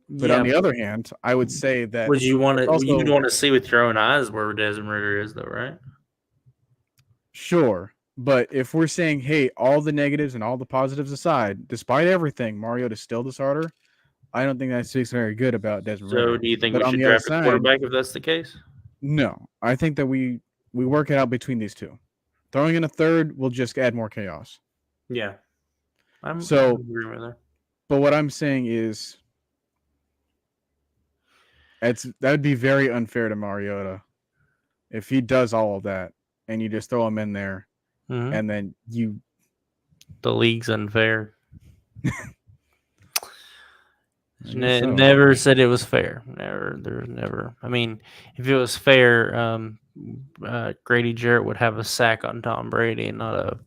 But on the other hand, I would say that you'd want to see with your own eyes where Desmond Ritter is, though, right? Sure, but if we're saying, hey, all the negatives and all the positives aside, despite everything, Mariota's still the starter, I don't think that speaks very good about Desmond Ritter. So do you think we should draft a quarterback if that's the case? No, I think that we work it out between these two. Throwing in a third will just add more chaos. Yeah. I'm agreeing with that. But what I'm saying is That'd be very unfair to Mariota if he does all of that and you just throw him in there and then you. The league's unfair. I guess so. Never said it was fair. Never. There's never. I mean, if it was fair, Grady Jarrett would have a sack on Tom Brady and not a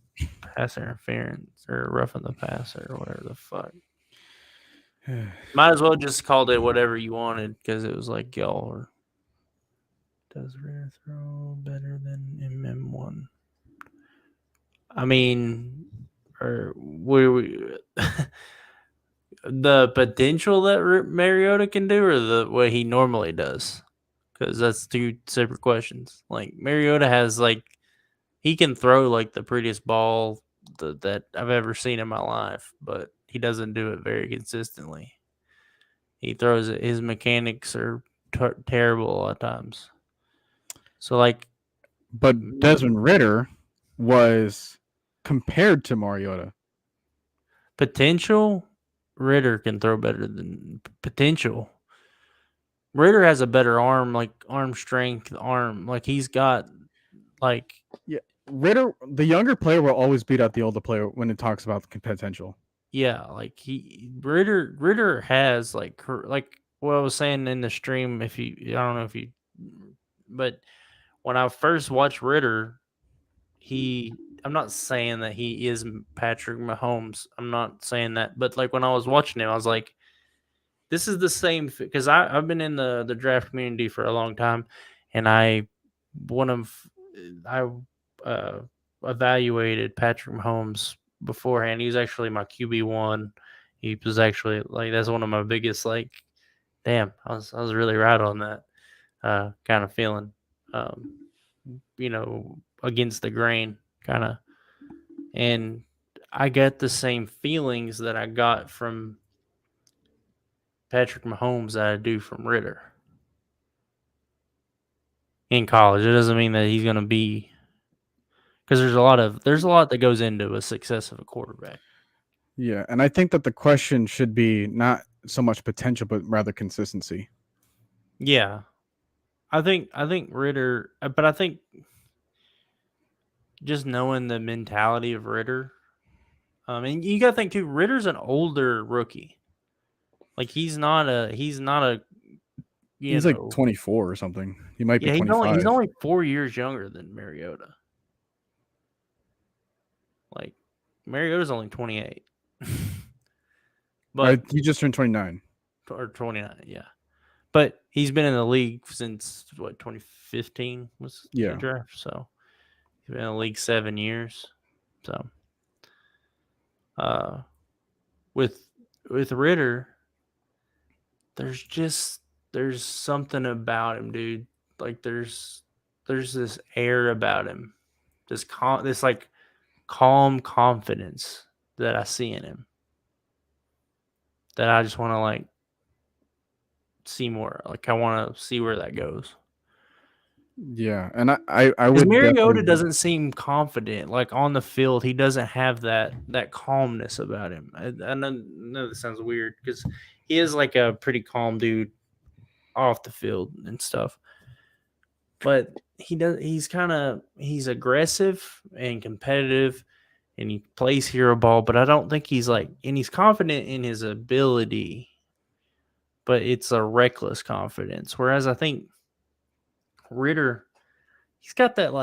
pass interference or roughing the passer or whatever the fuck. Might as well just called it whatever you wanted because it was like y'all or does Rare throw better than MM1? I mean, or we the potential that Mariota can do, or the way he normally does, because that's two separate questions. Like Mariota has he can throw like the prettiest ball that I've ever seen in my life, but he doesn't do it very consistently. He throws it. His mechanics are terrible a lot of times. So but Desmond Ridder was compared to Mariota. Potential, Ridder can throw better than potential. Ridder has a better arm, like arm strength, he's got Ridder, the younger player will always beat out the older player when it talks about the potential. Yeah, Ridder has like what I was saying in the stream. I don't know if you, but when I first watched Ridder, I'm not saying that he is Patrick Mahomes. I'm not saying that, but like when I was watching him, I was like, this is the same because I've been in the draft community for a long time, and I evaluated Patrick Mahomes beforehand. He was actually my QB1. He was actually that's one of my biggest damn. I was really right on that kind of feeling. Against the grain kind of, and I get the same feelings that I got from Patrick Mahomes that I do from Ridder in college. It doesn't mean that he's going to be, because there's a lot that goes into a success of a quarterback. Yeah, and I think that the question should be not so much potential, but rather consistency. Yeah, I think Ridder, but I think just knowing the mentality of Ridder, and you got to think too, Ridder's an older rookie. Like he's not a he's like 24 or something. He might be 25. He's only 4 years younger than Mariota. Like Mariota's only 28. But he just turned 29 or 29, yeah. But he's been in the league since 2015 was the draft. So he's been in the league 7 years. So with Ridder, there's something about him, dude. Like there's this air about him, this calm confidence that I see in him, that I just want to see more. I want to see where that goes. Yeah, and I would. Mariota doesn't seem confident. Like on the field, he doesn't have that calmness about him. I know this sounds weird because he is like a pretty calm dude off the field and stuff. But he's aggressive and competitive, and he plays hero ball. But I don't think he's and he's confident in his ability, but it's a reckless confidence. Whereas I think Ridder, he's got that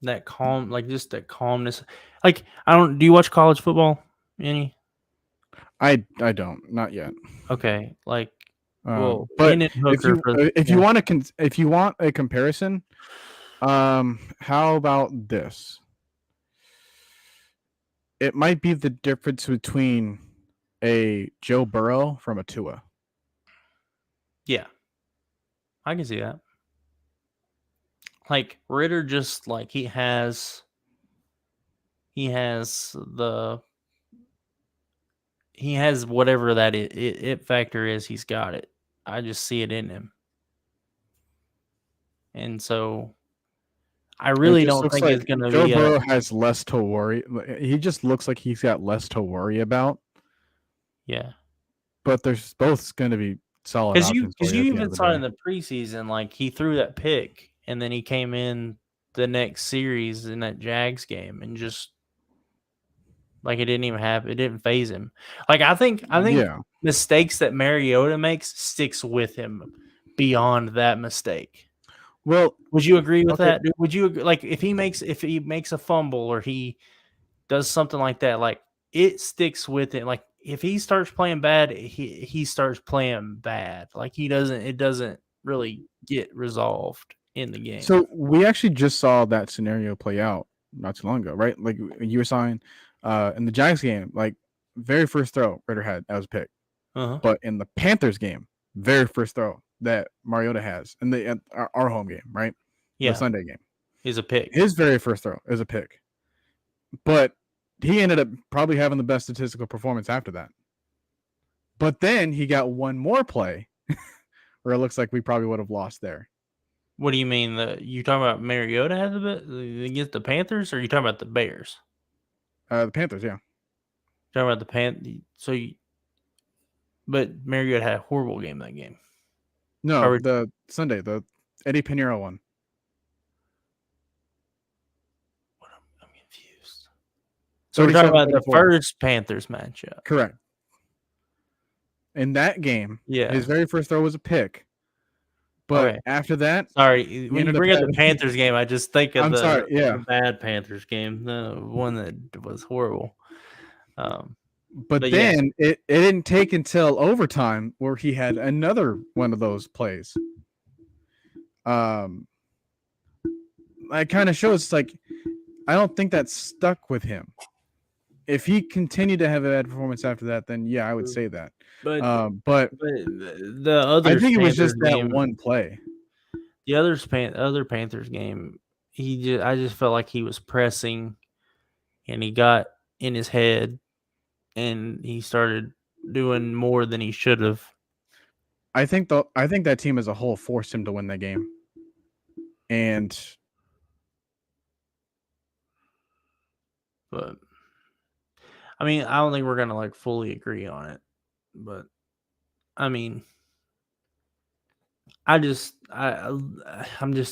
that calm, just that calmness. Do you watch college football any? I don't, not yet. Okay, but if you want a comparison, how about this? It might be the difference between a Joe Burrow from a Tua. Yeah, I can see that. Ridder just he has whatever that it factor is. He's got it. I just see it in him. And so I really don't think it's going to be. Joe Burrow has less to worry. He just looks like he's got less to worry about. Yeah. But there's both going to be solid options for Because you you at the end even of the saw day. in the preseason, like he threw that pick, and then he came in the next series in that Jags game, and just like it didn't phase him. Like I think Yeah. mistakes that Mariota makes sticks with him beyond that mistake. Well, Would you agree with okay. that? Would you like if he makes a fumble or he does something like that, like it sticks with it. Like if he starts playing bad, he starts playing bad. Like it doesn't really get resolved in the game. So we actually just saw that scenario play out not too long ago, right? Like you were saying, in the Giants game, like very first throw Ritter had, that was a pick. But in the Panthers game, very first throw that Mariota has in our home game, right? Yeah, The Sunday game, is a pick. his very first throw is a pick. But he ended up probably having the best statistical performance after that. But then he got one more play where it looks like we probably would have lost there. What do you mean? You talking about Mariota has against the Panthers, or you talking about the Bears? The Panthers, yeah. Talking about the but Mariota had a horrible game that game. No, the Sunday, the Eddie Pinheiro one. I'm confused. So we're talking about the first Panthers matchup. Correct. In that game, his very first throw was a pick. But after that, sorry, when you bring up the Panthers game, I just think of the bad Panthers game, the one that was horrible. But then it didn't take until overtime where he had another one of those plays. That kind of shows like I don't think that stuck with him. If he continued to have a bad performance after that, then yeah, I would say that. But the other, I think it was just that one play. The other Panthers game, I just felt like he was pressing, and he got in his head, and he started doing more than he should have. I think that team as a whole forced him to win that game, but I mean, I don't think we're gonna like fully agree on it, but I mean, I'm just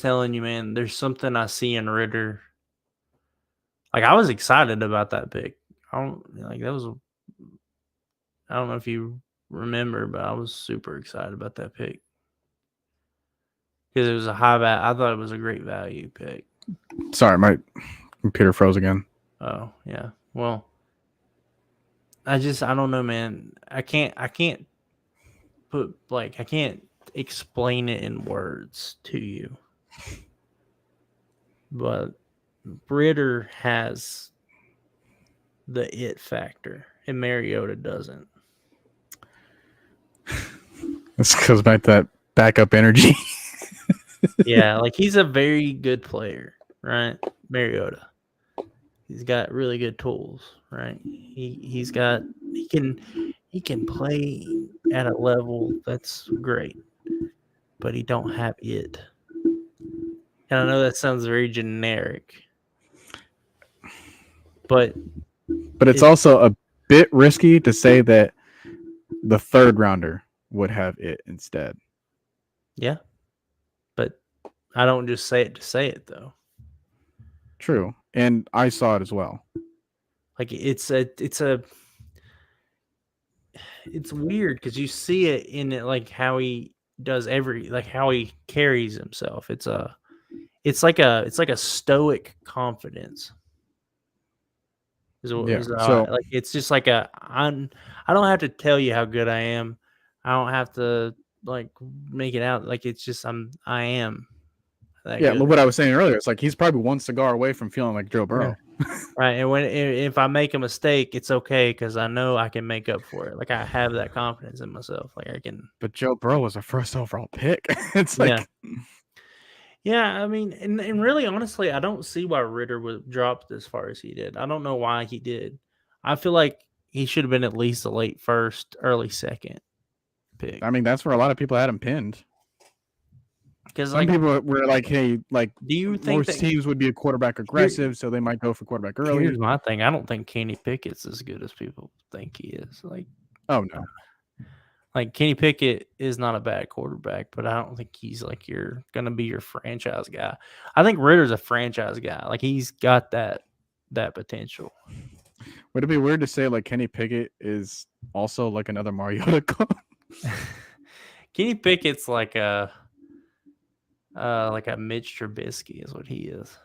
telling you, man. There's something I see in Ritter. Like I was excited about that pick. I don't know if you remember, but I was super excited about that pick because it was a high value. I thought it was a great value pick. Sorry, my computer froze again. Oh yeah. Well, I don't know, man. I can't explain it in words to you, but Ritter has the it factor, and Mariota doesn't. This goes back to that backup energy. Yeah, like he's a very good player, right? Mariota. He's got really good tools, right? He can play at a level that's great, but he don't have it. And I know that sounds very generic, but it's also a bit risky to say that the third rounder would have it instead. Yeah, but I don't just say it to say it, though. True, and I saw it as well. Like it's weird because you see it in it, like how he does how he carries himself. It's like a stoic confidence. Like it's just like I don't have to tell you how good I am. I don't have to like make it out. Like it's just I am. Yeah, but what I was saying earlier, it's like he's probably one cigar away from feeling like Joe Burrow. Yeah. Right, and if I make a mistake, it's okay because I know I can make up for it. Like I have that confidence in myself. Like I can. But Joe Burrow was a first overall pick. It's like, yeah. I mean, and really, honestly, I don't see why Ritter was dropped as far as he did. I don't know why he did. I feel like he should have been at least a late first, early second pick. I mean, that's where a lot of people had him pinned. Because some people were like, "Hey, like, do you think most teams would be a quarterback aggressive, so they might go for quarterback early?" Here's my thing: I don't think Kenny Pickett's as good as people think he is. Like, oh no, Like Kenny Pickett is not a bad quarterback, but I don't think he's like gonna be your franchise guy. I think Ritter's a franchise guy. Like he's got that potential. Would it be weird to say like Kenny Pickett is also like another Mariota clone? Kenny Pickett's like a Mitch Trubisky is what he is.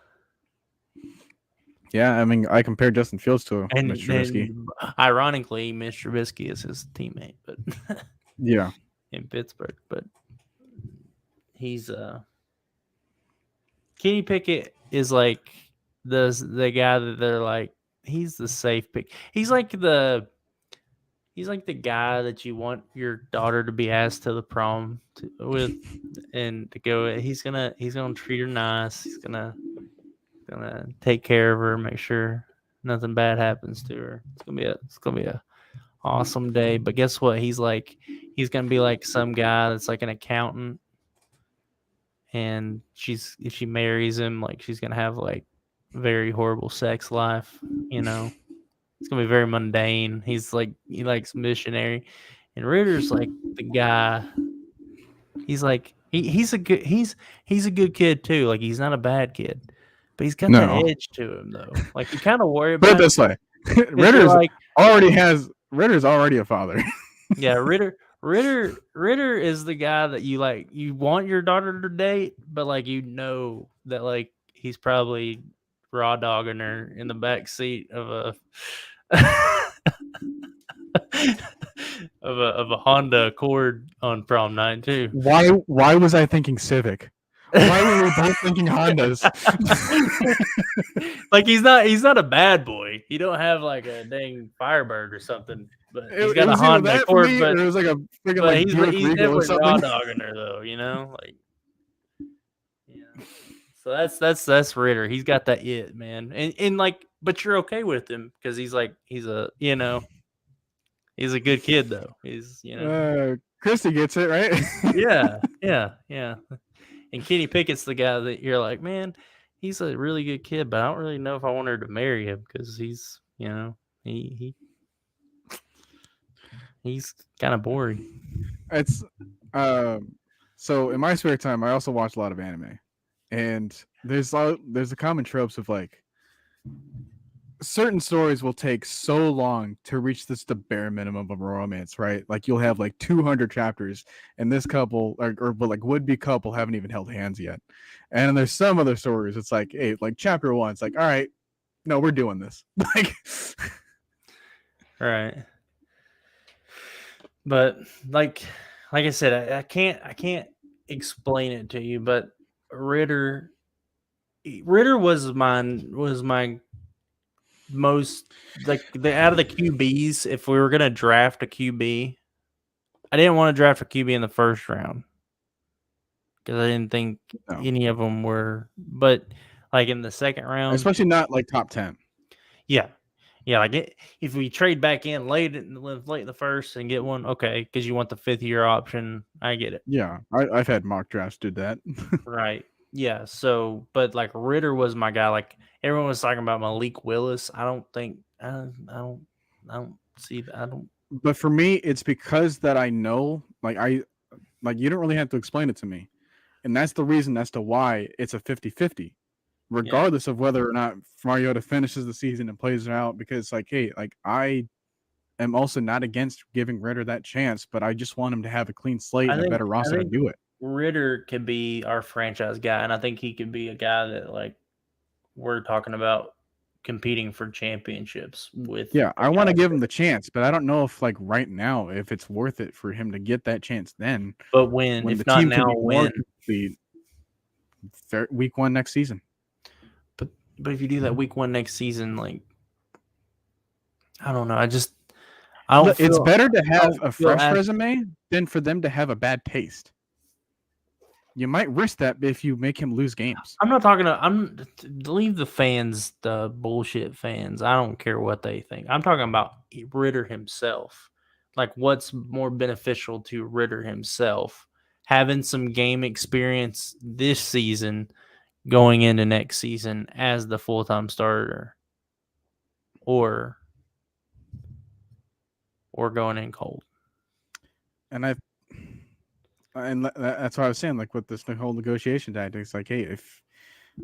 Yeah, I mean, I compared Justin Fields to And Mitch Trubisky. ironically, Mitch Trubisky is his teammate, but yeah, in Pittsburgh. But he's Kenny Pickett is like the guy that they're like he's the safe pick. He's like the guy that you want your daughter to be asked to the prom with and to go. He's gonna treat her nice. He's gonna take care of her, make sure nothing bad happens to her. It's gonna be a awesome day. But guess what? He's gonna be like some guy that's like an accountant, and if she marries him, like she's gonna have like very horrible sex life. You know, it's gonna be very mundane. He likes missionary, and Ritter's like the guy. He's like he's a good kid too. Like he's not a bad kid. But he's got that edge to him, though. Like you kind of worry about. Put it this way: Ritter's already a father. Yeah, Ritter is the guy that you like. You want your daughter to date, but like that like he's probably raw dogging her in the back seat of a of a Honda Accord on prom night too. Why was I thinking Civic? Why were we both thinking Hondas? Like he's not a bad boy. He don't have like a dang Firebird or something. But he's got a Honda Accord. But it was like a freaking like he's definitely raw dogging her though. You know, like yeah. So that's Ritter. He's got that it, man. And like, but you're okay with him because he's a he's a good kid though. He's Christy gets it right. yeah. And Kenny Pickett's the guy that you're like, man, he's a really good kid, but I don't really know if I want her to marry him because he's, he's kind of boring. It's so in my spare time, I also watch a lot of anime, and there's the common tropes of like certain stories will take so long to reach the bare minimum of romance, right? Like you'll have like 200 chapters, and this couple but like would-be couple haven't even held hands yet. And then there's some other stories. It's like, hey, like chapter 1, it's like, all right, no, we're doing this. Like, right. But like I said, I can't explain it to you. But Ritter was my most like out of the QBs. If we were gonna draft a QB, I didn't want to draft a QB in the first round because I didn't think any of them were. But like in the second round, especially not like top 10. Yeah. Like if we trade back in late in the first and get one, okay, because you want the 5th-year option. I get it. Yeah, I've had mock drafts do that. Right. Yeah. So, but like Ritter was my guy. Like everyone was talking about Malik Willis. I don't see that. I don't. But for me, it's because that I know, like you don't really have to explain it to me. And that's the reason as to why it's a 50-50, regardless of whether or not Mariota finishes the season and plays it out. Because like, hey, like I am also not against giving Ritter that chance, but I just want him to have a clean slate and a better roster to do it. Ritter can be our franchise guy, and I think he could be a guy that like we're talking about competing for championships with. Yeah, I want to give him the chance, but I don't know if like right now if it's worth it for him to get that chance then. But when if not now, when week 1 next season. But if you do that week 1 next season, like I don't know, it's better to have a fresh resume than for them to have a bad taste. You might risk that if you make him lose games. I'm not talking to leave the fans, the bullshit fans. I don't care what they think. I'm talking about Ritter himself. Like what's more beneficial to Ritter himself? Having some game experience this season going into next season as the full-time starter or going in cold. that's what I was saying. Like with this whole negotiation tactic, it's like, hey, if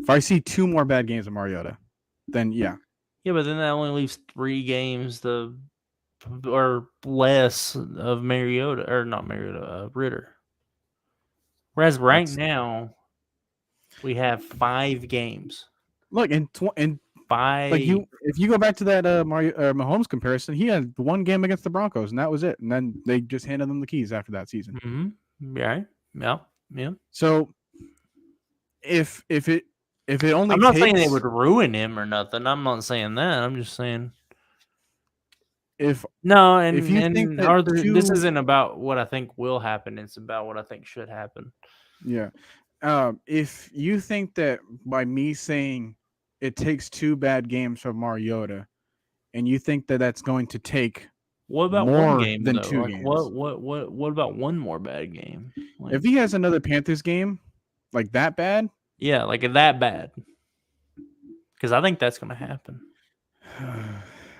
I see 2 more bad games of Mariota, then yeah. Yeah, but then that only leaves 3 games or less of Mariota, or not Mariota, Ritter. Whereas right now we have 5 games. Look, and 5. like if you go back to that Mahomes comparison, he had 1 game against the Broncos, and that was it. And then they just handed them the keys after that season. Mm-hmm. Yeah. So if it only, I'm not saying they would ruin him or nothing. I'm not saying that. I'm just saying if you think that Arthur, this isn't about what I think will happen. It's about what I think should happen. Yeah. If you think that by me saying it takes 2 bad games from Mariota, and you think that that's going to take what about more 1 game than though? 2 Like games? What about 1 more bad game? Like, if he has another Panthers game like that bad, yeah, like that bad, because I think that's going to happen.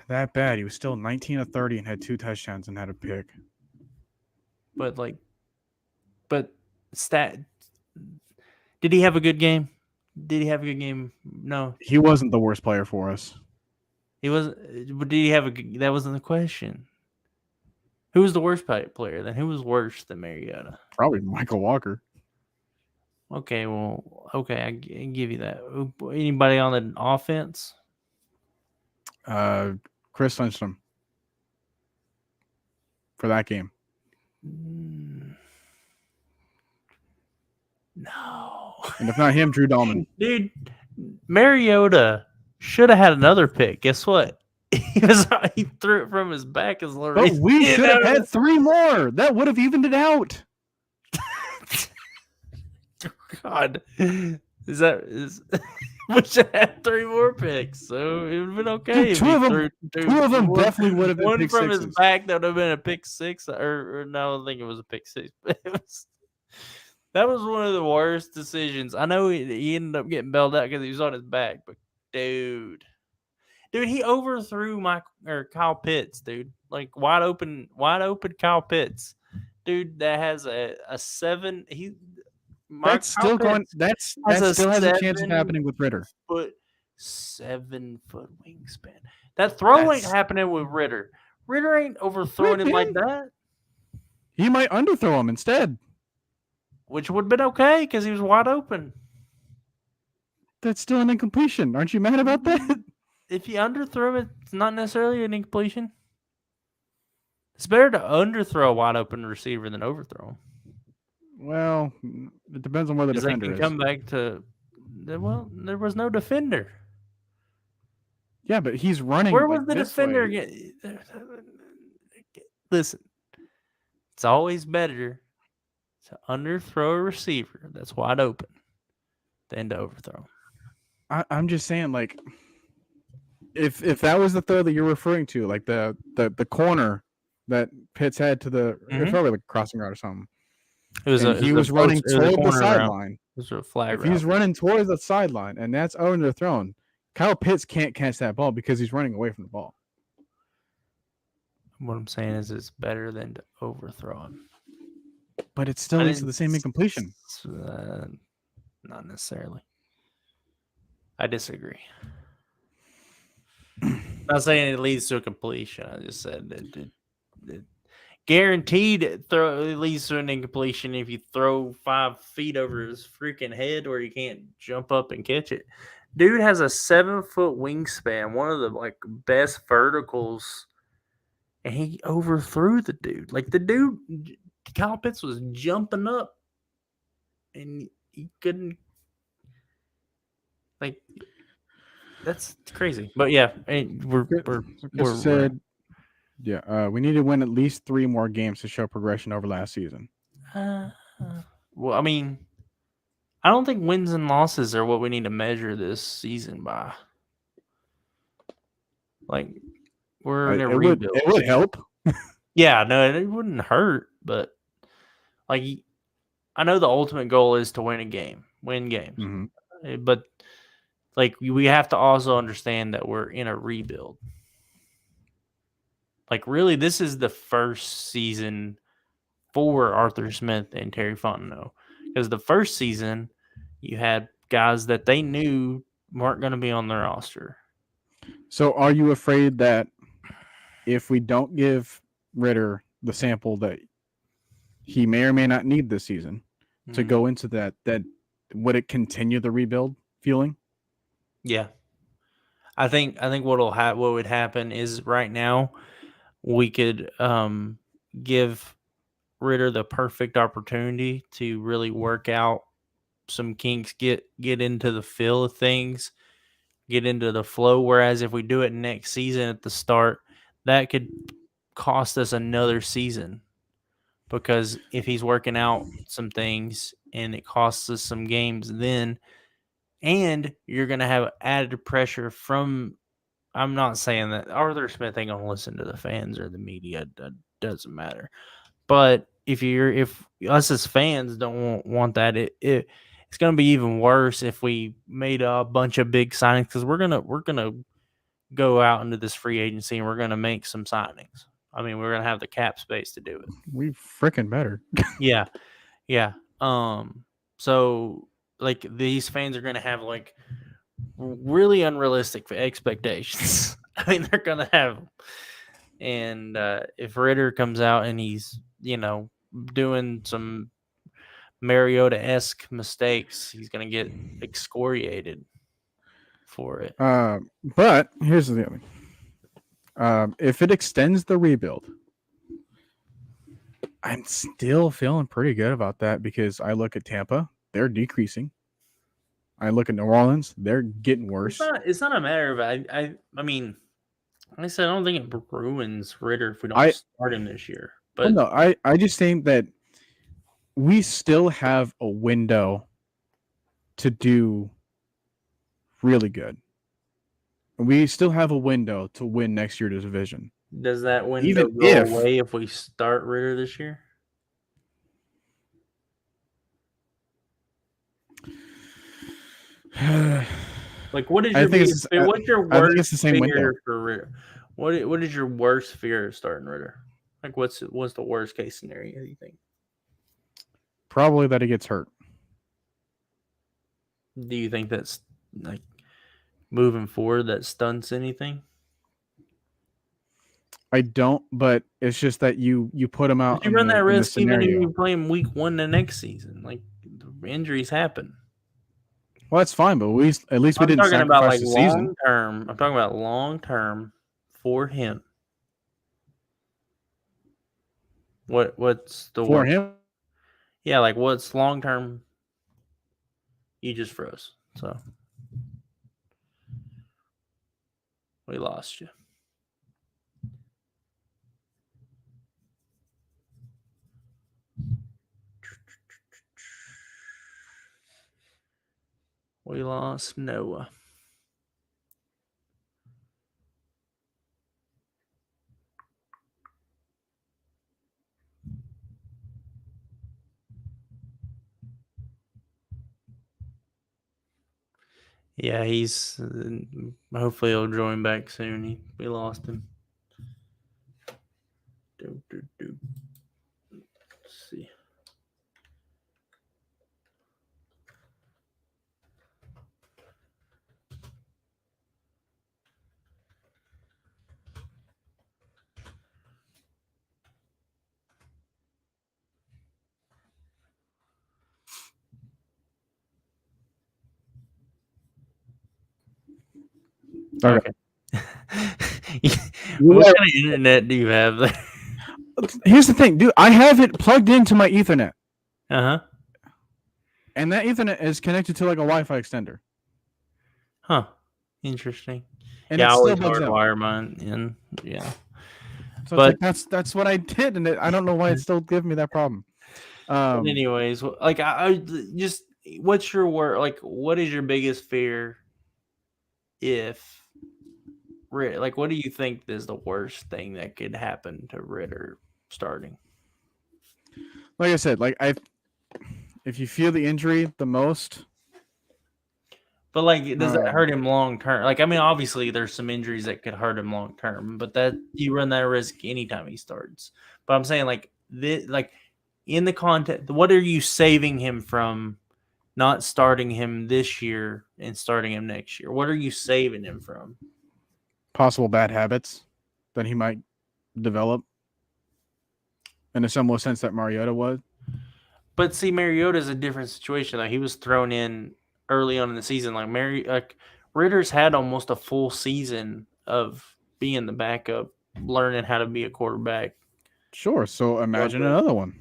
that bad, he was still 19 of 30 and had 2 touchdowns and had a pick. But did he have a good game? No, he wasn't the worst player for us. He wasn't. But did he have a? That wasn't the question. Who was the worst player then? Who was worse than Mariota? Probably Michael Walker. Okay, I give you that. Anybody on the offense? Chris Lindstrom for that game. No. And if not him, Drew Dahlman. Dude, Mariota should have had another pick. Guess what? He threw it from his back as But we should have had 3 more. That would have evened it out. God, we should have had 3 more picks, so it would have been okay. Dude, two of them definitely would have been one pick from sixes. his back. That would have been a pick 6, or no, I think it was a pick 6. That was one of the worst decisions. I know he ended up getting bailed out because he was on his back, but dude, he overthrew Kyle Pitts, dude. Like wide open Kyle Pitts, dude. That has a 7. That's still going. That still has a chance of happening with Ritter. 7-foot wingspan. That throw ain't happening with Ritter. Ritter ain't overthrowing him like that. He might underthrow him instead, which would have been okay because he was wide open. That's still an incompletion. Aren't you mad about that? If you underthrow it, it's not necessarily an incompletion. It's better to underthrow a wide open receiver than overthrow him. Well, it depends on where the defender is. Come back to, well, there was no defender. Yeah, but he's running. Where was the defender? Listen, it's always better to underthrow a receiver that's wide open than to overthrow. I'm just saying, like, if that was the throw that you're referring to, like the corner that Pitts had to the probably like a crossing route or something. He was running toward the sideline. It was a flag route. If he's running towards the sideline and that's underthrown, Kyle Pitts can't catch that ball because he's running away from the ball. What I'm saying is it's better than to overthrow him. But it still leads to the same incompletion. Not necessarily. I disagree. I'm not saying it leads to a completion. I just said it guaranteed it leads to an incompletion if you throw 5 feet over his freaking head or you can't jump up and catch it. Dude has a 7-foot wingspan, one of the best verticals, and he overthrew the dude. Like the dude, Kyle Pitts was jumping up, and he couldn't. Like that's crazy. But yeah, we're yeah, we need to win at least 3 more games to show progression over last season. Well, I mean, I don't think wins and losses are what we need to measure this season by. Like, we're in a rebuild. It would help. Yeah, no, it wouldn't hurt. But, like, I know the ultimate goal is to win games. Mm-hmm. But, like, we have to also understand that we're in a rebuild. Like, really, this is the first season for Arthur Smith and Terry Fontenot. Because the first season, you had guys that they knew weren't going to be on their roster. So are you afraid that if we don't give Ritter the sample that he may or may not need this season to go into that would it continue the rebuild feeling? Yeah. I think what would happen is right now we could give Ritter the perfect opportunity to really work out some kinks, get into the feel of things, get into the flow. Whereas if we do it next season at the start, that could cost us another season, because if he's working out some things and it costs us some games then, and you're going to have added pressure from, I'm not saying that Arthur Smith ain't going to listen to the fans or the media. That doesn't matter. But if us as fans don't want that, it's going to be even worse if we made a bunch of big signings, because we're gonna go out into this free agency and we're gonna make some signings. I mean, we're gonna have the cap space to do it. We freaking better. Yeah. So like these fans are gonna have like really unrealistic expectations. I mean, they're gonna have them. And if Ritter comes out and he's, doing some Mariota-esque mistakes, he's going to get excoriated for it. But here's the other thing. If it extends the rebuild, I'm still feeling pretty good about that, because I look at Tampa, they're decreasing. I look at New Orleans, they're getting worse. It's not a matter of I mean, like I said, I don't think it ruins Ritter if we don't start him this year. But no, I just think that we still have a window to do really good. We still have a window to win next year's division. Does that window go away if we start Ritter this year? Like, what is what's your worst fear for Ritter? What is your worst fear of starting Ritter? Like, what's the worst case scenario, do you think? Probably that he gets hurt. Do you think that's, like, moving forward, that stunts anything? I don't, but it's just that you put him out. You run that risk even if you play him week 1 the next season. Like, injuries happen. Well, that's fine, but at least we didn't sacrifice the season. I'm talking about long term for him. What's the for him? Yeah, like what's long term? You just froze, so we lost you. We lost Noah. Yeah, he's hopefully he'll join back soon. We lost him. Let's see. Okay. What kind of internet do you have there? Here's the thing, dude. I have it plugged into my Ethernet. Uh-huh. And that Ethernet is connected to like a Wi-Fi extender. Huh. Interesting. And I always hardwire mine in. Yeah. So but that's what I did, and I don't know why it's still giving me that problem. Anyways, like I just, what's your what is your biggest fear if like, what do you think is the worst thing that could happen to Ritter starting? Like I said, if you feel the injury the most. But like, does that hurt him long term? Like, I mean, obviously there's some injuries that could hurt him long term, but that you run that risk anytime he starts. But I'm saying like in the context, what are you saving him from not starting him this year and starting him next year? What are you saving him from? Possible bad habits that he might develop in a similar sense that Mariota was. But see, Mariota's a different situation. Like, he was thrown in early on in the season. Like Ritter's had almost a full season of being the backup, learning how to be a quarterback. Sure. So imagine another one.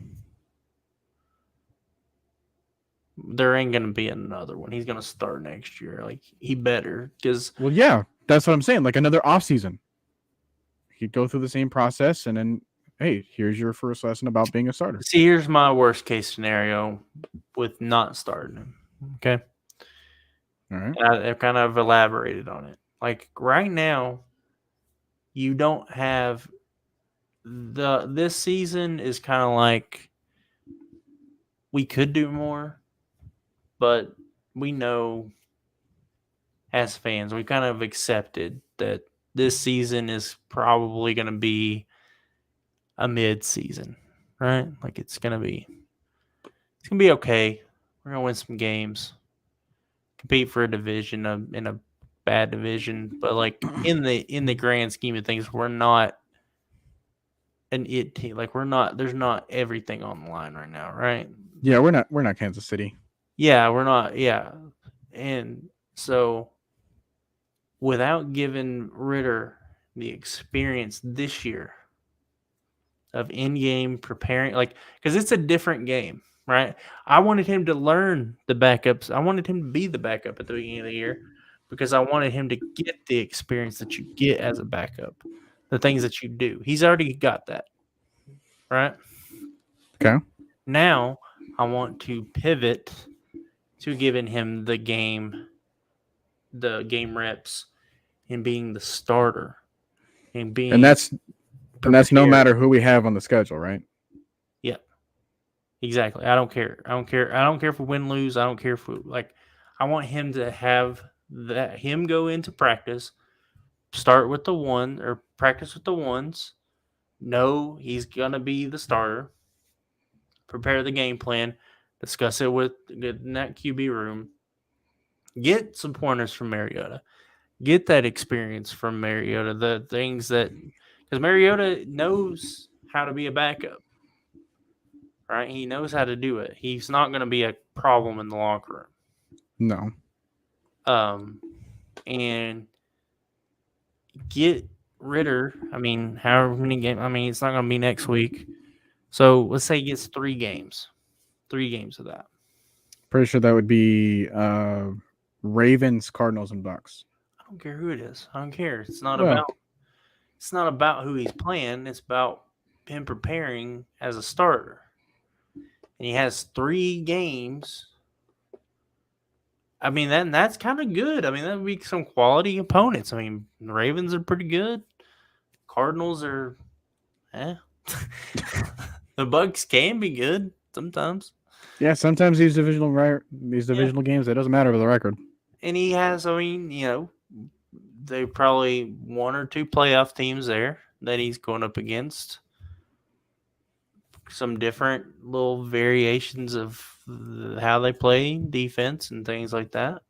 There ain't gonna be another one. He's gonna start next year. Like, he better, because Well, yeah, that's what I'm saying. Like another off season. He'd go through the same process, and then, hey, here's your first lesson about being a starter. see, here's my worst case scenario with not starting him. Okay. All right. And I've kind of elaborated on it. Like, right now, you don't have this season is kind of like, we could do more, but we know as fans, we kind of accepted that this season is probably going to be a mid-season, right? Like, it's going to be okay. We're going to win some games, compete for a division in a bad division, but like in the grand scheme of things, we're not an it team. Like, there's not everything on the line right now, right? Yeah, we're not Kansas City. Yeah, we're not. Yeah. And so, without giving Ritter the experience this year of in-game preparing, like, because it's a different game, right? I wanted him to learn the backups. I wanted him to be the backup at the beginning of the year because I wanted him to get the experience that you get as a backup, the things that you do. He's already got that, right? Okay. Now I want to pivot to giving him the game reps and being the starter and being And that's prepared. no matter who we have on the schedule, right? Yeah, exactly. I don't care. I don't care if we win, lose. I don't care if I want him to have him go into practice, start with the one or practice with the ones. Know he's gonna be the starter. Prepare the game plan. Discuss it in that QB room. Get some pointers from Mariota. Get that experience from Mariota. The things that, because Mariota knows how to be a backup, right? He knows how to do it. He's not going to be a problem in the locker No. room. And get Ritter. I mean, however many games. I mean, it's not going to be next week. So let's say he gets 3 games. 3 games of that. Pretty sure that would be Ravens, Cardinals, and Bucks. I don't care who it is. I don't care. It's not about who he's playing. It's about him preparing as a starter. And he has 3 games. I mean, that's kind of good. I mean, that would be some quality opponents. I mean, the Ravens are pretty good. Cardinals are, the Bucks can be good sometimes. Yeah, sometimes these divisional games, it doesn't matter with the record. And he has, I mean, they probably 1 or 2 playoff teams there that he's going up against. Some different little variations of how they play defense and things like that.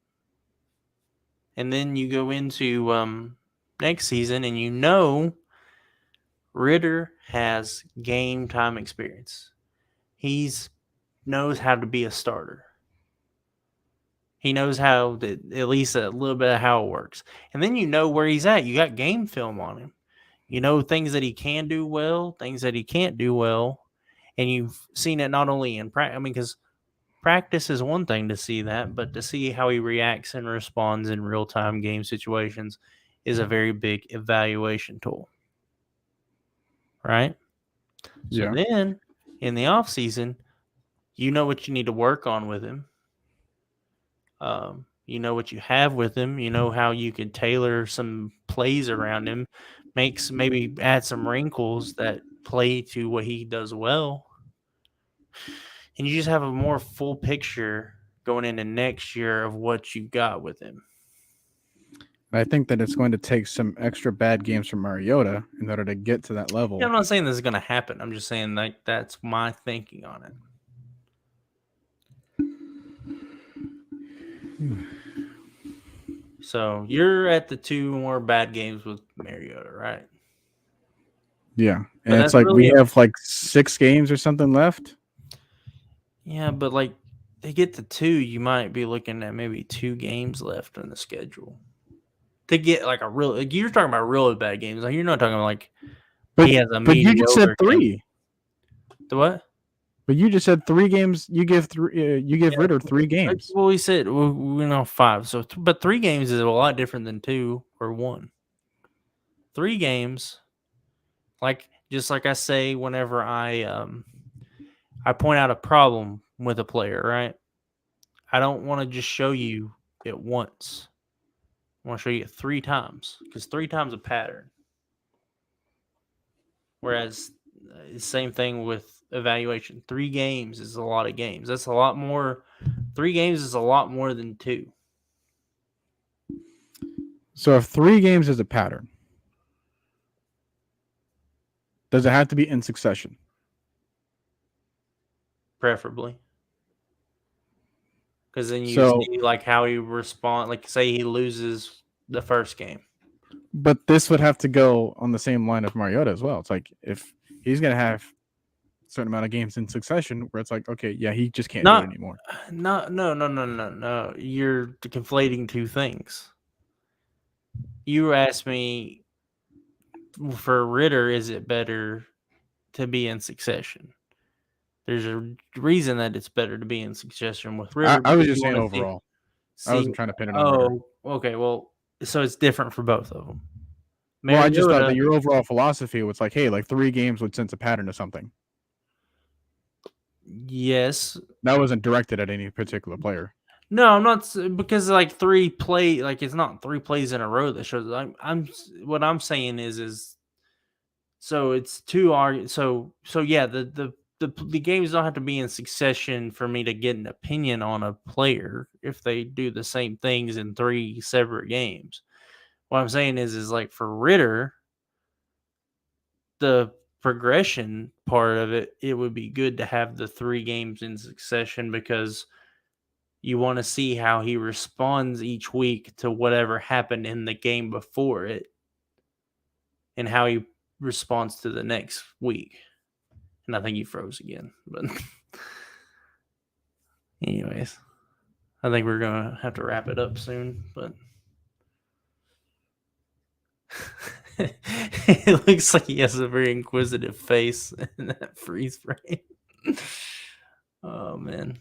And then you go into next season and Ritter has game time experience. He knows how to be a starter. He knows how to, at least a little bit of how it works. And then you know where he's at. You got game film on him. You know things that he can do well, things that he can't do well. And you've seen it not only in practice. I mean, because practice is one thing to see that, but to see how he reacts and responds in real-time game situations is a very big evaluation tool. Right? So then, in the offseason, you know what you need to work on with him. You know what you have with him. You know how you can tailor some plays around him, maybe add some wrinkles that play to what he does well. And you just have a more full picture going into next year of what you got with him. I think that it's going to take some extra bad games from Mariota in order to get to that level. Yeah, I'm not saying this is going to happen. I'm just saying like that's my thinking on it. So you're at the 2 more bad games with Mariota, right? Yeah, But and it's that's like we really have like 6 games or something left. Yeah, but like they get to 2, you might be looking at maybe 2 games left in the schedule. To get like a real, like you're talking about really bad games. Like you're not talking like he has a But you just said mediocre 3. game. The what? But you just said 3 games. You give Ritter 3 games. Well, we said we know 5. So, but 3 games is a lot different than 2 or 1. 3 games, like just like I say whenever I point out a problem with a player, right? I don't want to just show you it once. I want to show you it 3 times because 3 times a pattern. Whereas, same thing with evaluation. 3 games is a lot of games. That's a lot more. 3 games is a lot more than 2. So if 3 games is a pattern, does it have to be in succession? Preferably. Because then you see like how he responds. Like say he loses the first game. But this would have to go on the same line of Mariota as well. It's like if he's going to have a certain amount of games in succession where it's like, okay, yeah, he just can't do it anymore. No. You're conflating 2 things. You asked me for Ritter, is it better to be in succession? There's a reason that it's better to be in succession with Ritter. I was just saying overall. I wasn't trying to pin it on Ritter. Okay. Well, so it's different for both of them. Well, I just thought that your overall philosophy was like, hey, like 3 games would sense a pattern or something. Yes. That wasn't directed at any particular player. No, I'm not, because like 3 play, like it's not 3 plays in a row that shows. What I'm saying is so it's 2 so yeah, the games don't have to be in succession for me to get an opinion on a player if they do the same things in 3 separate games. What I'm saying is like for Ritter, the progression part of it, it would be good to have the 3 games in succession because you want to see how he responds each week to whatever happened in the game before it and how he responds to the next week. And I think he froze again. But anyways, I think we're going to have to wrap it up soon. But it looks like he has a very inquisitive face in that freeze frame. Oh, man.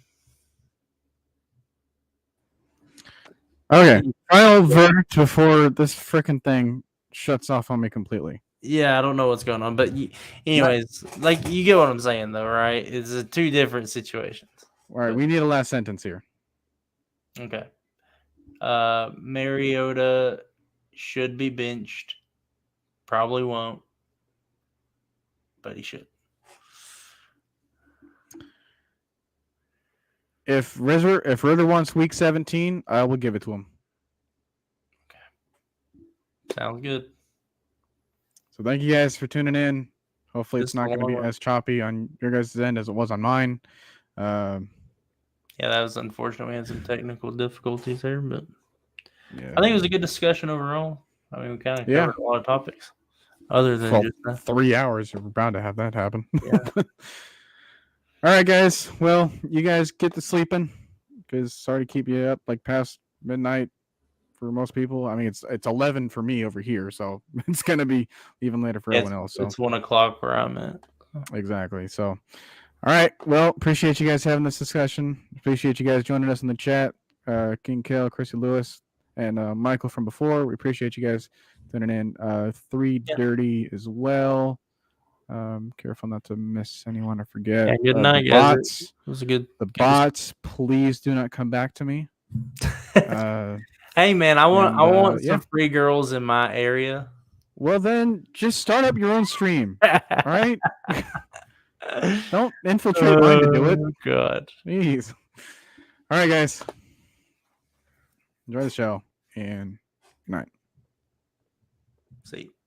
Okay, final verdict before this freaking thing shuts off on me completely. Yeah, I don't know what's going on, but anyways, like you get what I'm saying, though, right? It's 2 different situations. All right, we need a last sentence here. Okay. Mariota should be benched. Probably won't, but he should. If Ritter wants week 17, I will give it to him. Okay. Sounds good. So thank you guys for tuning in. Hopefully it's not going to be as choppy on your guys' end as it was on mine. Yeah, that was unfortunate. We had some technical difficulties there, but yeah. I think it was a good discussion overall. I mean, we kind of covered a lot of topics. Other than just 3 hours, you're bound to have that happen. Yeah. All right, guys. Well, you guys get to sleeping because sorry to keep you up like past midnight for most people. I mean, it's 11 for me over here, so it's gonna be even later for everyone else. So it's 1 o'clock where I'm at. Exactly. So, all right. Well, appreciate you guys having this discussion. Appreciate you guys joining us in the chat. King Kale, Chrissy Lewis, and Michael from before. We appreciate you guys tuning in. 3 Dirty as well. Careful not to miss anyone or forget. Yeah, good night, guys. Bots, it was a good. The bots, please do not come back to me. Hey, man, I want some free girls in my area. Well, then just start up your own stream. All right. Don't infiltrate mine to do it. Oh, God. Jeez. All right, guys. Enjoy the show and good night. See.